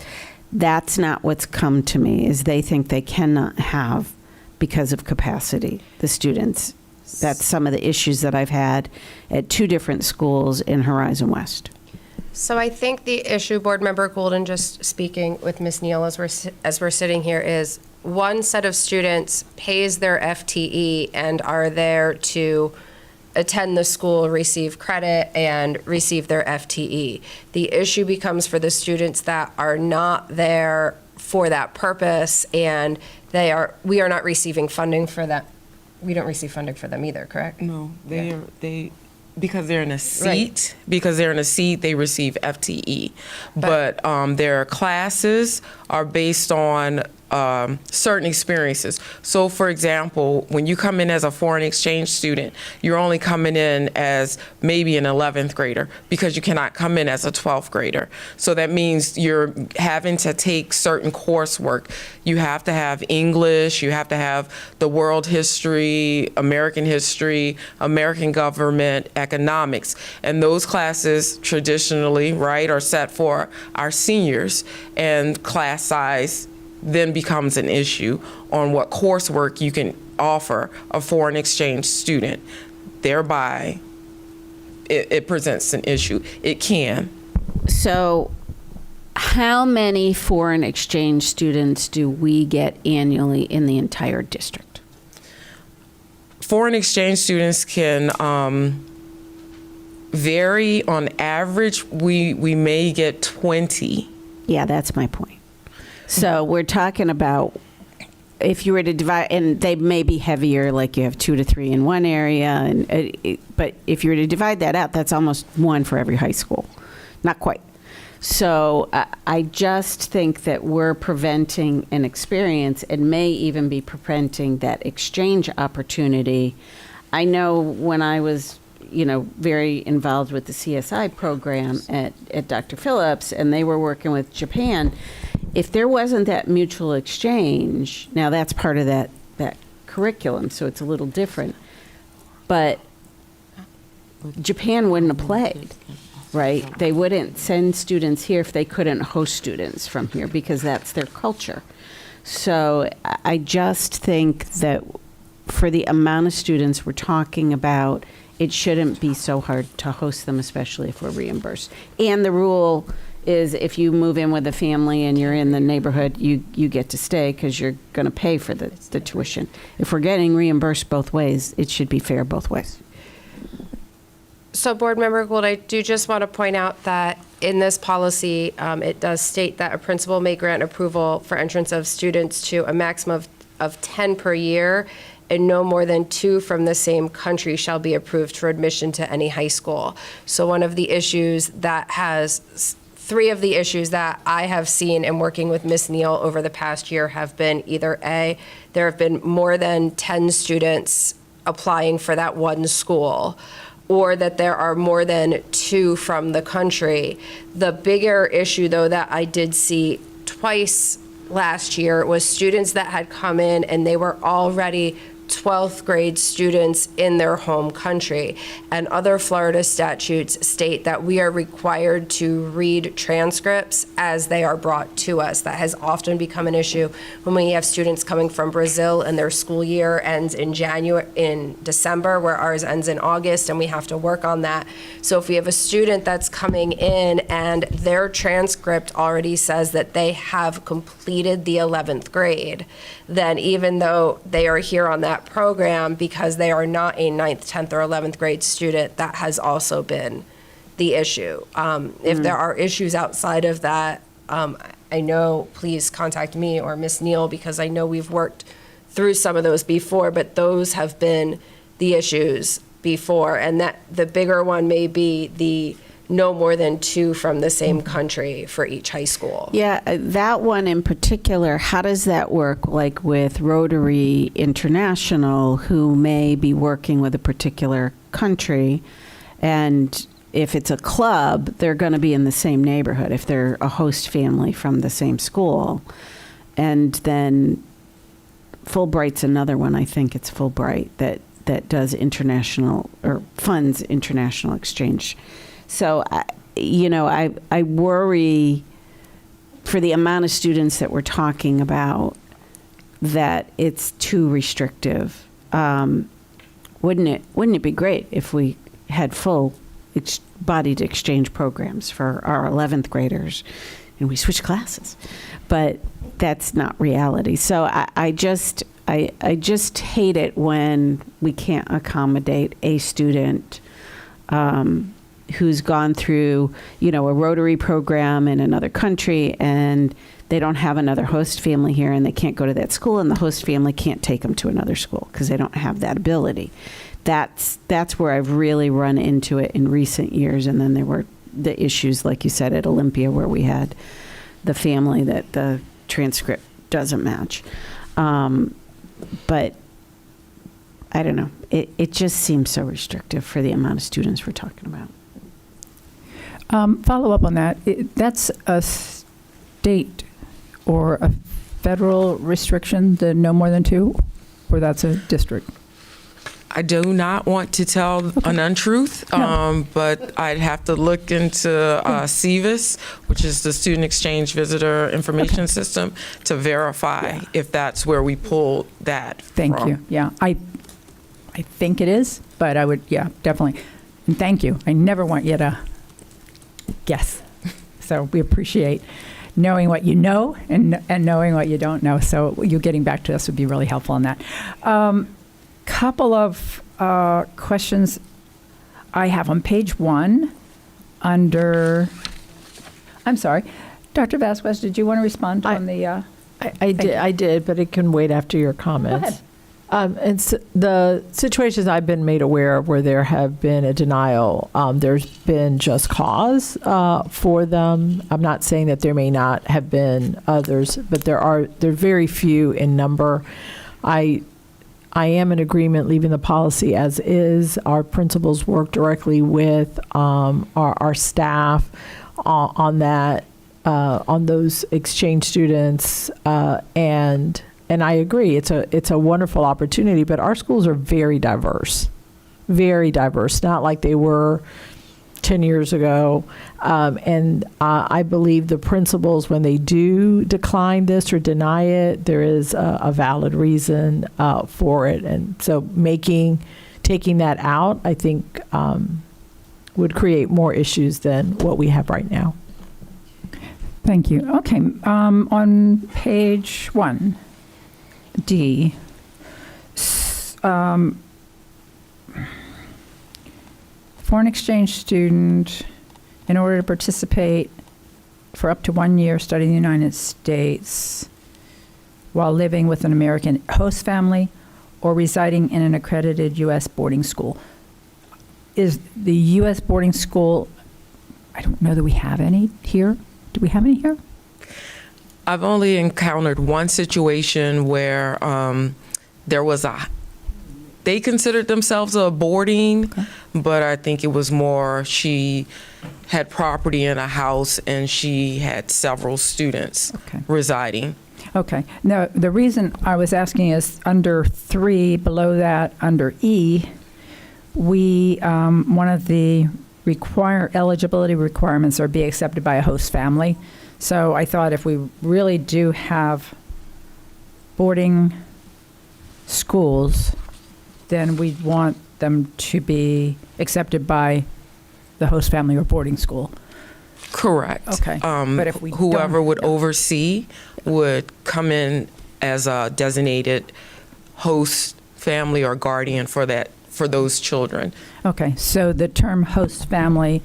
that's not what's come to me, is they think they cannot have, because of capacity, the students. That's some of the issues that I've had at 2 different schools in Horizon West. So I think the issue, Board Member Golden, just speaking with Ms. Neal as we're sitting here, is one set of students pays their FTE and are there to attend the school, receive credit, and receive their FTE. The issue becomes for the students that are not there for that purpose, and we are not receiving funding for that. We don't receive funding for them either, correct? No, because they're in a seat. Right. Because they're in a seat, they receive FTE. But their classes are based on certain experiences. So, for example, when you come in as a foreign exchange student, you're only coming in as maybe an 11th grader because you cannot come in as a 12th grader. So that means you're having to take certain coursework. You have to have English, you have to have the world history, American government, economics. And those classes traditionally, right, are set for our seniors, and class size then becomes an issue on what coursework you can offer a foreign exchange student. Thereby, it presents an issue. It can. So how many foreign exchange students do we get annually in the entire district? Foreign exchange students can vary. On average, we may get 20. Yeah, that's my point. So we're talking about, if you were to divide, and they may be heavier, like you have 2 to 3 in one area, but if you were to divide that out, that's almost 1 for every high school. Not quite. So I just think that we're preventing an experience, and may even be preventing that exchange opportunity. I know when I was very involved with the CSI program at Dr. Phillips, and they were working with Japan, if there wasn't that mutual exchange, now that's part of that curriculum, so it's a little different, but Japan wouldn't have played, right? They wouldn't send students here if they couldn't host students from here, because that's their culture. So I just think that for the amount of students we're talking about, it shouldn't be so hard to host them, especially if we're reimbursed. And the rule is, if you move in with a family and you're in the neighborhood, you get to stay because you're going to pay for the tuition. If we're getting reimbursed both ways, it should be fair both ways. So, Board Member Gould, I do just want to point out that in this policy, it does state that a principal may grant approval for entrance of students to a maximum of 10 per year, and no more than 2 from the same country shall be approved for admission to any high school. So one of the issues that has, 3 of the issues that I have seen in working with Ms. Neal over the past year have been either A, there have been more than 10 students applying for that one school, or that there are more than 2 from the country. The bigger issue, though, that I did see twice last year was students that had come in and they were already 12th grade students in their home country. And other Florida statutes state that we are required to read transcripts as they are brought to us. That has often become an issue when we have students coming from Brazil and their school year ends in December, where ours ends in August, and we have to work on that. So if we have a student that's coming in and their transcript already says that they have completed the 11th grade, then even though they are here on that program, because they are not a 9th, 10th, or 11th grade student, that has also been the issue. If there are issues outside of that, I know, please contact me or Ms. Neal, because I know we've worked through some of those before, but those have been the issues before. And that the bigger one may be the no more than 2 from the same country for each high school. Yeah, that one in particular, how does that work, like with Rotary International, who may be working with a particular country, and if it's a club, they're going to be in the same neighborhood if they're a host family from the same school. And then Fulbright's another one, I think it's Fulbright, that that does international or funds international exchange. So, I worry for the amount of students that we're talking about that it's too restrictive. Wouldn't it be great if we had full bodied exchange programs for our 11th graders and we switch classes? But that's not reality. So I just hate it when we can't accommodate a student who's gone through, a Rotary program in another country, and they don't have another host family here, and they can't go to that school, and the host family can't take them to another school because they don't have that ability. That's where I've really run into it in recent years. And then there were the issues, like you said, at Olympia, where we had the family that the transcript doesn't match. But I don't know. It just seems so restrictive for the amount of students we're talking about. Follow up on that. That's a state or a federal restriction, the no more than 2, or that's a district? I do not want to tell an untruth, but I'd have to look into CVIS, which is the Student Exchange Visitor Information System, to verify if that's where we pulled that Thank from. you. Yeah, I think it is, but I would, definitely. And thank you. I never want you to guess. So we appreciate knowing what you know and knowing what you don't know. So you getting back to us would be really helpful on that. Couple of questions I have on page 1 under, I'm sorry, Dr. Vasquez, did you want to respond on the? I did, but it can wait after your comments. Go ahead. And the situations I've been made aware of where there have been a denial, there's been just cause for them. I'm not saying that there may not have been others, but they're very few in number. I am in agreement leaving the policy as is. Our principals work directly with our staff on that, on those exchange students, and I agree, it's a wonderful opportunity, but our schools are very diverse, not like they were 10 years ago. And I believe the principals, when they do decline this or deny it, there is a valid reason for it. And so taking that out, I think, would create more issues than what we have right now. Thank you. Okay, on page 1. D, foreign exchange student, in order to participate for up to 1 year studying in the United States while living with an American host family or residing in an accredited U.S. boarding school. Is the U.S. boarding school, I don't know that we have any here. Do we have any here? I've only encountered one situation where they considered themselves a boarding, but I think it was more she had property in a house and she had several students residing. Okay. Now, the reason I was asking is under 3, below that, under E, we, one of the eligibility requirements are be accepted by a host family. So I thought if we really do have boarding schools, then we'd want them to be accepted by the host family or boarding school. Correct. Okay. But if we whoever don't, would oversee would come in as a designated host family or guardian for those children. Okay. So the term host family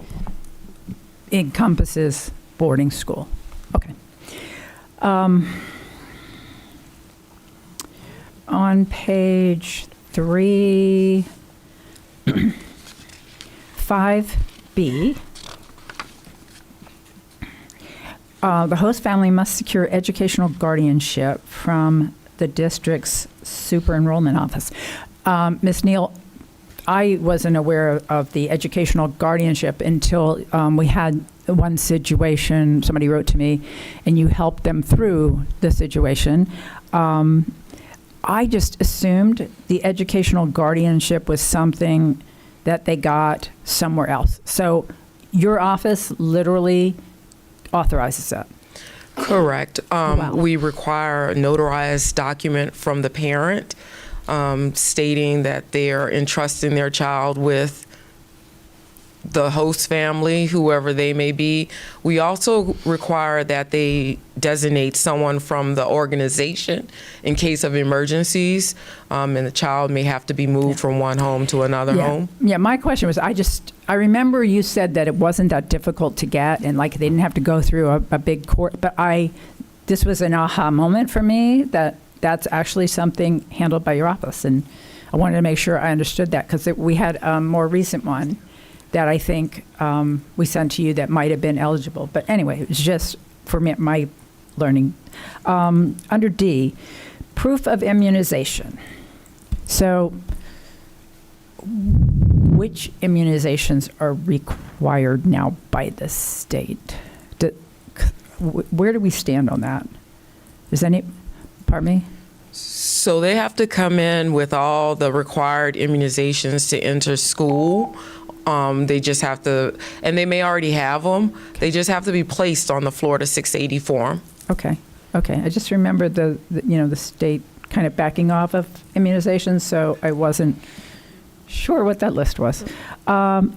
encompasses boarding school. Okay. On page 3, 5B, the host family must secure educational guardianship from the district's super enrollment office. Ms. Neal, I wasn't aware of the educational guardianship until we had one situation, somebody wrote to me, and you helped them through the situation. I just assumed the educational guardianship was something that they got somewhere else. So your office literally authorizes that. Correct. Wow. We require a notarized document from the parent stating that they're entrusting their child with the host family, whoever they may be. We also require that they designate someone from the organization in case of emergencies, and the child may have to be moved from one home to another home. Yeah, my question was, I remember you said that it wasn't that difficult to get, and like they didn't have to go through a big court, but this was an aha moment for me that that's actually something handled by your office, and I wanted to make sure I understood that, because we had a more recent one that I think we sent to you that might have been eligible. But anyway, it was just for me, my learning. Under D, proof of immunization. So which immunizations are required now by the state? Where do we stand on that? Pardon me? So they have to come in with all the required immunizations to enter school. They just have to, and they may already have them. They just have to be placed on the Florida 680 form. Okay. I just remember the state kind of backing off of immunizations, so I wasn't sure what that list was. On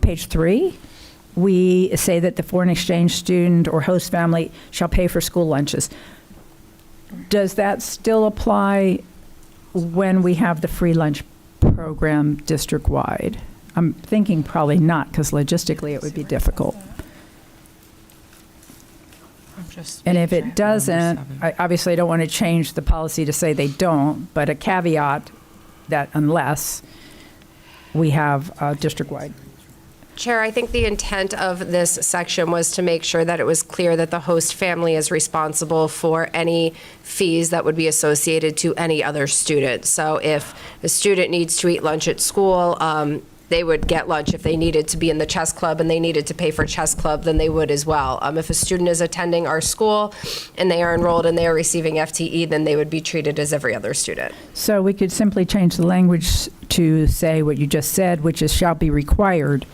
page 3, we say that the foreign exchange student or host family shall pay for school lunches. Does that still apply when we have the free lunch program district-wide? I'm thinking probably not, because logistically it would be difficult. And if it doesn't, I obviously don't want to change the policy to say they don't, but a caveat that unless we have district-wide. Chair, I think the intent of this section was to make sure that it was clear that the host family is responsible for any fees that would be associated to any other student. So if a student needs to eat lunch at school, they would get lunch. If they needed to be in the chess club and they needed to pay for chess club, then they would as well. If a student is attending our school and they are enrolled and they are receiving FTE, then they would be treated as every other student. So we could simply change the language to say what you just said, which is shall be required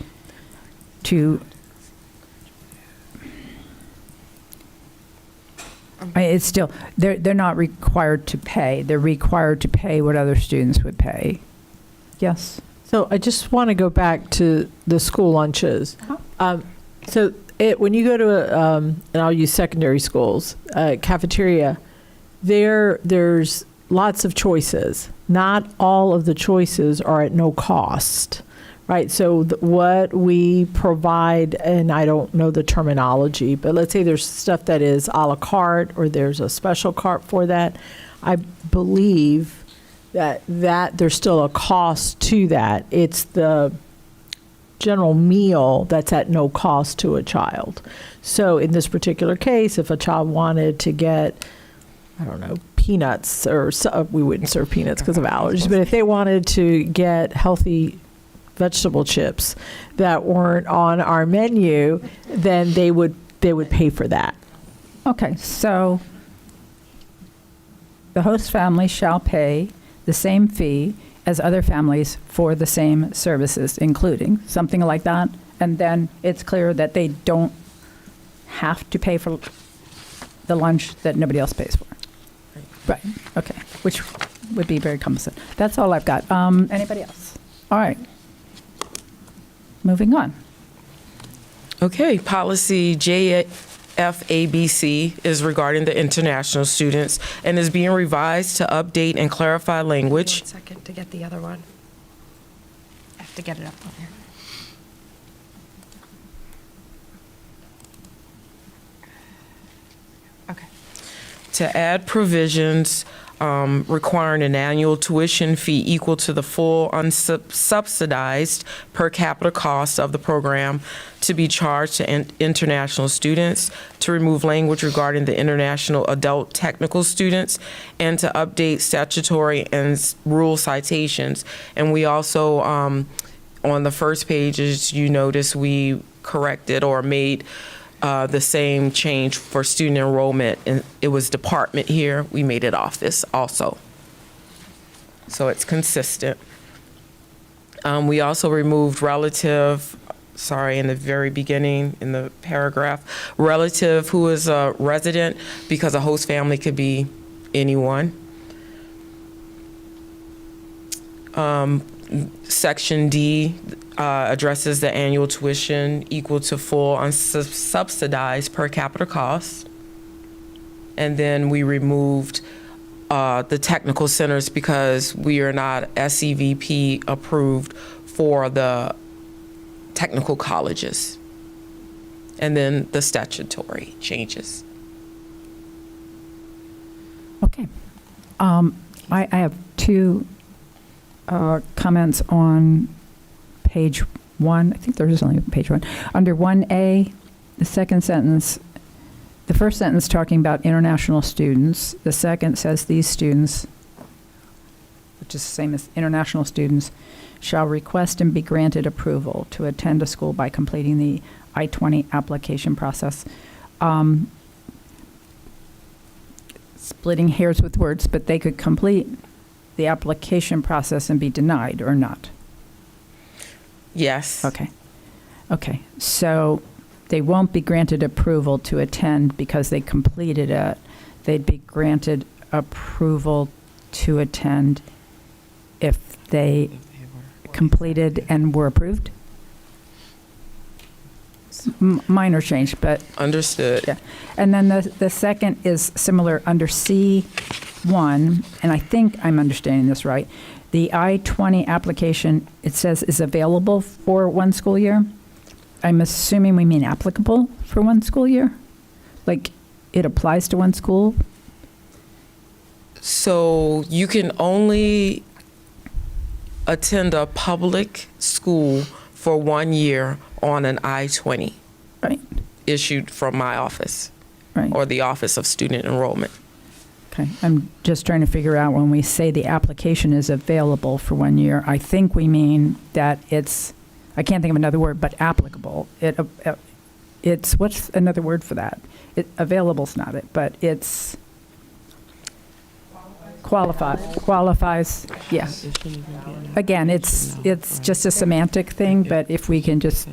to. It's still, they're not required to pay. They're required to pay what other students would pay. Yes? So I just want to go back to the school lunches. So when you go to, and I'll use secondary schools, cafeteria, there's lots of choices. Not all of the choices are at no cost, right? So what we provide, and I don't know the terminology, but let's say there's stuff that is a la carte or there's a special cart for that. I believe that there's still a cost to that. It's the general meal that's at no cost to a child. So in this particular case, if a child wanted to get, I don't know, peanuts, or we wouldn't serve peanuts because of allergies, but if they wanted to get healthy vegetable chips that weren't on our menu, then they would pay for that. Okay, so the host family shall pay the same fee as other families for the same services, including something like that, and then it's clear that they don't have to pay for the lunch that nobody else pays for. Right, okay, which would be very cumbersome. That's all I've got. Anybody else? All right. Moving on. Okay, policy JFABC is regarding the international students and is being revised to update and clarify language. 1 second to get the other one. I have to get it up on here. Okay. To add provisions requiring an annual tuition fee equal to the full unsubsidized per capita cost of the program to be charged to international students, to remove language regarding the international adult technical students, and to update statutory and rule citations. And we also, on the first page, as you notice, we corrected or made the same change for student enrollment, and it was department here. We made it office also. so it's consistent. We also removed relative, in the very beginning, in the paragraph, relative who is a resident, because a host family could be anyone. Section D addresses the annual tuition equal to full unsubsidized per capita cost. And then we removed the technical centers because we are not SEVP approved for the technical colleges. And then the statutory changes. Okay. I have two comments on page 1. I think there is only page 1. Under 1A, the second sentence, the first sentence talking about international students. The second says these students, which is the same as international students, shall request and be granted approval to attend a school by completing the I-20 application process. Splitting hairs with words, but they could complete the application process and be denied or not. Yes. Okay. Okay. So they won't be granted approval to attend because they completed it. They'd be granted approval to attend if they completed and were approved? Minor change, but... Understood. Yeah. And then the second is similar under C1, and I think I'm understanding this right. The I-20 application, it says, is available for one school year. I'm assuming we mean applicable for one school year? Like, it applies to one school? So you can only attend a public school for 1 year on an I-20. Right. Issued from my office. Right. Or the Office of Student Enrollment. Okay. I'm just trying to figure out when we say the application is available for 1 year, I think we mean that it's, I can't think of another word, but applicable. It's, what's another word for that? Available's not it, but it's qualifies, yeah. Again, it's just a semantic thing, but if we can just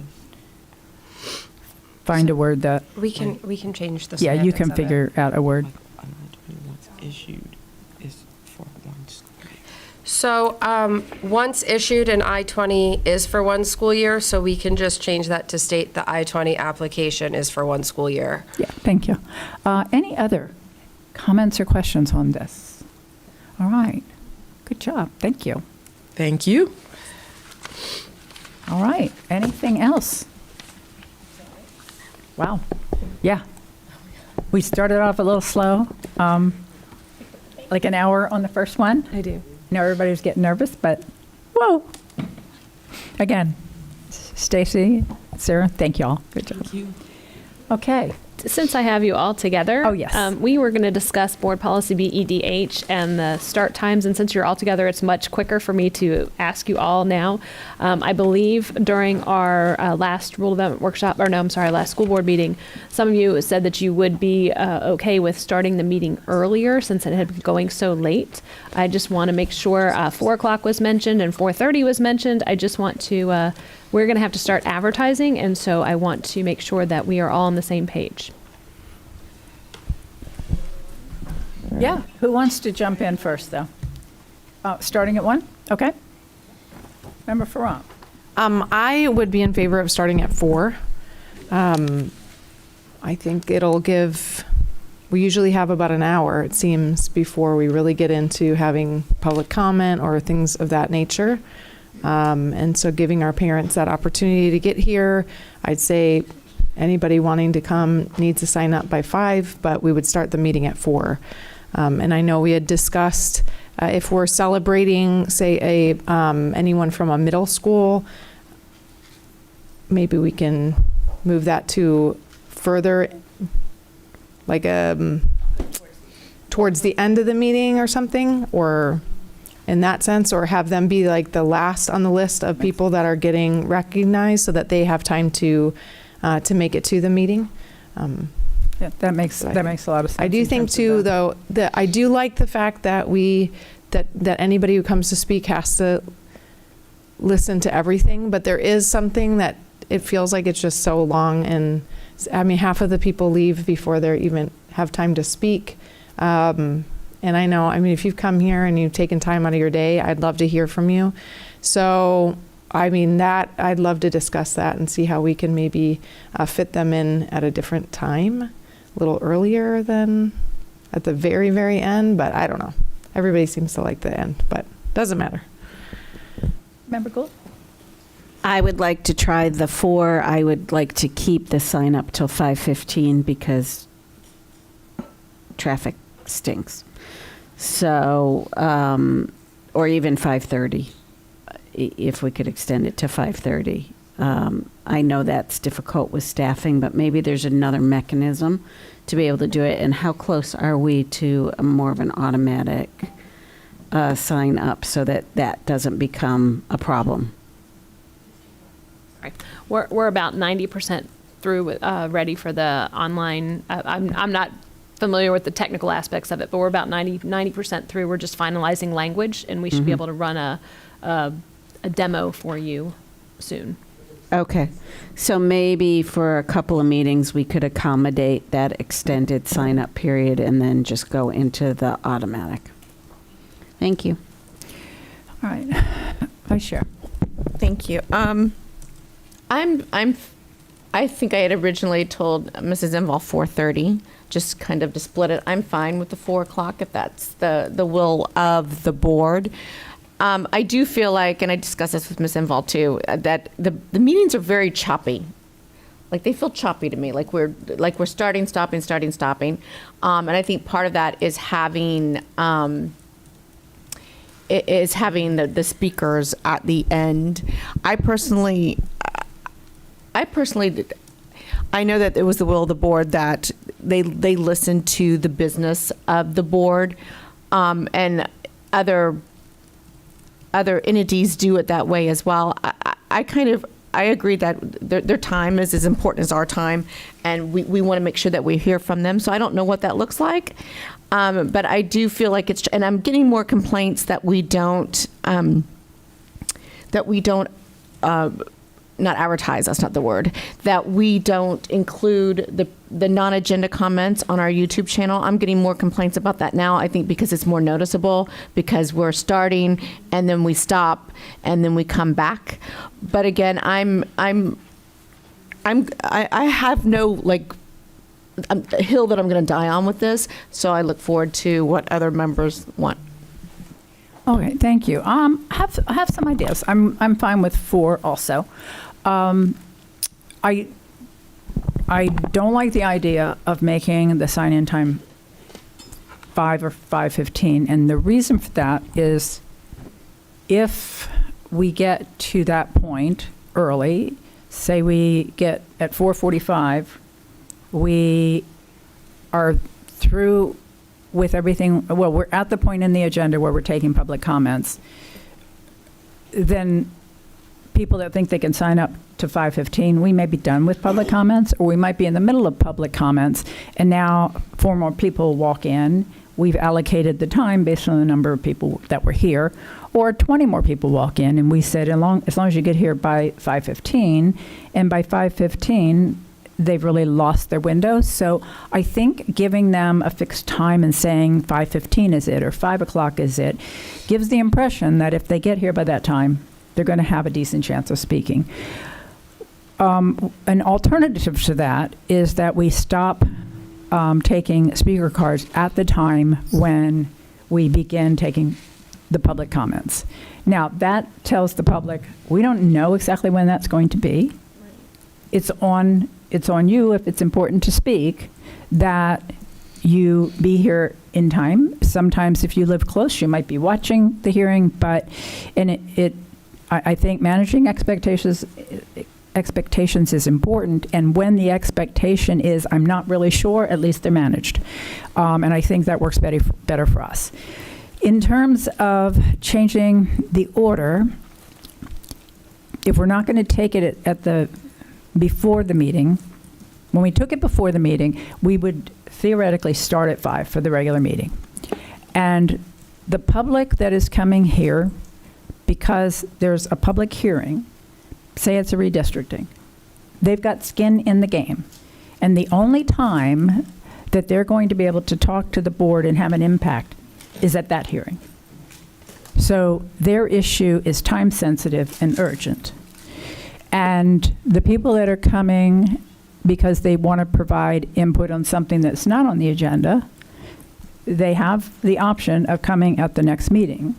find a word that... We can change the Yeah, you semantics can of figure it. out a word. So once issued, an I-20 is for one school year, so we can just change that to state the I-20 application is for one school year. Yeah, thank you. Any other comments or questions on this? All right. Good job. Thank you. Thank you. All right. Anything else? Wow. Yeah. We started off a little slow, like an hour on the first one. I do. I know everybody's getting nervous, but whoa. Again, Stacy, Sarah, thank you all. Good job. Thank you. Okay. Since I have you all together, Oh, yes. we were going to discuss board policy BEDH and the start times. And since you're all together, it's much quicker for me to ask you all now. I believe during our last rule development workshop, or no, I'm sorry, last school board meeting, some of you said that you would be okay with starting the meeting earlier since it had been going so late. I just want to make sure 4 o'clock was mentioned and 4:30 was mentioned. I just want to, we're going to have to start advertising, and so I want to make sure that we are all on the same page. Yeah. Who wants to jump in first, though? Starting at 1? Okay. Member Farrar. I would be in favor of starting at 4. I think it'll give, we usually have about an hour, it seems, before we really get into having public comment or things of that nature. And so giving our parents that opportunity to get here, I'd say anybody wanting to come needs to sign up by 5, but we would start the meeting at 4. And I know we had discussed if we're celebrating, say, anyone from a middle school, maybe we can move that to further, like towards the end of the meeting or something, or in that sense, or have them be like the last on the list of people that are getting recognized so that they have time to make it to the meeting. Yeah, that makes a lot of sense. I do think too, though, that I do like the fact that that anybody who comes to speak has to listen to everything, but there is something that it feels like it's just so long, and I mean, half of the people leave before they even have time to speak. And I know, I mean, if you've come here and you've taken time out of your day, I'd love to hear from you. So, I mean, that I'd love to discuss that and see how we can maybe fit them in at a different time, a little earlier than at the very, very end, but I don't know. Everybody seems to like the end, but doesn't matter. Member Gould? I would like to try the 4. I would like to keep the sign up till 5:15 because traffic stinks. So, or even 5:30, if we could extend it to 5:30. I know that's difficult with staffing, but maybe there's another mechanism to be able to do it. And how close are we to a more of an automatic sign up so that that doesn't become a problem? We're about 90% through, ready for the online. I'm not familiar with the technical aspects of it, but we're about 90% through. We're just finalizing language, and we should be able to run a demo for you soon. Okay. So maybe for a couple of meetings, we could accommodate that extended sign-up period and then just go into the automatic. Thank you. All right. Vice Chair. Thank you. I think I had originally told Mrs. Inval 4:30, just kind of to split it. I'm fine with the 4 o'clock if that's the will of the board. I do feel like, and I discussed this with Ms. Inval too, that the meetings are very choppy. Like they feel choppy to me, like we're starting, stopping, starting, stopping. And I think part of that is having the speakers at the end. I personally, I know that it was the will of the board that they listen to the business of the board, and other entities do it that way as well. I agree that their time is as important as our time, and we want to make sure that we hear from them. So I don't know what that looks like, but I do feel like it's, and I'm getting more complaints that we don't not advertise, that's not the word, that we don't include the non-agenda comments on our YouTube channel. I'm getting more complaints about that now, I think because it's more noticeable, because we're starting and then we stop and then we come back. But again, I have no a hill that I'm going to die on with this, so I look forward to what other members want. Okay, thank you. I have some ideas. I'm fine with 4 also. I don't like the idea of making the sign-in time 5 or 5:15, and the reason for that is if we get to that point early, say we get at 4:45, we are through with everything. Well, we're at the point in the agenda where we're taking public comments. Then people that think they can sign up to 5:15, we may be done with public comments, or we might be in the middle of public comments, and now 4 more people walk in. We've allocated the time based on the number of people that were here, or 20 more people walk in, and we said as long as you get here by 5:15, and by 5:15, they've really lost their window. So I think giving them a fixed time and saying 5:15 is it, or 5 o'clock is it, gives the impression that if they get here by that time, they're going to have a decent chance of speaking. An alternative to that is that we stop taking speaker cards at the time when we begin taking the public comments. Now, that tells the public, we don't know exactly when that's going to be. It's on you, if it's important to speak, that you be here in time. Sometimes if you live close, you might be watching the hearing, but I think managing expectations is important, and when the expectation is, I'm not really sure, at least they're managed. And I think that works better for us. In terms of changing the order, if we're not going to take it before the meeting, when we took it before the meeting, we would theoretically start at 5 for the regular meeting. And the public that is coming here because there's a public hearing, say it's a redistricting, they've got skin in the game. And the only time that they're going to be able to talk to the board and have an impact is at that hearing. So their issue is time sensitive and urgent. And the people that are coming because they want to provide input on something that's not on the agenda, they have the option of coming at the next meeting.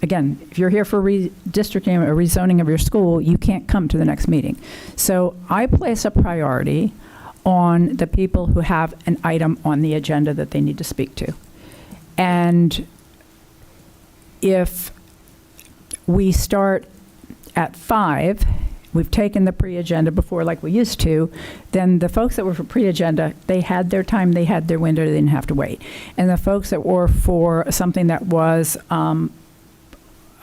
Again, if you're here for redistricting or rezoning of your school, you can't come to the next meeting. So I place a priority on the people who have an item on the agenda that they need to speak to. And if we start at 5, we've taken the pre-agenda before like we used to, then the folks that were for pre-agenda, they had their time, they had their window, they didn't have to wait. And the folks that were for something that was on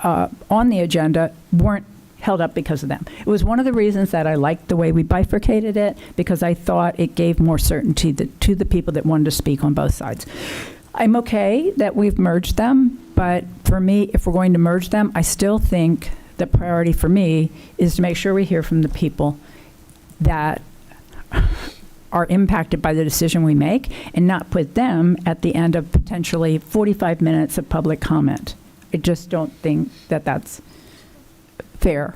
the agenda weren't held up because of them. It was one of the reasons that I liked the way we bifurcated it, because I thought it gave more certainty to the people that wanted to speak on both sides. I'm okay that we've merged them, but for me, if we're going to merge them, I still think the priority for me is to make sure we hear from the people that are impacted by the decision we make and not put them at the end of potentially 45 minutes of public comment. I just don't think that that's fair.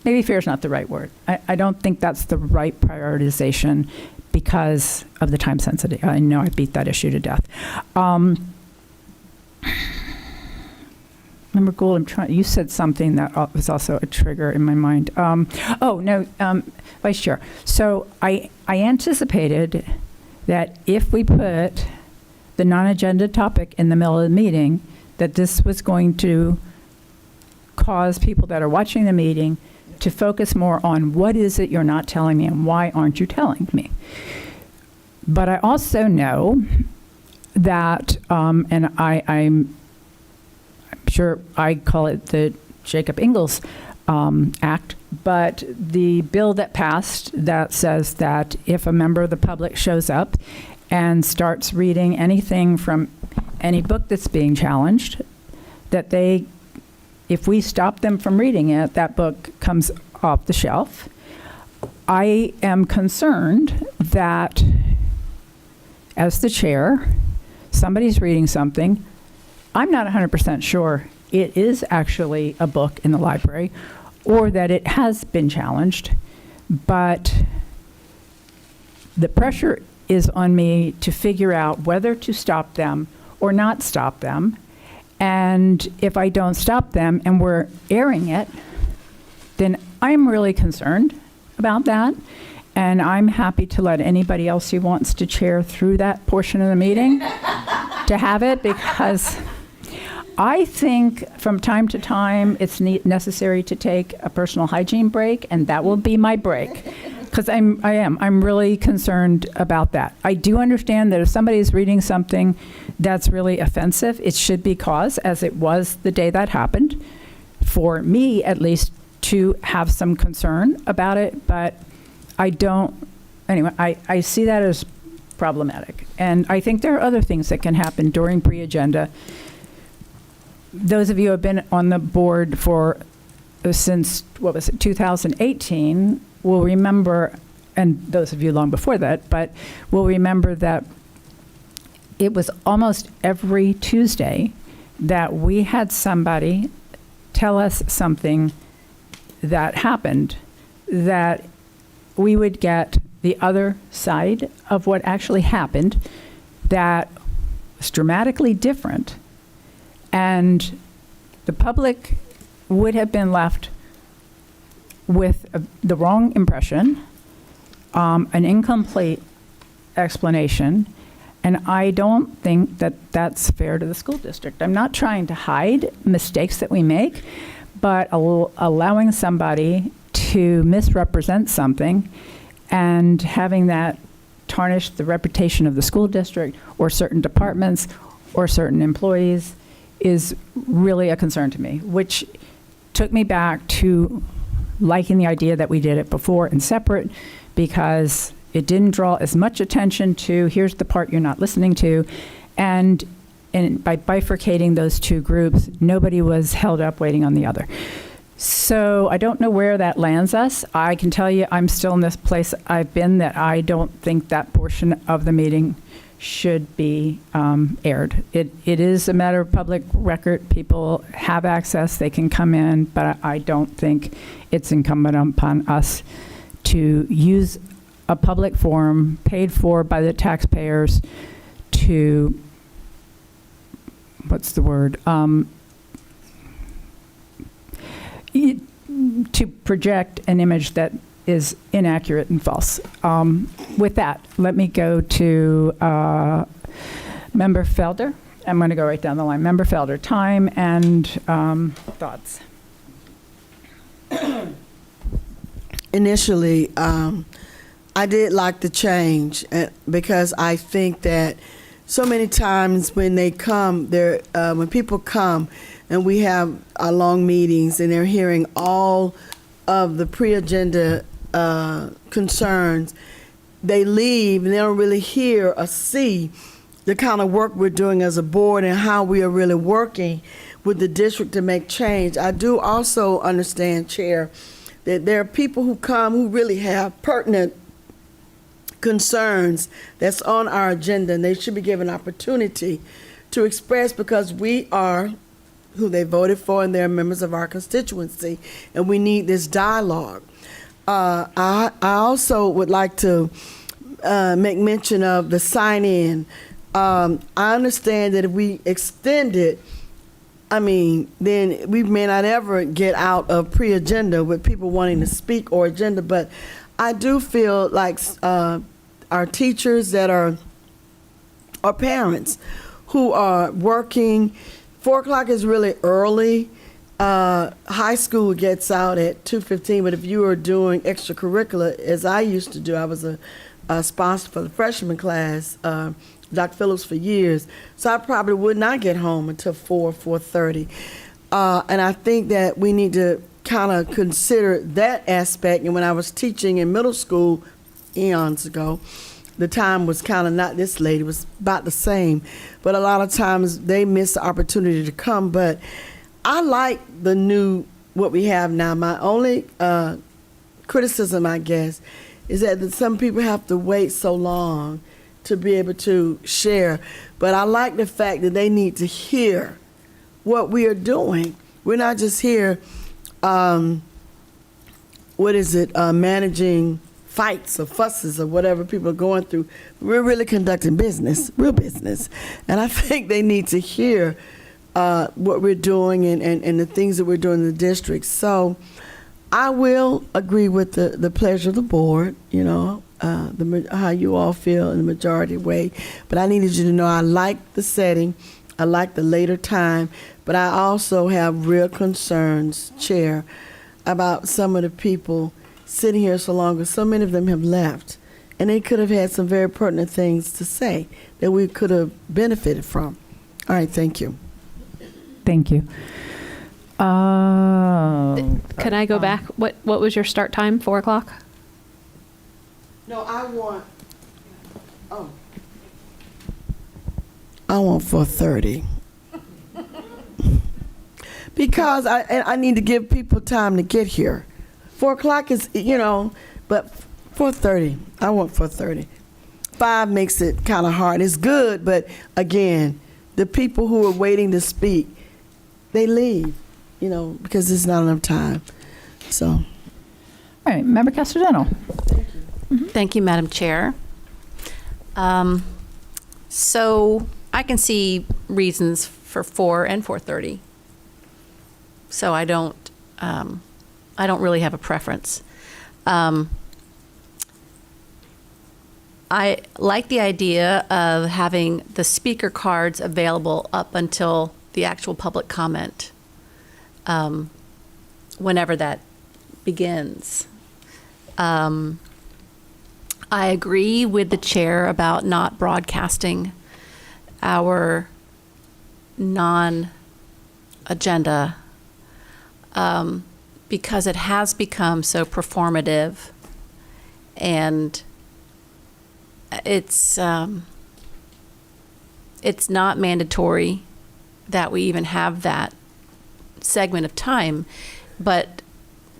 Maybe fair is not the right word. I don't think that's the right prioritization because of the time sensitivity. I know I beat that issue to death. Member Gould, you said something that was also a trigger in my mind. Vice Chair. So I anticipated that if we put the non-agenda topic in the middle of the meeting, that this was going to cause people that are watching the meeting to focus more on what is it you're not telling me and why aren't you telling me. But I also know that, and I'm sure I call it the Jacob Ingalls Act, but the bill that passed that says that if a member of the public shows up and starts reading anything from any book that's being challenged, that if we stop them from reading it, that book comes off the shelf. I am concerned that as the chair, somebody's reading something, I'm not 100% sure it is actually a book in the library or that it has been challenged, but the pressure is on me to figure out whether to stop them or not stop them. And if I don't stop them and we're airing it, then I'm really concerned about that. And I'm happy to let anybody else who wants to chair through that portion of the meeting to have it, because I think from time to time it's necessary to take a personal hygiene break, and that will be my break. Because I'm really concerned about that. I do understand that if somebody is reading something that's really offensive, it should be cause, as it was the day that happened, for me at least to have some concern about it, but I don't, anyway, I see that as problematic. And I think there are other things that can happen during pre-agenda. Those of you who have been on the board since, 2018, will remember, and those of you long before that, but will remember that it was almost every Tuesday that we had somebody tell us something that happened, that we would get the other side of what actually happened that was dramatically different, and the public would have been left with the wrong impression, an incomplete explanation, and I don't think that that's fair to the school district. I'm not trying to hide mistakes that we make, but allowing somebody to misrepresent something and having that tarnish the reputation of the school district or certain departments or certain employees is really a concern to me, which took me back to liking the idea that we did it before and separate, because it didn't draw as much attention to here's the part you're not listening to. And and by bifurcating those two groups, nobody was held up waiting on the other. So I don't know where that lands us. I can tell you I'm still in this place I've been, that I don't think that portion of the meeting should be aired. It is a matter of public record. People have access. They can come in, but I don't think it's incumbent upon us to use a public forum paid for by the taxpayers to, what's the word? To project an image that is inaccurate and false. With that, let me go to Member Felder. I'm going to go right down the line. Member Felder, time and thoughts. Initially, I did like the change because I think that so many times when they come, when people come and we have our long meetings and they're hearing all of the pre-agenda concerns, they leave and they don't really hear or see the kind of work we're doing as a board and how we are really working with the district to make change. I do also understand, Chair, that there are people who come who really have pertinent concerns that's on our agenda, and they should be given opportunity to express, because we are who they voted for and they're members of our constituency, and we need this dialogue. I also would like to make mention of the sign-in. I understand that if we extend it, then we may not ever get out of pre-agenda with people wanting to speak or agenda, but I do feel like our teachers that are parents who are working, 4 o'clock is really early. High school gets out at 2:15, but if you are doing extracurricular, as I used to do, I was a sponsor for the freshman class, Dr. Phillips, for years, so I probably would not get home until 4:30. And I think that we need to kind of consider that aspect. And when I was teaching in middle school eons ago, the time was kind of not this late, it was about the same, but a lot of times they miss the opportunity to come. But I like what we have now. My only criticism, I guess, is that some people have to wait so long to be able to share. But I like the fact that they need to hear what we are doing. We're not just here, managing fights or fusses or whatever people are going through. We're really conducting business, real business. And I think they need to hear what we're doing and the things that we're doing in the district. So I will agree with the pleasure of the board, how you all feel in the majority way. But I needed you to know I like the setting, I like the later time, but I also have real concerns, Chair, about some of the people sitting here so long, because so many of them have left, and they could have had some very pertinent things to say that we could have benefited from. All right, thank you. Thank you. Can I go back? What was your start time? 4 o'clock? No, I want 4:30. Because I need to give people time to get here. 4 o'clock is, but 4:30. I want 4:30. 5 makes it kind of hard. It's good, but again, the people who are waiting to speak, they leave, because there's not enough time. So. All right, Member Castellano. Thank you, Madam Chair. So I can see reasons for 4 and 4:30. So I don't really have a preference. I like the idea of having the speaker cards available up until the actual public comment, whenever that begins. I agree with the chair about not broadcasting our non-agenda because it has become so performative, and it's it's not mandatory that we even have that segment of time, but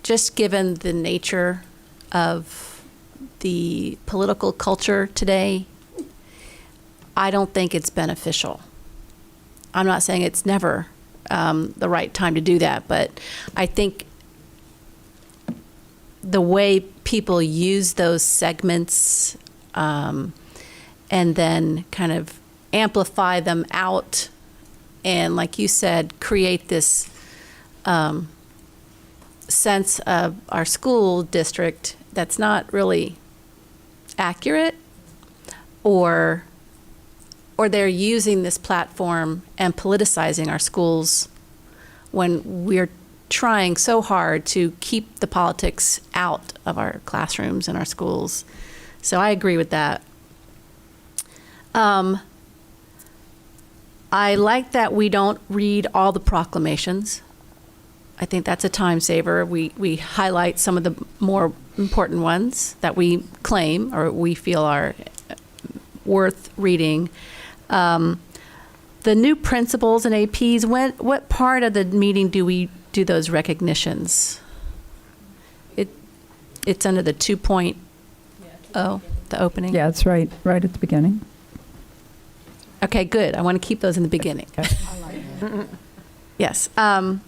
just given the nature of the political culture today, I don't think it's beneficial. I'm not saying it's never the right time to do that, but I think the way people use those segments and then kind of amplify them out and, like you said, create this sense of our school district that's not really accurate, or they're using this platform and politicizing our schools when we're trying so hard to keep the politics out of our classrooms and our schools. So I agree with that. I like that we don't read all the proclamations. I think that's a time saver. We highlight some of the more important ones that we claim or we feel are worth reading. The new principals and APs, what part of the meeting do we do those recognitions? It's under the 2.0, the opening? Yeah, it's right at the beginning. Okay, good. I want to keep those in the beginning. Okay. Yes. And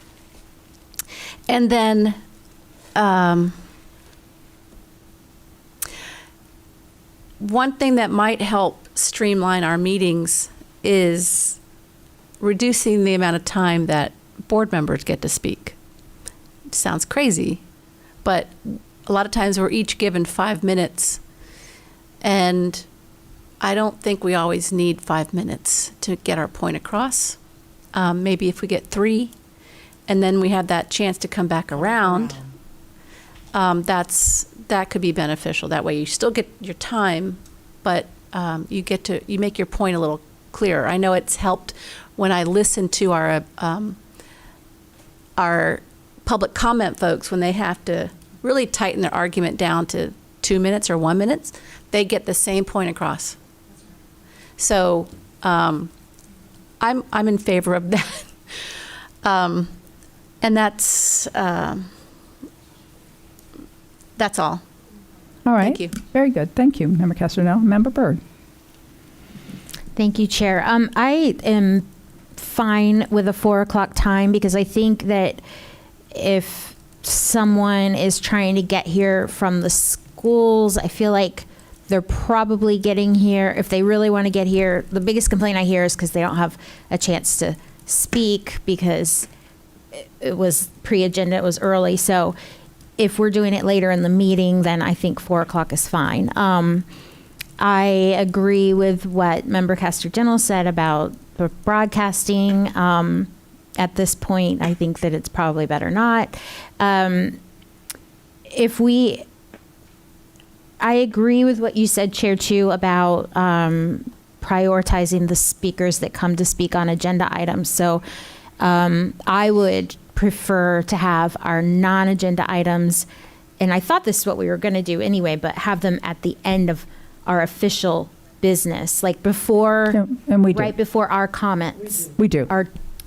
then one thing that might help streamline our meetings is reducing the amount of time that board members get to speak. Sounds crazy, but a lot of times we're each given 5 minutes, and I don't think we always need 5 minutes to get our point across. Maybe if we get 3, and then we have that chance to come back around, that could be beneficial. That way you still get your time, but you make your point a little clearer. I know it's helped when I listen to our public comment folks when they have to really tighten their argument down to 2 minutes or 1 minute. They get the same point across. So I'm in favor of that. And that's all. All right. Thank you. Very good. Thank you, Member Castronell. Member Byrd. Thank you, Chair. I am fine with a 4 o'clock time because I think that if someone is trying to get here from the schools, I feel like they're probably getting here. If they really want to get here, the biggest complaint I hear is because they don't have a chance to speak because it was pre-agenda, it was early. So if we're doing it later in the meeting, then I think 4 o'clock is fine. I agree with what Member Castor-General said about the broadcasting. At this point, I think that it's probably better not. I agree with what you said, Chair Chu, about prioritizing the speakers that come to speak on agenda items. So I would prefer to have our non-agenda items, and I thought this is what we were going to do anyway, but have them at the end of our official business, like before, Yeah, and we do. right before our comments. We do.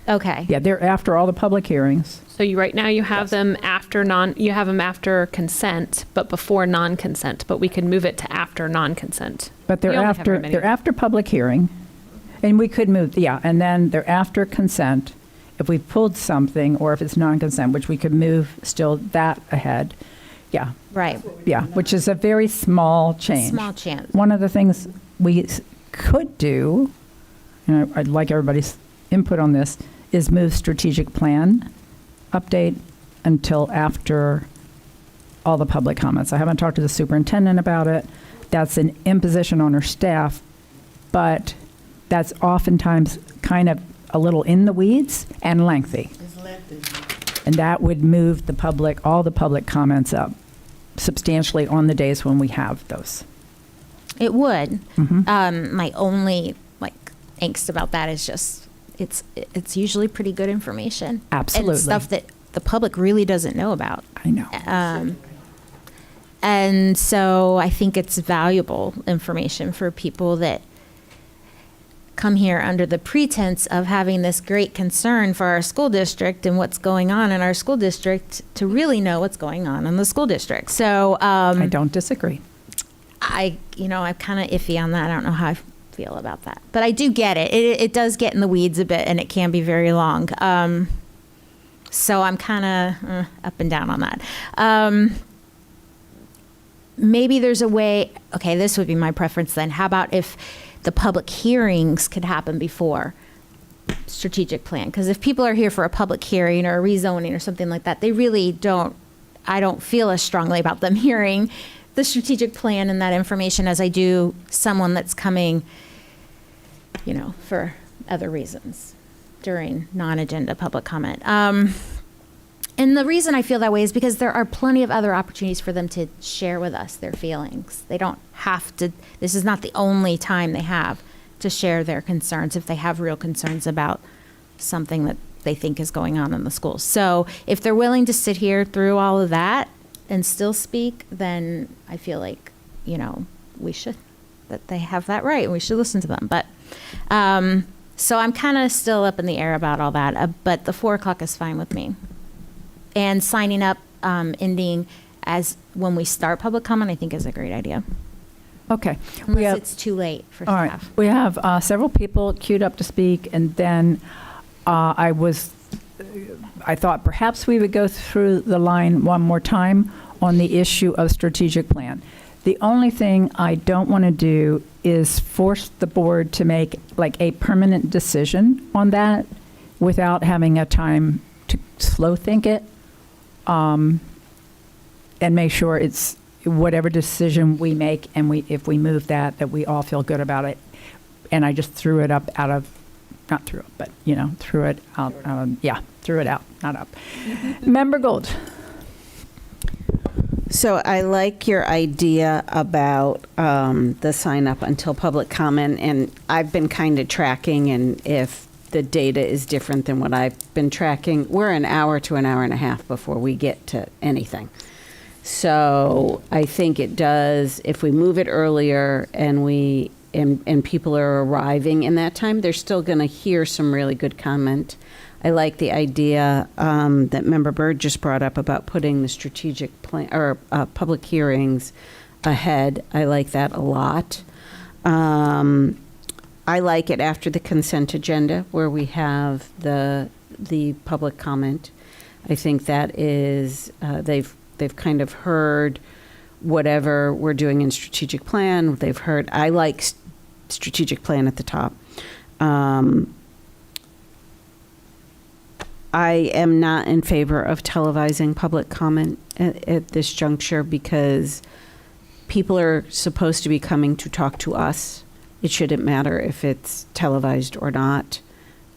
Okay. Yeah, they're after all the public hearings. So right now you have them after consent, but before non-consent. But we can move it to after non-consent. But they're We only have very many. after public hearing, and we could move, and then they're after consent. If we pulled something, or if it's non-consent, which we could move still that ahead. Yeah. Right. Yeah, which is a very small change. Small change. One of the things we could do, and I'd like everybody's input on this, is move strategic plan update until after all the public comments. I haven't talked to the superintendent about it. That's an imposition on her staff, but that's oftentimes kind of a little in the weeds and lengthy. And that would move all the public comments up substantially on the days when we have those. It would. Mm-hmm. My only angst about that is just it's usually pretty good information. Absolutely. And stuff that the public really doesn't know about. I know. And so I think it's valuable information for people that come here under the pretense of having this great concern for our school district and what's going on in our school district to really know what's going on in the school district. So I don't disagree. I'm kind of iffy on that. I don't know how I feel about that, but I do get it. It does get in the weeds a bit, and it can be very long. So I'm kind of up and down on that. Maybe there's a way. Okay, this would be my preference then. How about if the public hearings could happen before strategic plan? Because if people are here for a public hearing or a rezoning or something like that, they really don't. I don't feel as strongly about them hearing the strategic plan and that information as I do someone that's coming, for other reasons during non-agenda public comment. And the reason I feel that way is because there are plenty of other opportunities for them to share with us their feelings. They don't have to, this is not the only time they have to share their concerns if they have real concerns about something that they think is going on in the schools. So if they're willing to sit here through all of that and still speak, then I feel like, that they have that right and we should listen to them. But, so I'm kind of still up in the air about all that, but the 4:00 is fine with me. And signing up, ending as when we start public comment, I think is a great idea. Okay. Unless it's too late for all right. staff. We have several people queued up to speak, and then I thought perhaps we would go through the line one more time on the issue of strategic plan. The only thing I don't want to do is force the board to make like a permanent decision on that without having a time to slow think it. And make sure it's whatever decision we make, and if we move that we all feel good about it. And I just threw it up out of, not threw it, but threw it out. Threw it out, not up. Member Gold. So I like your idea about the sign up until public comment, and I've been kind of tracking, and if the data is different than what I've been tracking, we're an hour to an hour and a half before we get to anything. So I think it does, if we move it earlier and and people are arriving in that time, they're still going to hear some really good comment. I like the idea that Member Byrd just brought up about putting the strategic plan or public hearings ahead. I like that a lot. I like it after the consent agenda where we have the public comment. I think that is they've kind of heard whatever we're doing in strategic plan. They've heard. I like strategic plan at the top. I am not in favor of televising public comment at this juncture because people are supposed to be coming to talk to us. It shouldn't matter if it's televised or not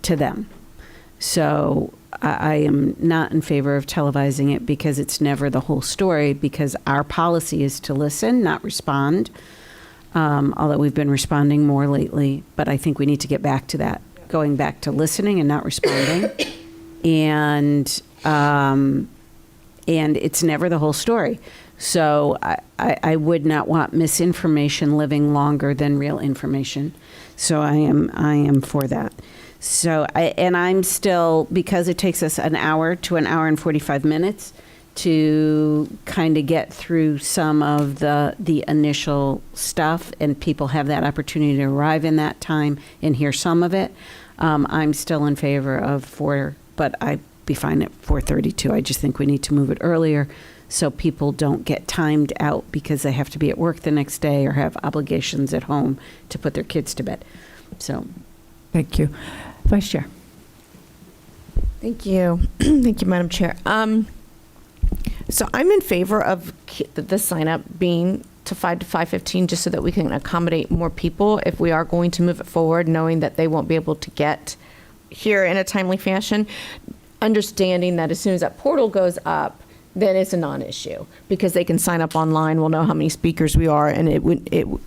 to them. So I am not in favor of televising it because it's never the whole story, because our policy is to listen, not respond, although we've been responding more lately. But I think we need to get back to that, going back to listening and not responding. And it's never the whole story. So I would not want misinformation living longer than real information. So I am for that. So I'm still, because it takes us an hour to an hour and 45 minutes to kind of get through some of the initial stuff, and people have that opportunity to arrive in that time and hear some of it. I'm still in favor of 4, but I'd be fine at 4:32. I just think we need to move it earlier so people don't get timed out because they have to be at work the next day or have obligations at home to put their kids to bed. So, thank you. Vice Chair. Thank you. Thank you, Madam Chair. So I'm in favor of the sign up being to 5 to 5:15, just so that we can accommodate more people if we are going to move it forward, knowing that they won't be able to get here in a timely fashion, understanding that as soon as that portal goes up, then it's a non-issue because they can sign up online. We'll know how many speakers we are, and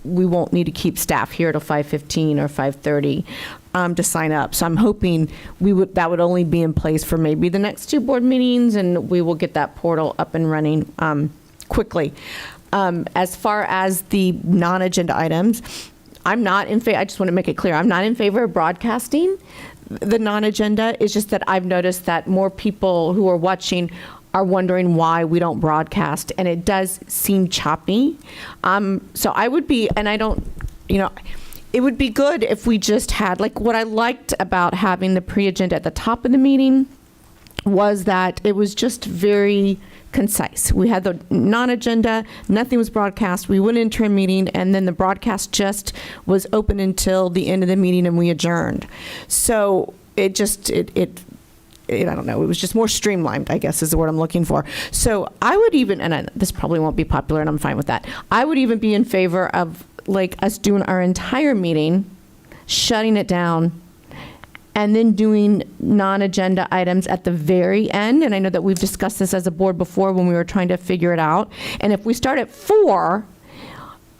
we won't need to keep staff here till 5:15 or 5:30 to sign up. So I'm hoping that would only be in place for maybe the next 2 board meetings, and we will get that portal up and running quickly. As far as the non-agenda items, I'm not in favor, I just want to make it clear, I'm not in favor of broadcasting the non-agenda. It's just that I've noticed that more people who are watching are wondering why we don't broadcast, and it does seem choppy. So I would be, and I don't, it would be good if we just had, like, what I liked about having the pre-agenda at the top of the meeting was that it was just very concise. We had the non-agenda, nothing was broadcast, we went into a meeting, and then the broadcast just was open until the end of the meeting and we adjourned. So it just, I don't know, it was just more streamlined, I guess is the word I'm looking for. So I would even, and this probably won't be popular and I'm fine with that, I would even be in favor of like us doing our entire meeting, shutting it down, and then doing non-agenda items at the very end. And I know that we've discussed this as a board before when we were trying to figure it out. And if we start at 4,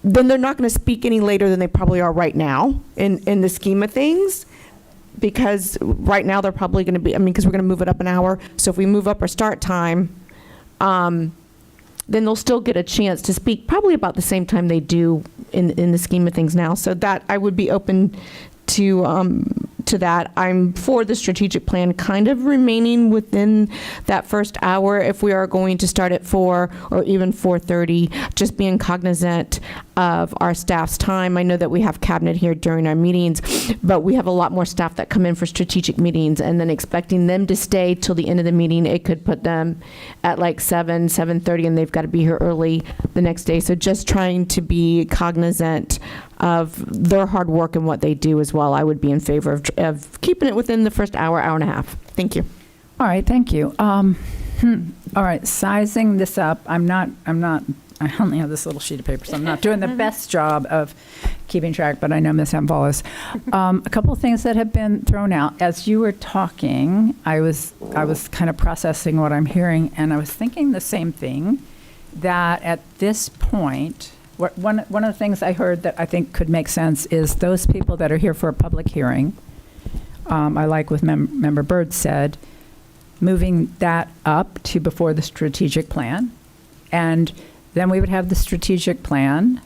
then they're not going to speak any later than they probably are right now in the scheme of things. Because right now they're probably going to be, because we're going to move it up an hour. So if we move up our start time, then they'll still get a chance to speak probably about the same time they do in the scheme of things now. So that I would be open to that. I'm for the strategic plan kind of remaining within that first hour if we are going to start at 4 or even 4:30, just being cognizant of our staff's time. I know that we have cabinet here during our meetings, but we have a lot more staff that come in for strategic meetings, and then expecting them to stay till the end of the meeting, it could put them at like 7:30, and they've got to be here early the next day. So just trying to be cognizant of their hard work and what they do as well. I would be in favor of keeping it within the first hour and a half. Thank you. All right, thank you. All right, sizing this up, I only have this little sheet of paper, so I'm not doing the best job of keeping track, but I know Ms. Hempel is. A couple of things that have been thrown out. As you were talking, I was kind of processing what I'm hearing, and I was thinking the same thing, that at this point, one of the things I heard that I think could make sense is those people that are here for a public hearing, I like what Member Byrd said, moving that up to before the strategic plan. And then we would have the strategic plan.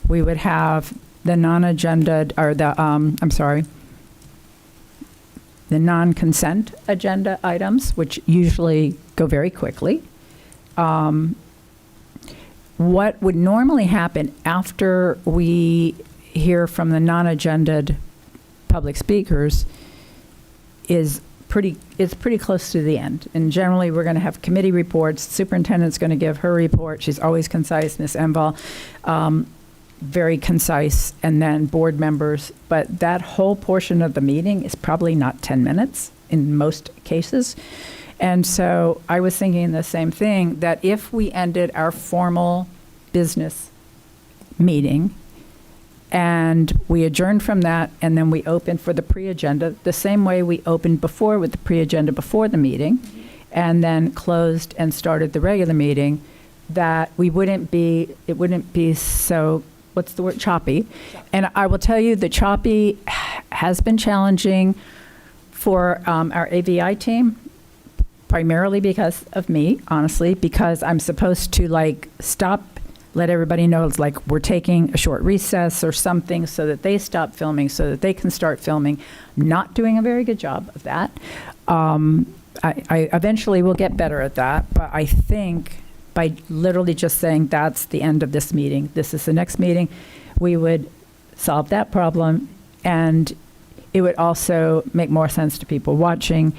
We would have the non-agenda, or the non-consent agenda items, which usually go very quickly. What would normally happen after we hear from the non-agended public speakers is pretty close to the end. And generally, we're going to have committee reports. Superintendent's going to give her report. She's always concise. Ms. Enval, very concise. And then board members. But that whole portion of the meeting is probably not 10 minutes in most cases. And so I was thinking the same thing, that if we ended our formal business meeting and we adjourned from that, and then we opened for the pre-agenda, the same way we opened before with the pre-agenda before the meeting, and then closed and started the regular meeting, that it wouldn't be so, what's the word, choppy. And I will tell you, the choppy has been challenging for our AVI team, primarily because of me, honestly, because I'm supposed to stop, let everybody know it's like we're taking a short recess or something so that they stop filming so that they can start filming. I'm not doing a very good job of that. I eventually will get better at that, but I think by literally just saying that's the end of this meeting, this is the next meeting, we would solve that problem, and it would also make more sense to people watching.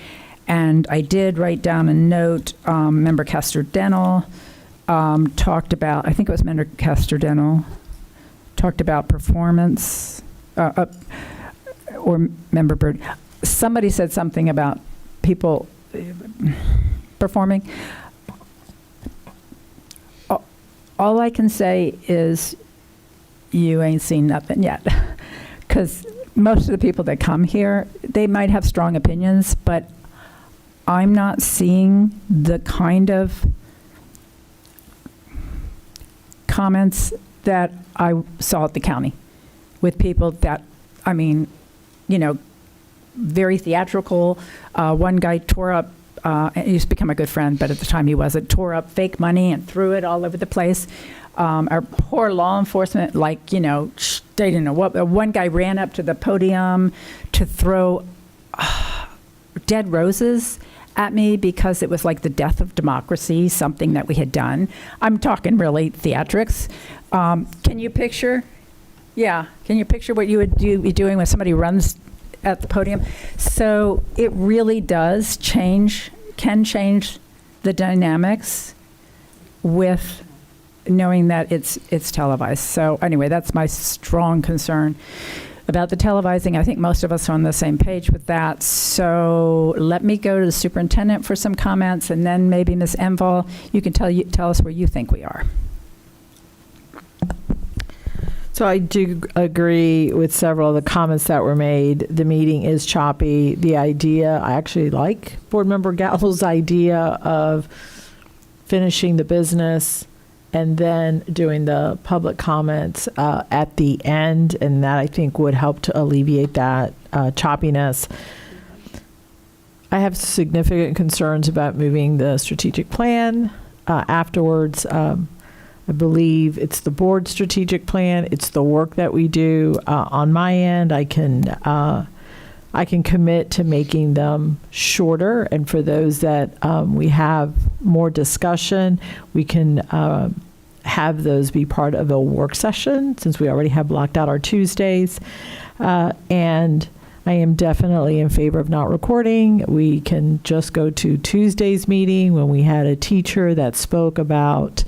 And I did write down a note. Member Castor-Dental talked about, I think it was Member Castor-Dental, talked about performance, or Member Byrd. Somebody said something about people performing. All I can say is you ain't seen nothing yet. Because most of the people that come here, they might have strong opinions, but I'm not seeing the kind of comments that I saw at the county with people that, very theatrical. One guy tore up, he used to become a good friend, but at the time he wasn't, tore up fake money and threw it all over the place. Our poor law enforcement, I don't know what, one guy ran up to the podium to throw dead roses at me because it was like the death of democracy, something that we had done. I'm talking really theatrics. Can you picture? Yeah, can you picture what you would be doing when somebody runs at the podium? So it really does can change the dynamics with knowing that it's televised. So anyway, that's my strong concern about the televising. I think most of us are on the same page with that. So let me go to the superintendent for some comments, and then maybe Ms. Enval, you can tell us where you think we are. So I do agree with several of the comments that were made. The meeting is choppy. The idea, I actually like Board Member Gallo's idea of finishing the business and then doing the public comments at the end, and that I think would help to alleviate that choppiness. I have significant concerns about moving the strategic plan afterwards. I believe it's the board strategic plan. It's the work that we do on my end. I can commit to making them shorter, and for those that we have more discussion, we can have those be part of a work session, since we already have blocked out our Tuesdays. And I am definitely in favor of not recording. We can just go to Tuesday's meeting when we had a teacher that spoke about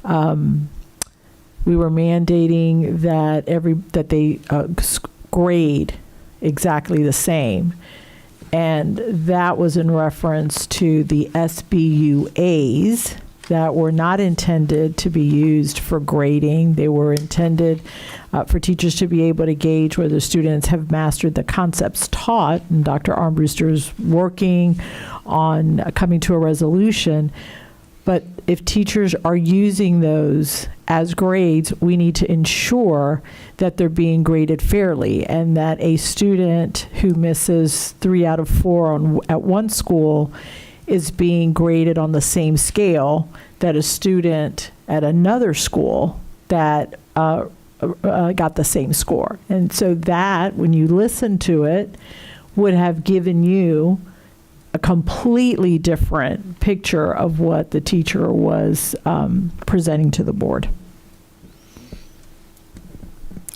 we were mandating that they grade exactly the same. And that was in reference to the SBUAs that were not intended to be used for grading. They were intended for teachers to be able to gauge whether students have mastered the concepts taught. And Dr. Armbruster is working on coming to a resolution. But if teachers are using those as grades, we need to ensure that they're being graded fairly, and that a student who misses 3 out of 4 at one school is being graded on the same scale that a student at another school that got the same score. And so that, when you listen to it, would have given you a completely different picture of what the teacher was presenting to the board.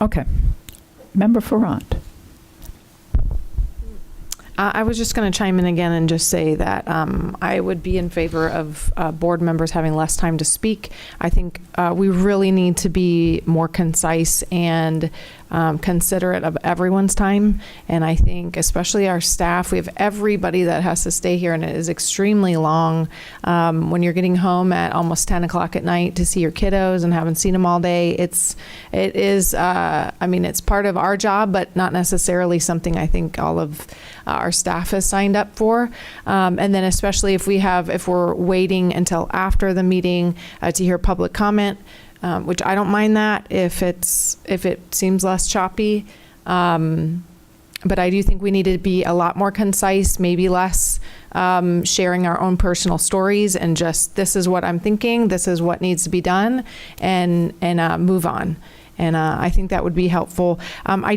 Okay. Member Ferrand. I was just going to chime in again and just say that I would be in favor of board members having less time to speak. I think we really need to be more concise and considerate of everyone's time. And I think especially our staff, we have everybody that has to stay here, and it is extremely long. When you're getting home at almost 10 o'clock at night to see your kiddos and haven't seen them all day, it is, I mean, it's part of our job, but not necessarily something I think all of our staff has signed up for. And then especially if we're waiting until after the meeting to hear public comment, which I don't mind that if it seems less choppy. But I do think we need to be a lot more concise, maybe less sharing our own personal stories, and just, this is what I'm thinking, this is what needs to be done, and move on. And I think that would be helpful. I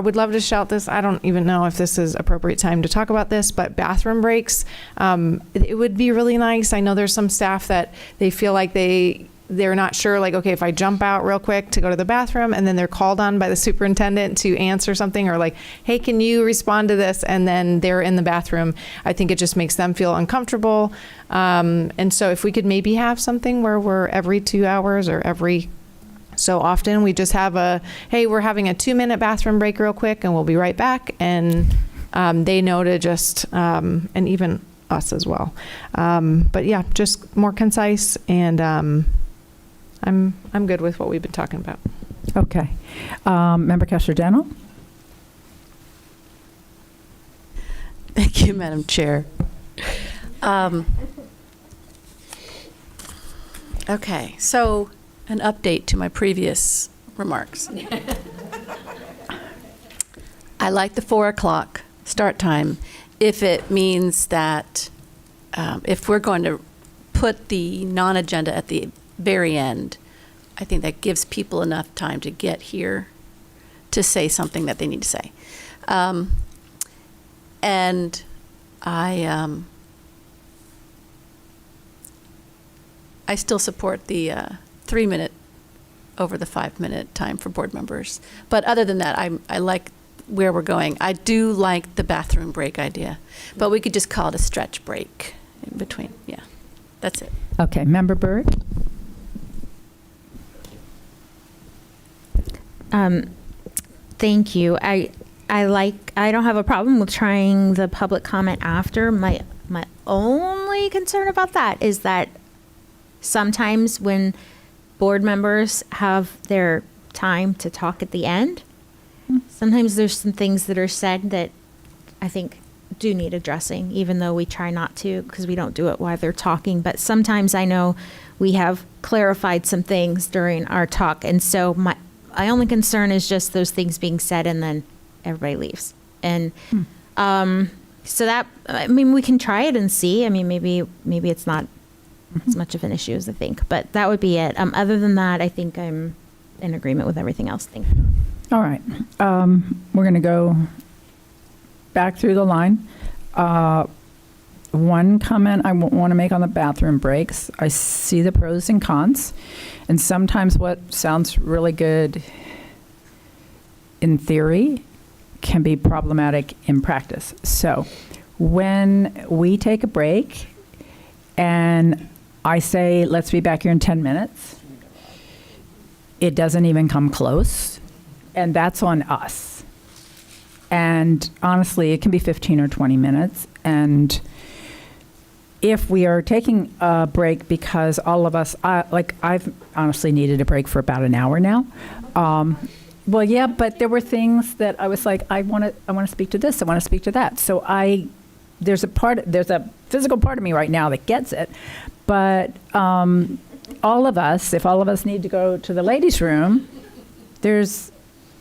would love to shout this. I don't even know if this is appropriate time to talk about this, but bathroom breaks, it would be really nice. I know there's some staff that they feel like they're not sure, like, okay, if I jump out real quick to go to the bathroom and then they're called on by the superintendent to answer something, or like, hey, can you respond to this? And then they're in the bathroom. I think it just makes them feel uncomfortable. And so if we could maybe have something where we're every 2 hours or every so often, we just have hey, we're having a 2-minute bathroom break real quick and we'll be right back. And they know to just, and even us as well. But yeah, just more concise, and I'm good with what we've been talking about. Okay. Member Caster-Dental? Thank you, Madam Chair. Okay, so an update to my previous remarks. I like the 4 o'clock start time if it means that if we're going to put the non-agenda at the very end, I think that gives people enough time to get here to say something that they need to say. And I still support the 3-minute over the 5-minute time for board members. But other than that, I like where we're going. I do like the bathroom break idea, but we could just call it a stretch break in between. Yeah, that's it. Okay, Member Byrd? Thank you. I don't have a problem with trying the public comment after. My only concern about that is that sometimes when board members have their time to talk at the end, sometimes there's some things that are said that I think do need addressing, even though we try not to because we don't do it while they're talking. But sometimes I know we have clarified some things during our talk. And so my only concern is just those things being said and then everybody leaves. And so that, I mean, we can try it and see. I mean, maybe it's not as much of an issue as I think, but that would be it. Other than that, I think I'm in agreement with everything else. Thank you. All right. We're going to go back through the line. One comment I want to make on the bathroom breaks. I see the pros and cons, and sometimes what sounds really good in theory can be problematic in practice. So when we take a break and I say, let's be back here in 10 minutes, it doesn't even come close, and that's on us. And honestly, it can be 15 or 20 minutes. And if we are taking a break because all of us, I've honestly needed a break for about an hour now. Well, yeah, but there were things that I was like, I want to speak to this, I want to speak to that. So there's a physical part of me right now that gets it. But if all of us need to go to the ladies' room, there's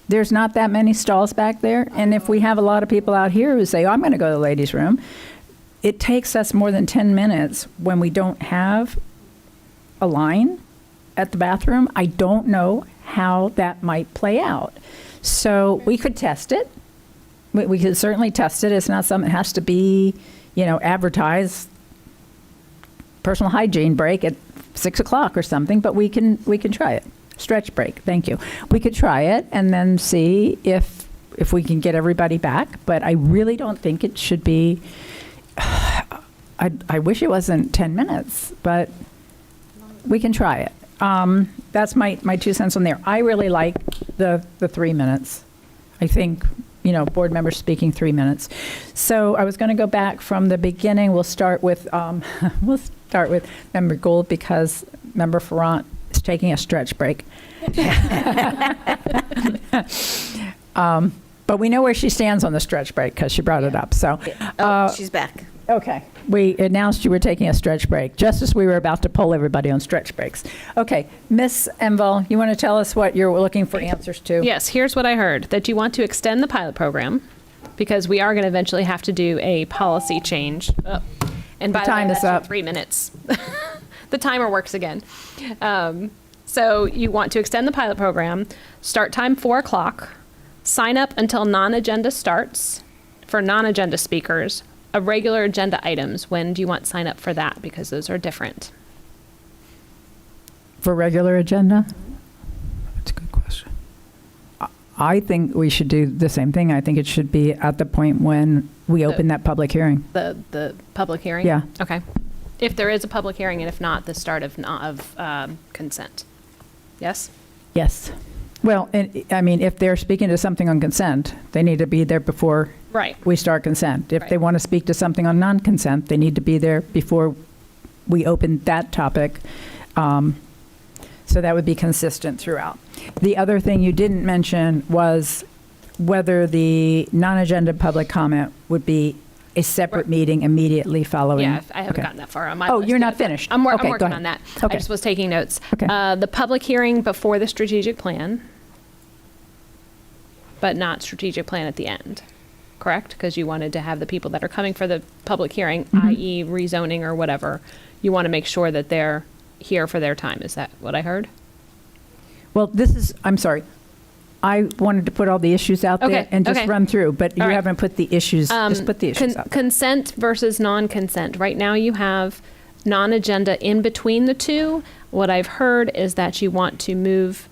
not that many stalls back there. And if we have a lot of people out here who say, oh, I'm going to go to the ladies' room, it takes us more than 10 minutes when we don't have a line at the bathroom. I don't know how that might play out. So we could test it. We could certainly test it. It's not something that has to be, advertised personal hygiene break at 6 o'clock or something, but we can try it. Stretch break. Thank you. We could try it and then see if we can get everybody back. But I really don't think it should be. I wish it wasn't 10 minutes, but we can try it. That's my 2 cents on there. I really like the 3 minutes. I think, board members speaking 3 minutes. So I was going to go back from the beginning. We'll start with Member Gould because Member Ferrant is taking a stretch break. But we know where she stands on the stretch break because she brought it up. So She's back. Okay. We announced you were taking a stretch break, just as we were about to poll everybody on stretch breaks. Okay. Ms. Enval, you want to tell us what you're looking for answers to? Yes, here's what I heard, that you want to extend the pilot program because we are going to eventually have to do a policy change. Oh. And by the time way, is that's up. 3 minutes. The timer works again. So you want to extend the pilot program, start time 4 o'clock, sign up until non-agenda starts for non-agenda speakers. Of regular agenda items, when do you want sign up for that? Because those are different. For regular agenda? That's a good question. I think we should do the same thing. I think it should be at the point when we open that public hearing. The public hearing? Yeah. Okay. If there is a public hearing, and if not, the start of consent. Yes? Yes. Well, if they're speaking to something on consent, they need to be there before Right. we start consent. If they Right. want to speak to something on non-consent, they need to be there before we open that topic. So that would be consistent throughout. The other thing you didn't mention was whether the non-agenda public comment would be a separate meeting immediately following. Yeah, I haven't Okay. gotten that far on my Oh, list you're yet, not but finished. I'm Okay, go working ahead. on that. Okay. I just was taking notes. Okay. The public hearing before the strategic plan, but not strategic plan at the end, correct? Because you wanted to have the people that are coming for the public hearing, i.e. rezoning or whatever, you want to make sure that they're here for their time. Is that what I heard? Well, I'm sorry. I wanted to put all the issues out there Okay, and just okay. run through, but you All right. haven't put the issues, just put the issues out there. Consent versus non-consent. Right now you have non-agenda in between the two. What I've heard is that you want to move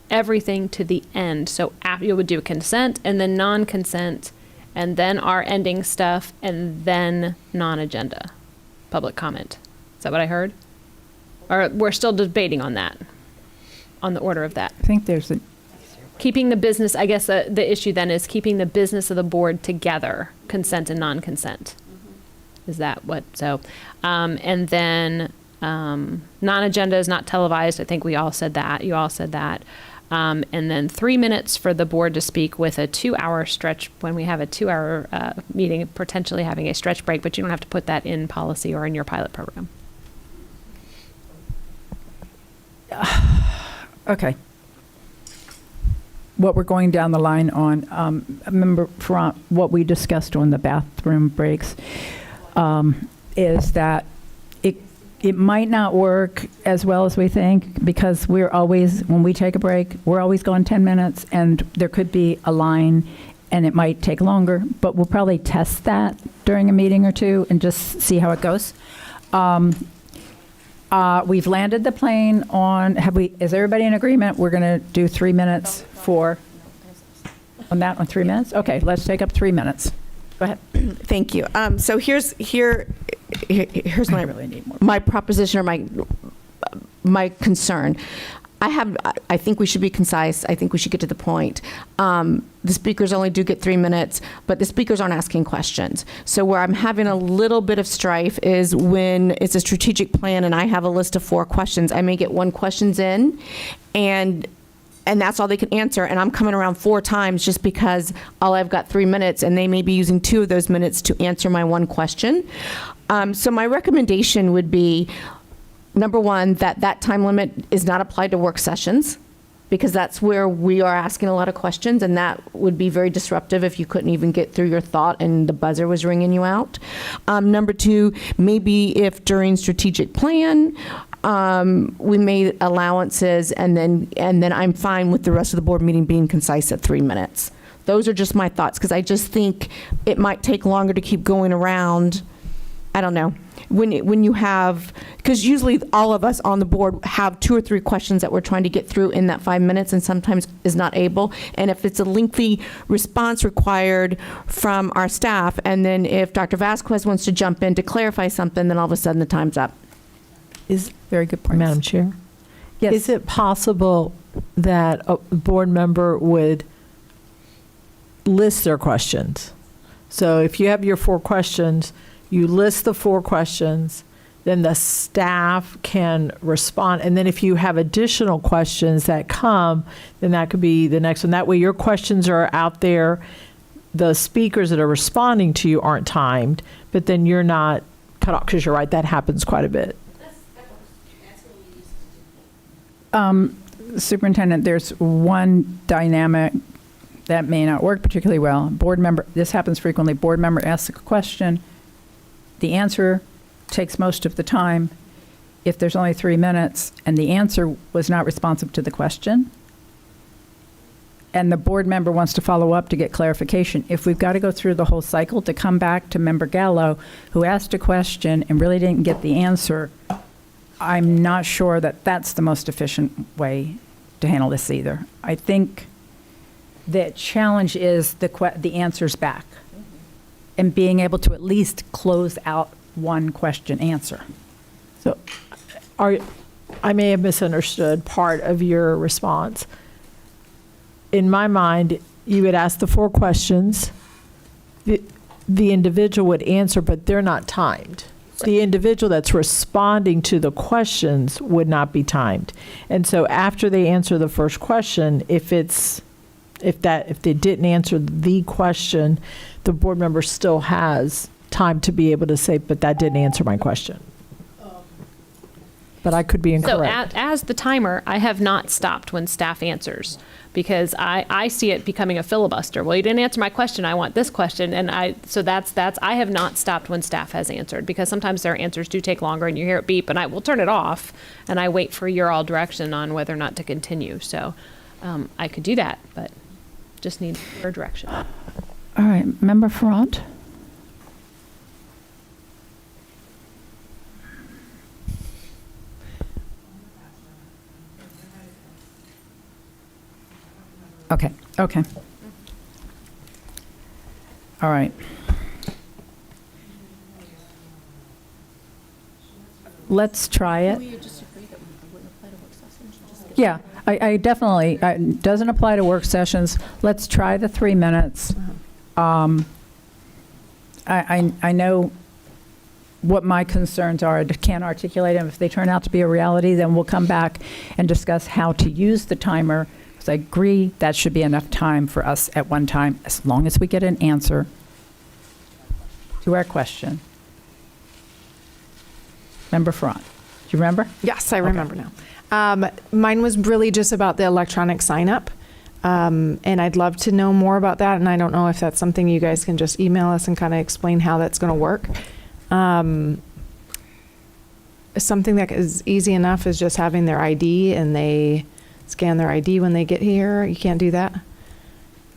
everything to the end. So you would do consent and then non-consent and then our ending stuff and then non-agenda public comment. Is that what I heard? Or we're still debating on that, on the order of that. I think there's a, Keeping the business, I guess the issue then is keeping the business of the board together, consent and non-consent. Is that what, so, and then non-agenda is not televised. I think we all said that. You all said that. And then 3 minutes for the board to speak with a 2-hour stretch when we have a 2-hour meeting, potentially having a stretch break, but you don't have to put that in policy or in your pilot program. okay. What we're going down the line on, remember from what we discussed on the bathroom breaks, is that it might not work as well as we think, because we're always, when we take a break, we're always going 10 minutes, and there could be a line, and it might take longer, but we'll probably test that during a meeting or two and just see how it goes. We've landed the plane on, is everybody in agreement? We're going to do 3 minutes on that, on 3 minutes? Okay, let's take up 3 minutes. Go ahead. Thank you. So here's my really need more. my proposition or my concern. I think we should be concise. I think we should get to the point. The speakers only do get 3 minutes, but the speakers aren't asking questions. So where I'm having a little bit of strife is when it's a strategic plan and I have a list of 4 questions. I may get 1 questions in, and that's all they can answer. And I'm coming around 4 times just because I've got 3 minutes, and they may be using 2 of those minutes to answer my 1 question. So my recommendation would be, number 1, that time limit is not applied to work sessions, because that's where we are asking a lot of questions, and that would be very disruptive if you couldn't even get through your thought and the buzzer was ringing you out. Number 2, maybe if during strategic plan, we made allowances, and then I'm fine with the rest of the board meeting being concise at 3 minutes. Those are just my thoughts, because I just think it might take longer to keep going around. I don't know. When you have, because usually all of us on the board have 2 or 3 questions that we're trying to get through in that 5 minutes, and sometimes is not able. And if it's a lengthy response required from our staff, and then if Dr. Vasquez wants to jump in to clarify something, then all of a sudden the time's up. Very good point. Madam Chair? Yes. Is it possible that a board member would list their questions? So if you have your 4 questions, you list the 4 questions, then the staff can respond. And then if you have additional questions that come, then that could be the next one. That way your questions are out there. The speakers that are responding to you aren't timed, but then you're not cut off, because you're right, that happens quite a bit. Superintendent, there's one dynamic that may not work particularly well. Board member, this happens frequently. Board member asks a question. The answer takes most of the time. If there's only 3 minutes and the answer was not responsive to the question, and the board member wants to follow up to get clarification, if we've got to go through the whole cycle to come back to Member Gallo, who asked a question and really didn't get the answer, I'm not sure that that's the most efficient way to handle this either. I think the challenge is the answers back and being able to at least close out one question answer. So I may have misunderstood part of your response. In my mind, you would ask the 4 questions. The individual would answer, but they're not timed. The individual that's responding to the questions would not be timed. And so after they answer the first question, if they didn't answer the question, the board member still has time to be able to say, but that didn't answer my question. But I could be incorrect. So as the timer, I have not stopped when staff answers, because I see it becoming a filibuster. Well, you didn't answer my question. I want this question. And I have not stopped when staff has answered, because sometimes their answers do take longer and you hear it beep, and I will turn it off and I wait for your all direction on whether or not to continue. So I could do that, but just need your direction. All right, Member Ferrand? Okay, okay. All right. Let's try it. Yeah, I definitely, it doesn't apply to work sessions. Let's try the 3 minutes. I know what my concerns are. I can't articulate them. If they turn out to be a reality, then we'll come back and discuss how to use the timer. Because I agree that should be enough time for us at one time, as long as we get an answer to our question. Member Ferrand, do you remember? Yes, I remember now. Mine was really just about the electronic sign up. And I'd love to know more about that. And I don't know if that's something you guys can just email us and kind of explain how that's going to work. Something that is easy enough is just having their ID and they scan their ID when they get here. You can't do that?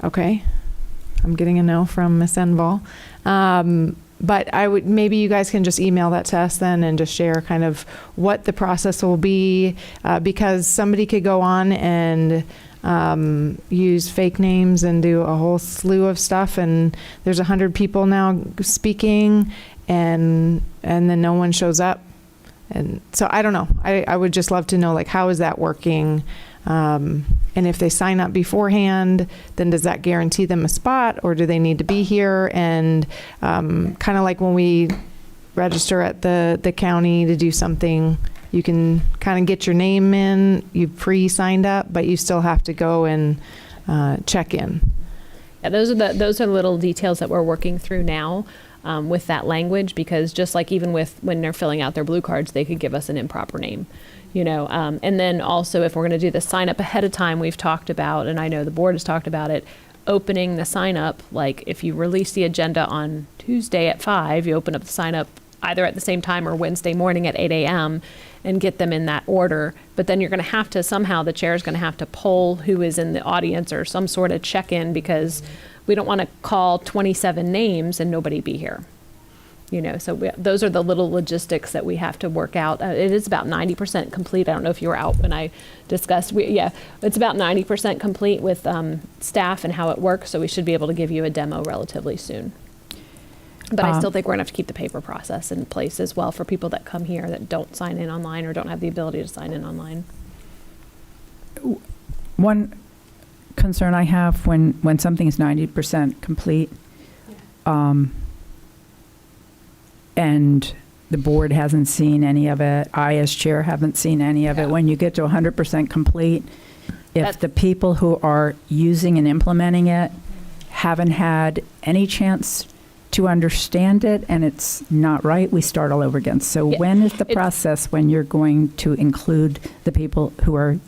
Okay. I'm getting a no from Ms. Enval. But maybe you guys can just email that to us then and just share kind of what the process will be, because somebody could go on and use fake names and do a whole slew of stuff, and there's 100 people now speaking, and then no one shows up. And so I don't know. I would just love to know, like, how is that working? And if they sign up beforehand, then does that guarantee them a spot, or do they need to be here? And kind of like when we register at the county to do something, you can kind of get your name in, you pre-signed up, but you still have to go and check in. Yeah, those are little details that we're working through now with that language, because just like even with when they're filling out their blue cards, they could give us an improper name. And then also if we're going to do the sign up ahead of time, we've talked about, and I know the board has talked about it, opening the sign up. Like if you release the agenda on Tuesday at 5, you open up the sign up either at the same time or Wednesday morning at 8 a.m. and get them in that order. But then you're going to have to, somehow the chair is going to have to poll who is in the audience or some sort of check-in, because we don't want to call 27 names and nobody be here. So those are the little logistics that we have to work out. It is about 90% complete. I don't know if you were out when I discussed. It's about 90% complete with staff and how it works. So we should be able to give you a demo relatively soon. But I still think we're going to have to keep the paper process in place as well for people that come here that don't sign in online or don't have the ability to sign in online. One concern I have when something is 90% complete, and the board hasn't seen any of it, I as chair haven't seen any of it. When you get to 100% complete, if the people who are using and implementing it haven't had any chance to understand it and it's not right, we start all over again. So when is the process when you're going to include the people who are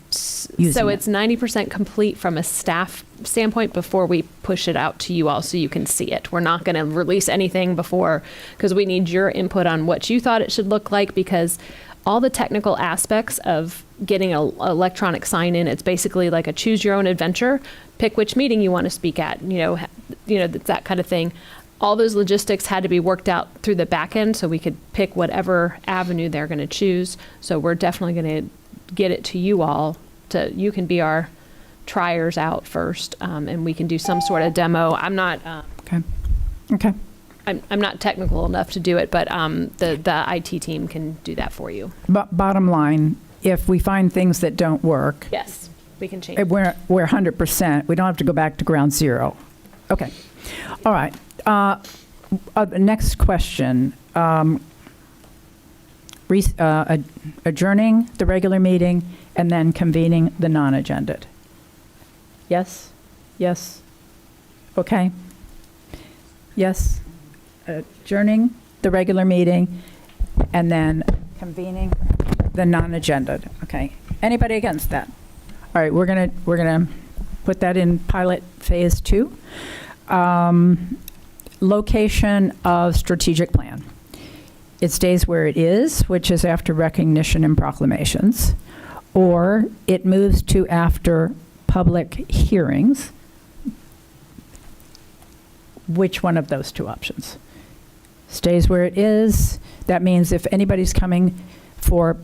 using So it? it's 90% complete from a staff standpoint before we push it out to you all so you can see it. We're not going to release anything before, because we need your input on what you thought it should look like, because all the technical aspects of getting an electronic sign in, it's basically like a choose your own adventure, pick which meeting you want to speak at, that kind of thing. All those logistics had to be worked out through the back end so we could pick whatever avenue they're going to choose. So we're definitely going to get it to you all. You can be our triers out first, and we can do some sort of demo. I'm not. Okay. I'm not technical enough to do it, but the IT team can do that for you. But bottom line, if we find things that don't work, Yes, we can change. we're 100%. We don't have to go back to ground zero. Okay. All right. Next question. Adjourning the regular meeting and then convening the non-agended. Yes? Yes? Okay. Yes? Adjourning the regular meeting and then convening the non-agended. Okay. Anybody against that? All right, we're gonna put that in pilot phase 2. Location of strategic plan. It stays where it is, which is after recognition and proclamations, or it moves to after public hearings, which one of those two options? Stays where it is. That means if anybody's coming for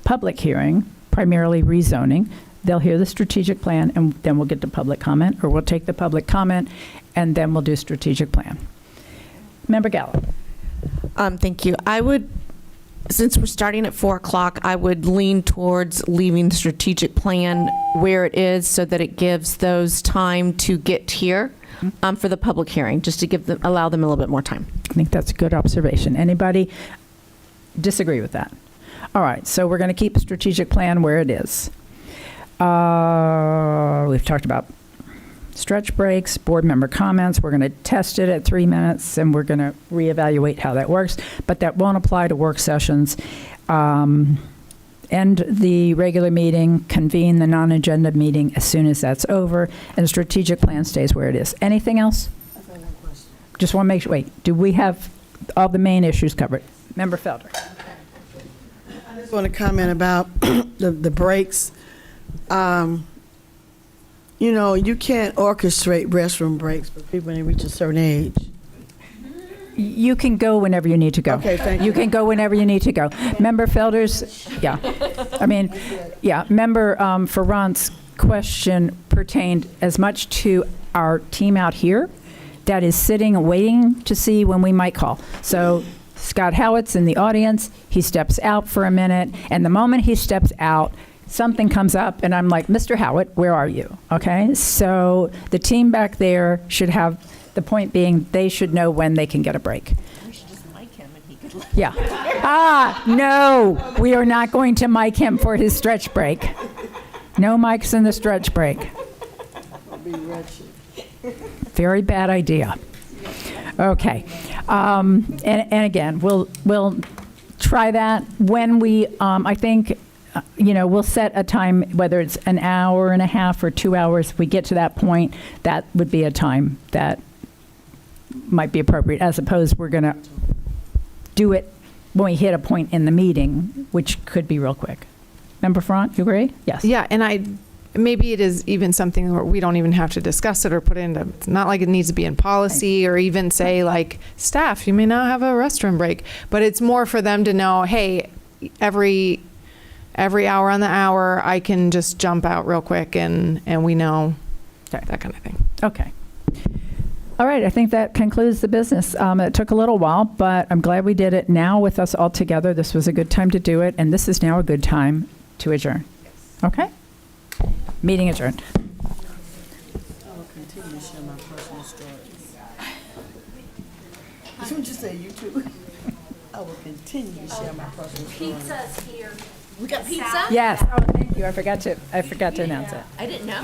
public hearing, primarily rezoning, they'll hear the strategic plan and then we'll get to public comment, or we'll take the public comment and then we'll do strategic plan. Member Gallo. Thank you. I would, since we're starting at 4 o'clock, I would lean towards leaving the strategic plan where it is so that it gives those time to get here for the public hearing, just to give them, allow them a little bit more time. I think that's a good observation. Anybody disagree with that? All right, so we're going to keep the strategic plan where it is. We've talked about stretch breaks, board member comments. We're going to test it at 3 minutes, and we're going to reevaluate how that works. But that won't apply to work sessions. End the regular meeting, convene the non-agenda meeting as soon as that's over, and the strategic plan stays where it is. Anything else? Just want to make sure. Wait, do we have all the main issues covered? Member Felder. I just want to comment about the breaks. You know, you can't orchestrate restroom breaks for people when they reach a certain age. You can go whenever you need to go. Okay, thank you. You can go whenever you need to go. Member Felder's, yeah. I mean, yeah, Member Ferrant's question pertained as much to our team out here that is sitting waiting to see when we might call. So Scott Howitt's in the audience. He steps out for a minute, and the moment he steps out, something comes up, and I'm like, Mr. Howitt, where are you? Okay, so the team back there should have, the point being, they should know when they can get a break. We should just mic him and he could. Yeah. No, we are not going to mic him for his stretch break. No mics in the stretch break. Very bad idea. Okay. And again, we'll try that when we, I think, we'll set a time, whether it's an hour and a half or 2 hours. If we get to that point, that would be a time that might be appropriate, as opposed we're going to do it when we hit a point in the meeting, which could be real quick. Member Front, you agree? Yes. Yeah, and maybe it is even something where we don't even have to discuss it or put it into, it's not like it needs to be in policy or even say like, staff, you may now have a restroom break, but it's more for them to know, hey, every hour on the hour, I can just jump out real quick and we know that kind of thing. Okay. All right, I think that concludes the business. It took a little while, but I'm glad we did it now with us all together. This was a good time to do it, and this is now a good time to adjourn. Okay? Meeting adjourned. I will continue to share my personal stories. That's what you say, YouTube. I will continue to share my personal stories. Pizza's here. We got pizza? Yes. Oh, thank you. I forgot to announce it. I didn't know.